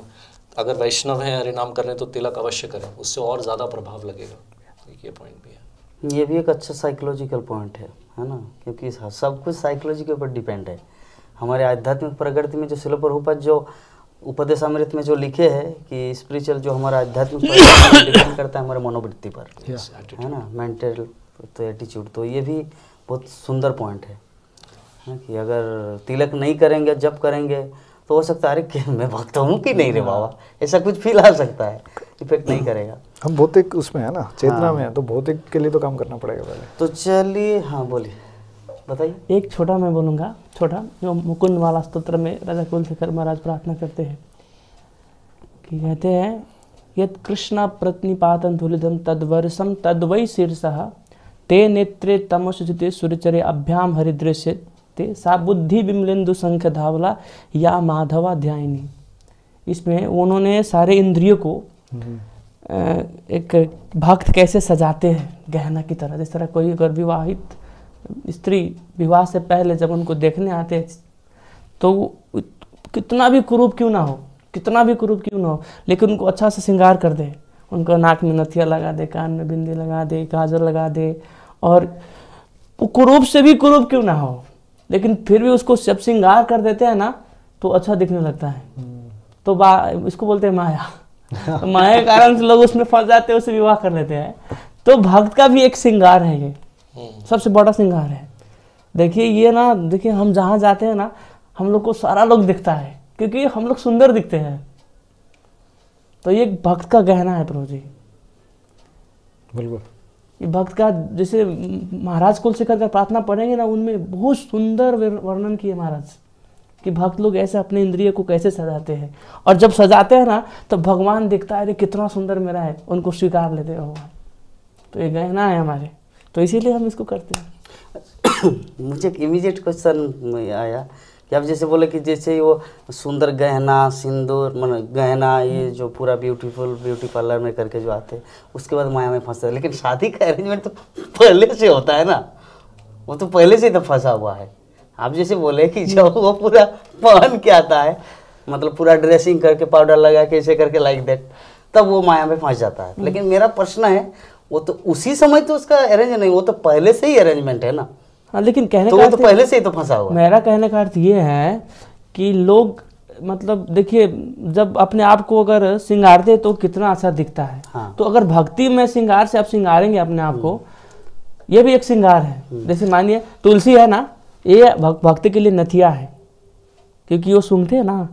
अगर वैष्णव हैं, हरि नाम कर रहे हैं, तो तिलक अवश्य करें, उससे और ज़्यादा प्रभाव लगेगा। ये पॉइंट भी है। ये भी एक अच्छा साइकोलॉजिकल पॉइंट है ना, क्योंकि सब कुछ साइकोलॉजी के ऊपर डिपेंड है। हमारे आध्यात्मिक प्रगति में जो शिल प्रभुपाद जो उपदेशामृत में जो लिखे हैं कि स्पिरिचुअल जो हमारा आध्यात्मिक डिपेंड करता है हमारे मनोवृत्ति पर, है ना, मेंटल तो एटीट्यूड। तो ये भी बहुत सुंदर पॉइंट है कि अगर तिलक नहीं करेंगे, जब करेंगे तो हो सकता है अरे मैं भक्त हूँ कि नहीं रे बाबा, ऐसा कुछ फील आ सकता है, इफेक्ट नहीं करेगा। हम भौतिक उसमें है ना, चेतना में है, तो भौतिक के लिए तो काम करना पड़ेगा पहले। तो चलिए, हाँ बोलिए, बताइए। एक छोटा मैं बोलूँगा, छोटा जो मुकुंद वाला स्तोत्र में राजा कुलशेखर महाराज प्रार्थना करते हैं कि कहते हैं, यत् कृष्ण प्रतिनिपातन धूलिधम तद्वर्षम तद्वै शीर्षः ते नेत्रे तमसुचिते सूर्यचरे अभ्याम हरिदृश्य ते सा बुद्धि विमलेन्दु संख्य धावला या माधवा ध्यायिनी। इसमें उन्होंने सारे इंद्रियों को एक भक्त कैसे सजाते हैं गहना की तरह। जिस तरह कोई अगर विवाहित स्त्री विवाह से पहले जब उनको देखने आते हैं तो कितना भी कुरूप क्यों ना हो, लेकिन उनको अच्छा से श्रृंगार कर दे, उनको नाक में नथिया लगा दे, कान में बिंदी लगा दे, काजल लगा दे, और वो कुरूप से भी कुरूप क्यों ना हो, लेकिन फिर भी उसको जब श्रृंगार कर देते हैं ना तो अच्छा दिखने लगता है। तो इसको बोलते हैं माया। तो माया के कारण से लोग उसमें फंस जाते हैं, उससे विवाह कर लेते हैं। तो भक्त का भी एक श्रृंगार है, ये सबसे बड़ा श्रृंगार है। देखिए ये ना, देखिए हम जहाँ जाते हैं ना, हम लोग को सारा लोग दिखता है क्योंकि हम लोग सुंदर दिखते हैं। तो ये भक्त का गहना है प्रभु जी, बिल्कुल। ये भक्त का, जैसे महाराज कुलशेखर का प्रार्थना पढ़ेंगे ना, उनमें बहुत सुंदर वर्णन किए महाराज कि भक्त लोग ऐसे अपने इंद्रिय को कैसे सजाते हैं, और जब सजाते हैं ना तो भगवान दिखता है, अरे कितना सुंदर मेरा है, उनको स्वीकार लेते हैं भगवान। तो ये गहना है हमारे। तो इसीलिए हम इसको करते हैं। मुझे एक इमीडिएट क्वेश्चन आया कि आप जैसे बोले कि जैसे वो सुंदर गहना सिंदूर मतलब गहना ये जो पूरा ब्यूटी पार्लर में करके जो आते हैं उसके बाद माया में फंसते हैं, लेकिन शादी का अरेंजमेंट तो पहले से होता है ना, वो तो पहले से ही तो फंसा हुआ है। आप जैसे बोले कि जब वो पूरा पहन के आता है मतलब पूरा ड्रेसिंग करके पाउडर लगा के ऐसे करके लाइक दैट, तब वो माया में फंस जाता है। लेकिन मेरा प्रश्न है वो तो उसी समय तो उसका अरेंज नहीं, वो तो पहले से ही अरेंजमेंट है ना। हाँ, लेकिन कहने तो का वो तो पहले से ही तो फंसा हुआ। मेरा कहने का अर्थ ये है कि लोग मतलब देखिए जब अपने आप को अगर सिंगारते तो कितना अच्छा दिखता है। हाँ। तो अगर भक्ति में श्रृंगार से आप सिंगारेंगे अपने आप को, ये भी एक श्रृंगार है। जैसे मानिए तुलसी है ना, ये भक्ति के लिए नथिया है क्योंकि वो सूंघते हैं ना।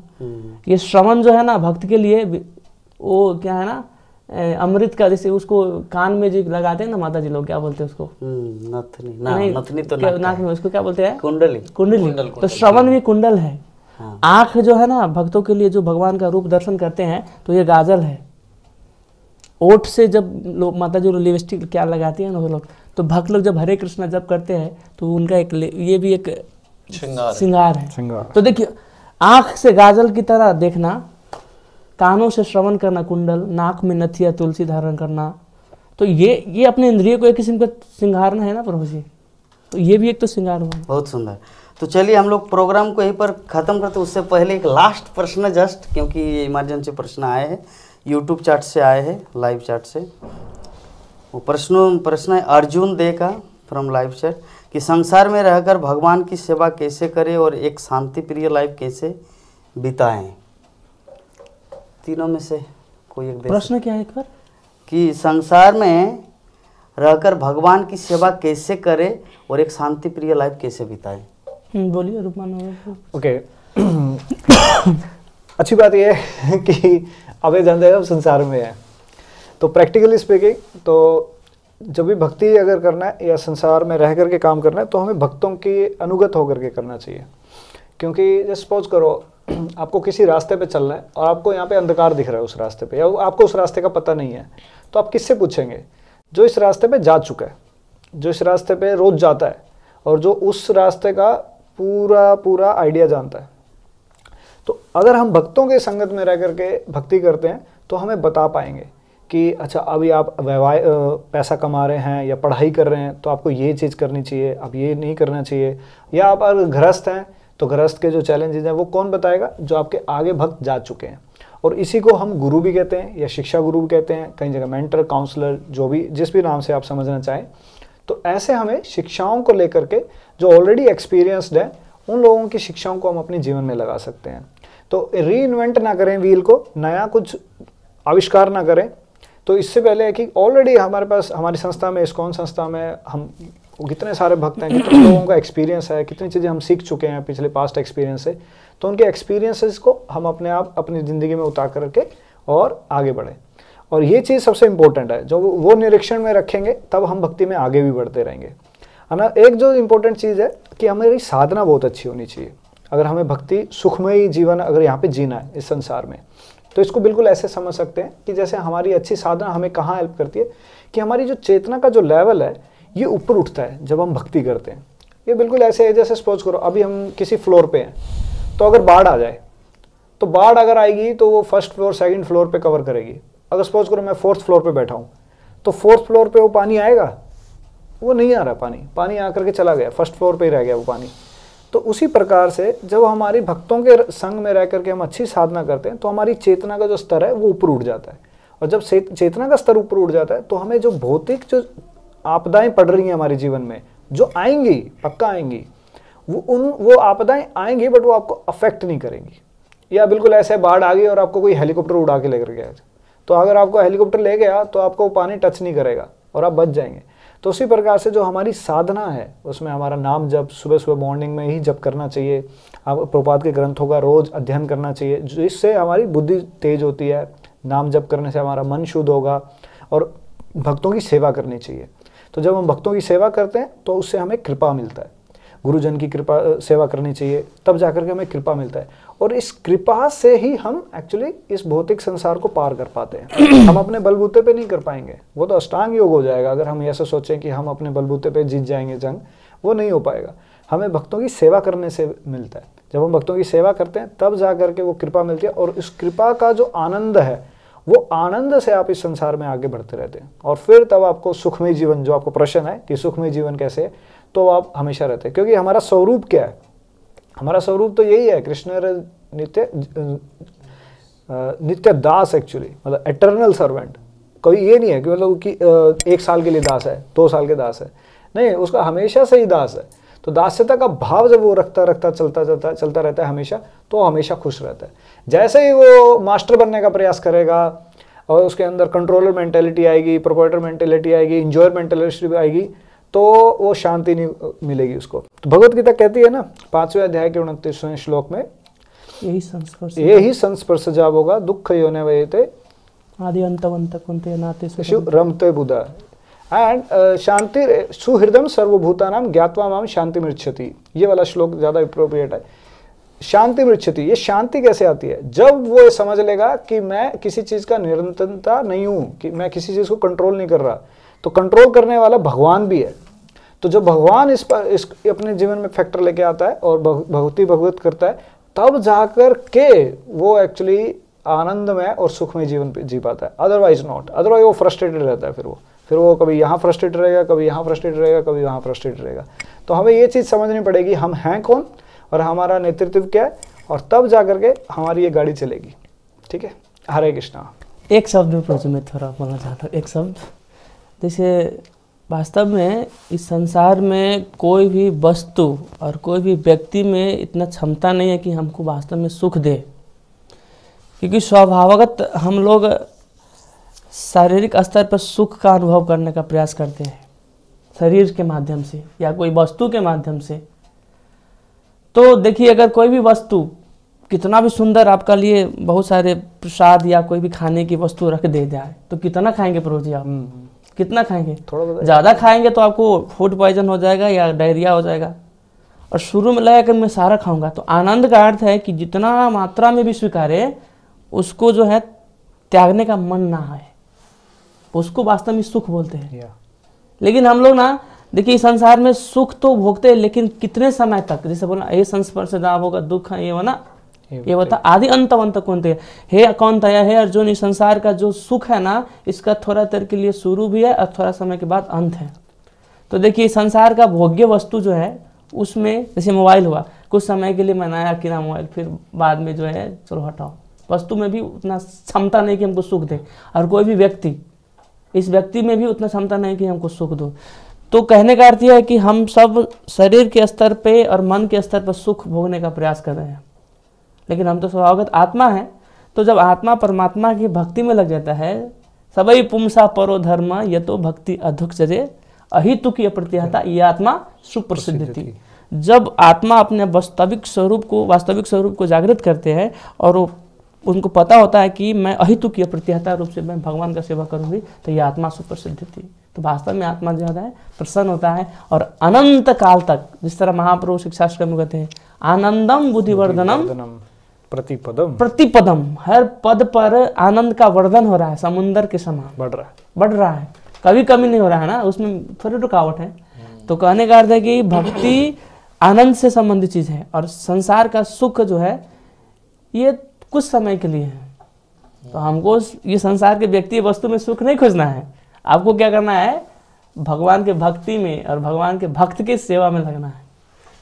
ये श्रवण जो है ना भक्त के लिए वो क्या है ना अमृत का, जैसे उसको कान में जो लगाते हैं ना माता जी लोग, क्या बोलते हैं उसको? नथनी ना, नथनी तो नाक में उसको क्या बोलते हैं? कुंडली। कुंडली। तो श्रवण भी कुंडल है। आंख जो है ना भक्तों के लिए जो भगवान का रूप दर्शन करते हैं तो ये गाजल है। ओठ से जब लोग माता जी लिपस्टिक क्या लगाती है ना वो लोग, तो भक्त लोग जब हरे कृष्णा जब करते हैं तो उनका एक ये भी एक श्रृंगार है। तो देखिए आंख से गाजल की तरह देखना, कानों से श्रवण करना कुंडल, नाक में नथिया तुलसी धारण करना, तो ये अपने इंद्रिय को एक किस्म का श्रृंगारना है ना प्रभु जी। तो ये भी एक तो श्रृंगार हुआ। बहुत सुंदर। तो चलिए हम लोग प्रोग्राम को यहीं पर ख़त्म करते। उससे पहले एक लास्ट प्रश्न जस्ट, क्योंकि ये इमरजेंसी प्रश्न आए हैं यूट्यूब चैट से, आए हैं लाइव चैट से। वो प्रश्न है अर्जुन दे का फ्रॉम लाइव चैट कि संसार में रहकर भगवान की सेवा कैसे करें और एक शांति प्रिय लाइफ कैसे बिताएं। तीनों में से कोई एक प्रश्न क्या है एक बार? कि संसार में रहकर भगवान की सेवा कैसे करें और एक शांति प्रिय लाइफ कैसे बिताएं। बोलिए रूपमान। ओके अच्छी बात यह है कि अब ये जानते हैं संसार में है, तो प्रैक्टिकली स्पीकिंग तो जब भी भक्ति अगर करना है या संसार में रह करके काम करना है तो हमें भक्तों की अनुगत होकर के करना चाहिए। क्योंकि जैसे सपोज करो आपको किसी रास्ते पे चलना है और आपको यहाँ पे अंधकार दिख रहा है उस रास्ते पे, या आपको उस रास्ते का पता नहीं है, तो आप किससे पूछेंगे? जो इस रास्ते पे जा चुका है, जो इस रास्ते पे रोज जाता है और जो उस रास्ते का पूरा आइडिया जानता है। तो अगर हम भक्तों के संगत में रह करके भक्ति करते हैं तो हमें बता पाएंगे कि अच्छा अभी आप पैसा कमा रहे हैं या पढ़ाई कर रहे हैं तो आपको ये चीज़ करनी चाहिए, अब ये नहीं करना चाहिए। या आप अगर गृहस्थ हैं तो गृहस्थ के जो चैलेंजेस हैं वो कौन बताएगा? जो आपके आगे भक्त जा चुके हैं। और इसी को हम गुरु भी कहते हैं या शिक्षा गुरु भी कहते हैं, कई जगह मेंटर, काउंसलर, जो भी जिस भी नाम से आप समझना चाहें। तो ऐसे हमें शिक्षाओं को लेकर के जो ऑलरेडी एक्सपीरियंसड है उन लोगों की शिक्षाओं को हम अपने जीवन में लगा सकते हैं। तो रीइन्वेंट ना करें व्हील को, नया कुछ आविष्कार ना करें। तो इससे पहले है कि ऑलरेडी हमारे पास हमारी संस्था में, इस्कॉन संस्था में हम कितने सारे भक्त हैं, कितने लोगों का एक्सपीरियंस है, कितनी चीज़ें हम सीख चुके हैं पिछले पास्ट एक्सपीरियंस से। तो उनके एक्सपीरियंसेस को हम अपने आप अपनी ज़िंदगी में उतार करके और आगे बढ़ें। और ये चीज़ सबसे इम्पोर्टेंट है, जो वो निरीक्षण में रखेंगे तब हम भक्ति में आगे भी बढ़ते रहेंगे, है ना। एक जो इम्पोर्टेंट चीज़ है कि हमारी साधना बहुत अच्छी होनी चाहिए। अगर हमें भक्ति सुखमयी जीवन अगर यहाँ पे जीना है इस संसार में, तो इसको बिल्कुल ऐसे समझ सकते हैं कि जैसे हमारी अच्छी साधना हमें कहाँ हेल्प करती है कि हमारी जो चेतना का जो लेवल है ये ऊपर उठता है जब हम भक्ति करते हैं। ये बिल्कुल ऐसे है जैसे सपोज करो अभी हम किसी फ्लोर पे हैं, तो अगर बाढ़ आ जाए तो बाढ़ अगर आएगी तो वो फर्स्ट फ्लोर सेकंड फ्लोर पे कवर करेगी। अगर सपोज करो मैं फोर्थ फ्लोर पे बैठा हूँ तो फोर्थ फ्लोर पे वो पानी आएगा? वो नहीं आ रहा, पानी आकर के चला गया, फर्स्ट फ्लोर पे ही रह गया वो पानी। तो उसी प्रकार से जब हमारी भक्तों के संग में रह करके हम अच्छी साधना करते हैं तो हमारी चेतना का जो स्तर है वो ऊपर उठ जाता है। और जब चेतना का स्तर ऊपर उठ जाता है तो हमें जो भौतिक जो आपदाएं पड़ रही हैं हमारे जीवन में, जो आएंगी, पक्का आएंगी, वो आपदाएं आएंगी बट वो आपको अफेक्ट नहीं करेंगी। या बिल्कुल ऐसे बाढ़ आ गई और आपको कोई हेलीकॉप्टर उड़ा के लेकर गया, तो अगर आपको हेलीकॉप्टर ले गया तो आपको पानी टच नहीं करेगा और आप बच जाएंगे। तो उसी प्रकार से जो हमारी साधना है उसमें हमारा नाम जप सुबह सुबह मॉर्निंग में ही जप करना चाहिए। आप प्रभुपाद के ग्रंथों का रोज अध्ययन करना चाहिए, जिससे हमारी बुद्धि तेज होती है। नाम जप करने से हमारा मन शुद्ध होगा और भक्तों की सेवा करनी चाहिए। तो जब हम भक्तों की सेवा करते हैं तो उससे हमें कृपा मिलता है। गुरुजन की कृपा सेवा करनी चाहिए, तब जाकर के हमें कृपा मिलता है। और इस कृपा से ही हम एक्चुअली इस भौतिक संसार को पार कर पाते हैं। हम अपने बलबूते पे नहीं कर पाएंगे, वो तो अष्टांग योग हो जाएगा अगर हम ऐसा सोचें कि हम अपने बलबूते पे जीत जाएंगे जंग, वो नहीं हो पाएगा। हमें भक्तों की सेवा करने से मिलता है। जब हम भक्तों की सेवा करते हैं तब जा करके वो कृपा मिलती है, और इस कृपा का जो आनंद है वो आनंद से आप इस संसार में आगे बढ़ते रहते हैं। और फिर तब आपको सुखमय जीवन, जो आपको प्रश्न है कि सुखमय जीवन कैसे है, तो आप हमेशा रहते हैं। क्योंकि हमारा स्वरूप क्या है? हमारा स्वरूप तो यही है, कृष्ण नित्य दास, एक्चुअली मतलब एटर्नल सर्वेंट। कोई ये नहीं है कि मतलब कि 1 साल के लिए दास है, 2 साल के दास है, नहीं, उसका हमेशा से ही दास है। तो दास्यता का भाव जब वो रखता चलता रहता है हमेशा, तो हमेशा खुश रहता है। जैसे ही वो मास्टर बनने का प्रयास करेगा और उसके अंदर कंट्रोलर मेंटेलिटी आएगी, प्रोप्राइटर मेंटेलिटी आएगी, इंजॉयर मेंटेलिटी आएगी, तो वो शांति नहीं मिलेगी उसको। तो भगवत गीता कहती है ना 5वें अध्याय के 29वें श्लोक में, यही संस्पर्श जाब होगा दुख योने वयते आदि अंतवंत कुंते नाते शिव रमते बुधा एंड शांति सुहृदम सर्वभूतानाम ज्ञात्वा माम शांति मृच्छति। ये वाला श्लोक ज्यादा अप्रोप्रिएट है। शांति मृच्छति, ये शांति कैसे आती है? जब वो समझ लेगा कि मैं किसी चीज का निरंतरता नहीं हूं, कि मैं किसी चीज को कंट्रोल नहीं कर रहा। तो कंट्रोल करने वाला भगवान भी है। तो जब भगवान इस अपने जीवन में फैक्टर लेके आता है और भक्ति भगवत करता है, तब जाकर के वो एक्चुअली आनंदमय और सुखमय जीवन जी पाता है। अदरवाइज नॉट, अदरवाइज वो फ्रस्ट्रेटेड रहता है। फिर वो कभी यहाँ फ्रस्ट्रेटेड रहेगा, कभी यहाँ फ्रस्ट्रेटेड रहेगा, कभी वहाँ फ्रस्ट्रेटेड रहेगा। तो हमें ये चीज़ समझनी पड़ेगी, हम हैं कौन और हमारा नेतृत्व क्या है, और तब जाकर के हमारी ये गाड़ी चलेगी। ठीक है, हरे कृष्णा। एक शब्द में प्रभु मैं थोड़ा बोलना चाहता हूँ, एक शब्द। जैसे वास्तव में इस संसार में कोई भी वस्तु और कोई भी व्यक्ति में इतना क्षमता नहीं है कि हमको वास्तव में सुख दे, क्योंकि स्वभावगत हम लोग शारीरिक स्तर पर सुख का अनुभव करने का प्रयास करते हैं शरीर के माध्यम से या कोई वस्तु के माध्यम से। तो देखिए, अगर कोई भी वस्तु कितना भी सुंदर आपका लिए बहुत सारे प्रसाद या कोई भी खाने की वस्तु रख दे जाए, तो कितना खाएंगे प्रभु जी आप? कितना खाएंगे? थोड़ा ज़्यादा खाएंगे तो आपको फूड पॉइजन हो जाएगा या डायरिया हो जाएगा। और शुरू में लगा कि मैं सारा खाऊंगा। तो आनंद का अर्थ है कि जितना मात्रा में भी स्वीकारे, उसको जो है त्यागने का मन ना है, उसको वास्तव में सुख बोलते हैं। लेकिन हम लोग ना, देखिए संसार में सुख तो भोगते हैं, लेकिन कितने समय तक? जैसे बोला ये संस्पर्श जाब होगा दुख है, ये वो ना, ये बता आदि अंत कौन थे। हे कौन था? हे अर्जुन, इस संसार का जो सुख है ना, इसका थोड़ा देर के लिए शुरू भी है और थोड़ा समय के बाद अंत है। तो देखिए संसार का भोग्य वस्तु जो है, उसमें जैसे मोबाइल हुआ, कुछ समय के लिए मनाया कि ना मोबाइल, फिर बाद में जो है चलो हटाओ। वस्तु में भी उतना क्षमता नहीं कि हमको सुख दे, और कोई भी व्यक्ति, इस व्यक्ति में भी उतना क्षमता नहीं कि हमको सुख दो। तो कहने का अर्थ यह है कि हम सब शरीर के स्तर पे और मन के स्तर पर सुख भोगने का प्रयास कर रहे हैं, लेकिन हम तो स्वभावगत आत्मा है। तो जब आत्मा परमात्मा की भक्ति में लग जाता है, सबई पुंसा परो धर्म ये तो भक्ति अधुक चरे अहितु की अप्रतिहता, ये आत्मा सुप्रसिद्ध थी। जब आत्मा अपने वास्तविक स्वरूप को जागृत करते हैं और उनको पता होता है कि मैं अहितु की अप्रतिहता रूप से मैं भगवान का सेवा करूंगी, तो ये आत्मा सुप्रसिद्ध थी। तो वास्तव में आत्मा जो है प्रसन्न होता है और अनंत काल तक, जिस तरह महाप्रभु शिक्षाश्रम में कहते हैं, आनंदम बुद्धिवर्धनम प्रतिपदम, हर पद पर आनंद का वर्धन हो रहा है, समुंदर के समान बढ़ रहा है, कभी कमी नहीं हो रहा है ना, उसमें थोड़ी रुकावट है। तो कहने का अर्थ है कि भक्ति आनंद से संबंधित चीज है, और संसार का सुख जो है ये कुछ समय के लिए है। तो हमको ये संसार के व्यक्ति वस्तु में सुख नहीं खोजना है, आपको क्या करना है? भगवान के भक्ति में और भगवान के भक्त की सेवा में लगना है।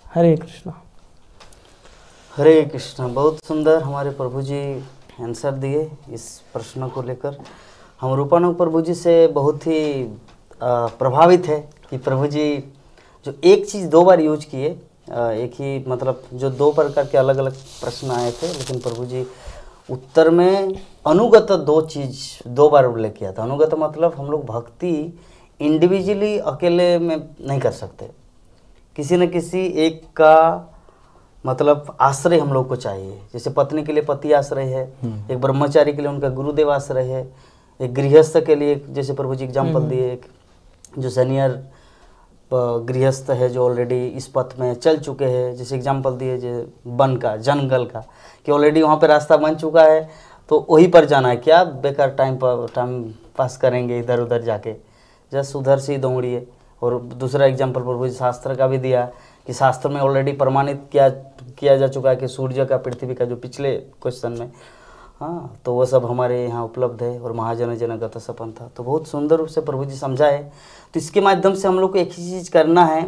हरे कृष्णा। हरे कृष्णा। बहुत सुंदर हमारे प्रभु जी आंसर दिए इस प्रश्न को लेकर। हम रूपानुग प्रभु जी से बहुत ही प्रभावित है कि प्रभु जी जो एक चीज़ 2 बार यूज किए, एक ही मतलब जो 2 प्रकार के अलग अलग प्रश्न आए थे, लेकिन प्रभु जी उत्तर में अनुगत 2 चीज़ 2 बार उल्लेख किया था। अनुगत मतलब हम लोग भक्ति इंडिविजुअली अकेले में नहीं कर सकते, किसी न किसी एक का मतलब आश्रय हम लोग को चाहिए। जैसे पत्नी के लिए पति आश्रय है, एक ब्रह्मचारी के लिए उनका गुरुदेव आश्रय है, एक गृहस्थ के लिए जैसे प्रभु जी एग्जाम्पल दिए, एक जो सीनियर गृहस्थ है जो ऑलरेडी इस पथ में चल चुके हैं, जैसे एग्जांपल दिए जो वन का, जंगल का, कि ऑलरेडी वहाँ पे रास्ता बन चुका है तो वहीं पर जाना है, क्या बेकार टाइम पास करेंगे इधर उधर जाके, जस्ट उधर से ही दौड़िए। और दूसरा एग्जांपल प्रभु जी शास्त्र का भी दिया कि शास्त्र में ऑलरेडी प्रमाणित किया जा चुका है कि सूर्य का पृथ्वी का, जो पिछले क्वेश्चन में, हाँ, तो वो सब हमारे यहाँ उपलब्ध है। और महाजन जनगत सपन था, तो बहुत सुंदर रूप से प्रभु जी समझाए। तो इसके माध्यम से हम लोग को एक ही चीज़ करना है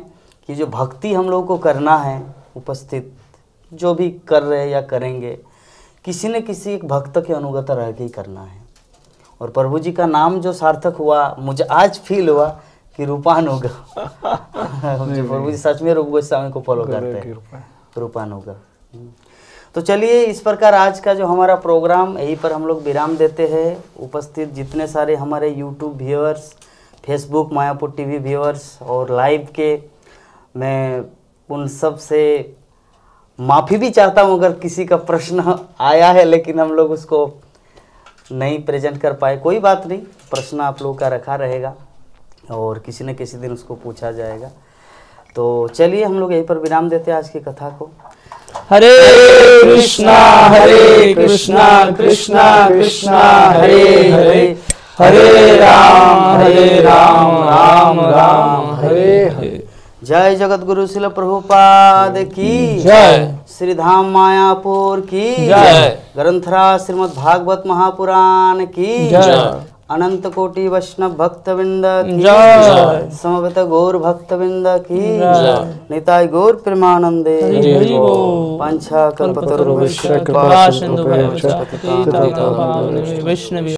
कि जो भक्ति हम लोग को करना है, उपस्थित जो भी कर रहे हैं या करेंगे, किसी न किसी एक भक्त के अनुगत रह के ही करना है। और प्रभु जी का नाम जो सार्थक हुआ, मुझे आज फील हुआ कि रूपानुग प्रभु जी सच में रूप गोस्वामी को फॉलो करते हैं, रूपानुग। तो चलिए, इस प्रकार आज का जो हमारा प्रोग्राम यहीं पर हम लोग विराम देते हैं। उपस्थित जितने सारे हमारे YouTube viewers, Facebook Mayapur TV viewers और लाइव के, मैं उन सब से माफ़ी भी चाहता हूँ अगर किसी का प्रश्न आया है लेकिन हम लोग उसको नहीं प्रेजेंट कर पाए। कोई बात नहीं, प्रश्न आप लोगों का रखा रहेगा और किसी न किसी दिन उसको पूछा जाएगा। तो चलिए, हम लोग यहीं पर विराम देते हैं आज की कथा को। हरे कृष्णा कृष्णा कृष्णा हरे हरे, हरे राम राम राम हरे हरे। जय जगत गुरु शिल प्रभुपाद की जय, श्री धाम मायापुर की जय, ग्रंथराज श्रीमद् भागवत महापुराण की जय, अनंत कोटि वैष्णव भक्तवृंद की जय, समवेत गौर भक्तवृंद की जय, निताय गौर प्रेमानंदे। हरि हरि बोल। पंचा कल्पतरुभ्यश्च कृपा सिंधु भैरव वैष्णवी।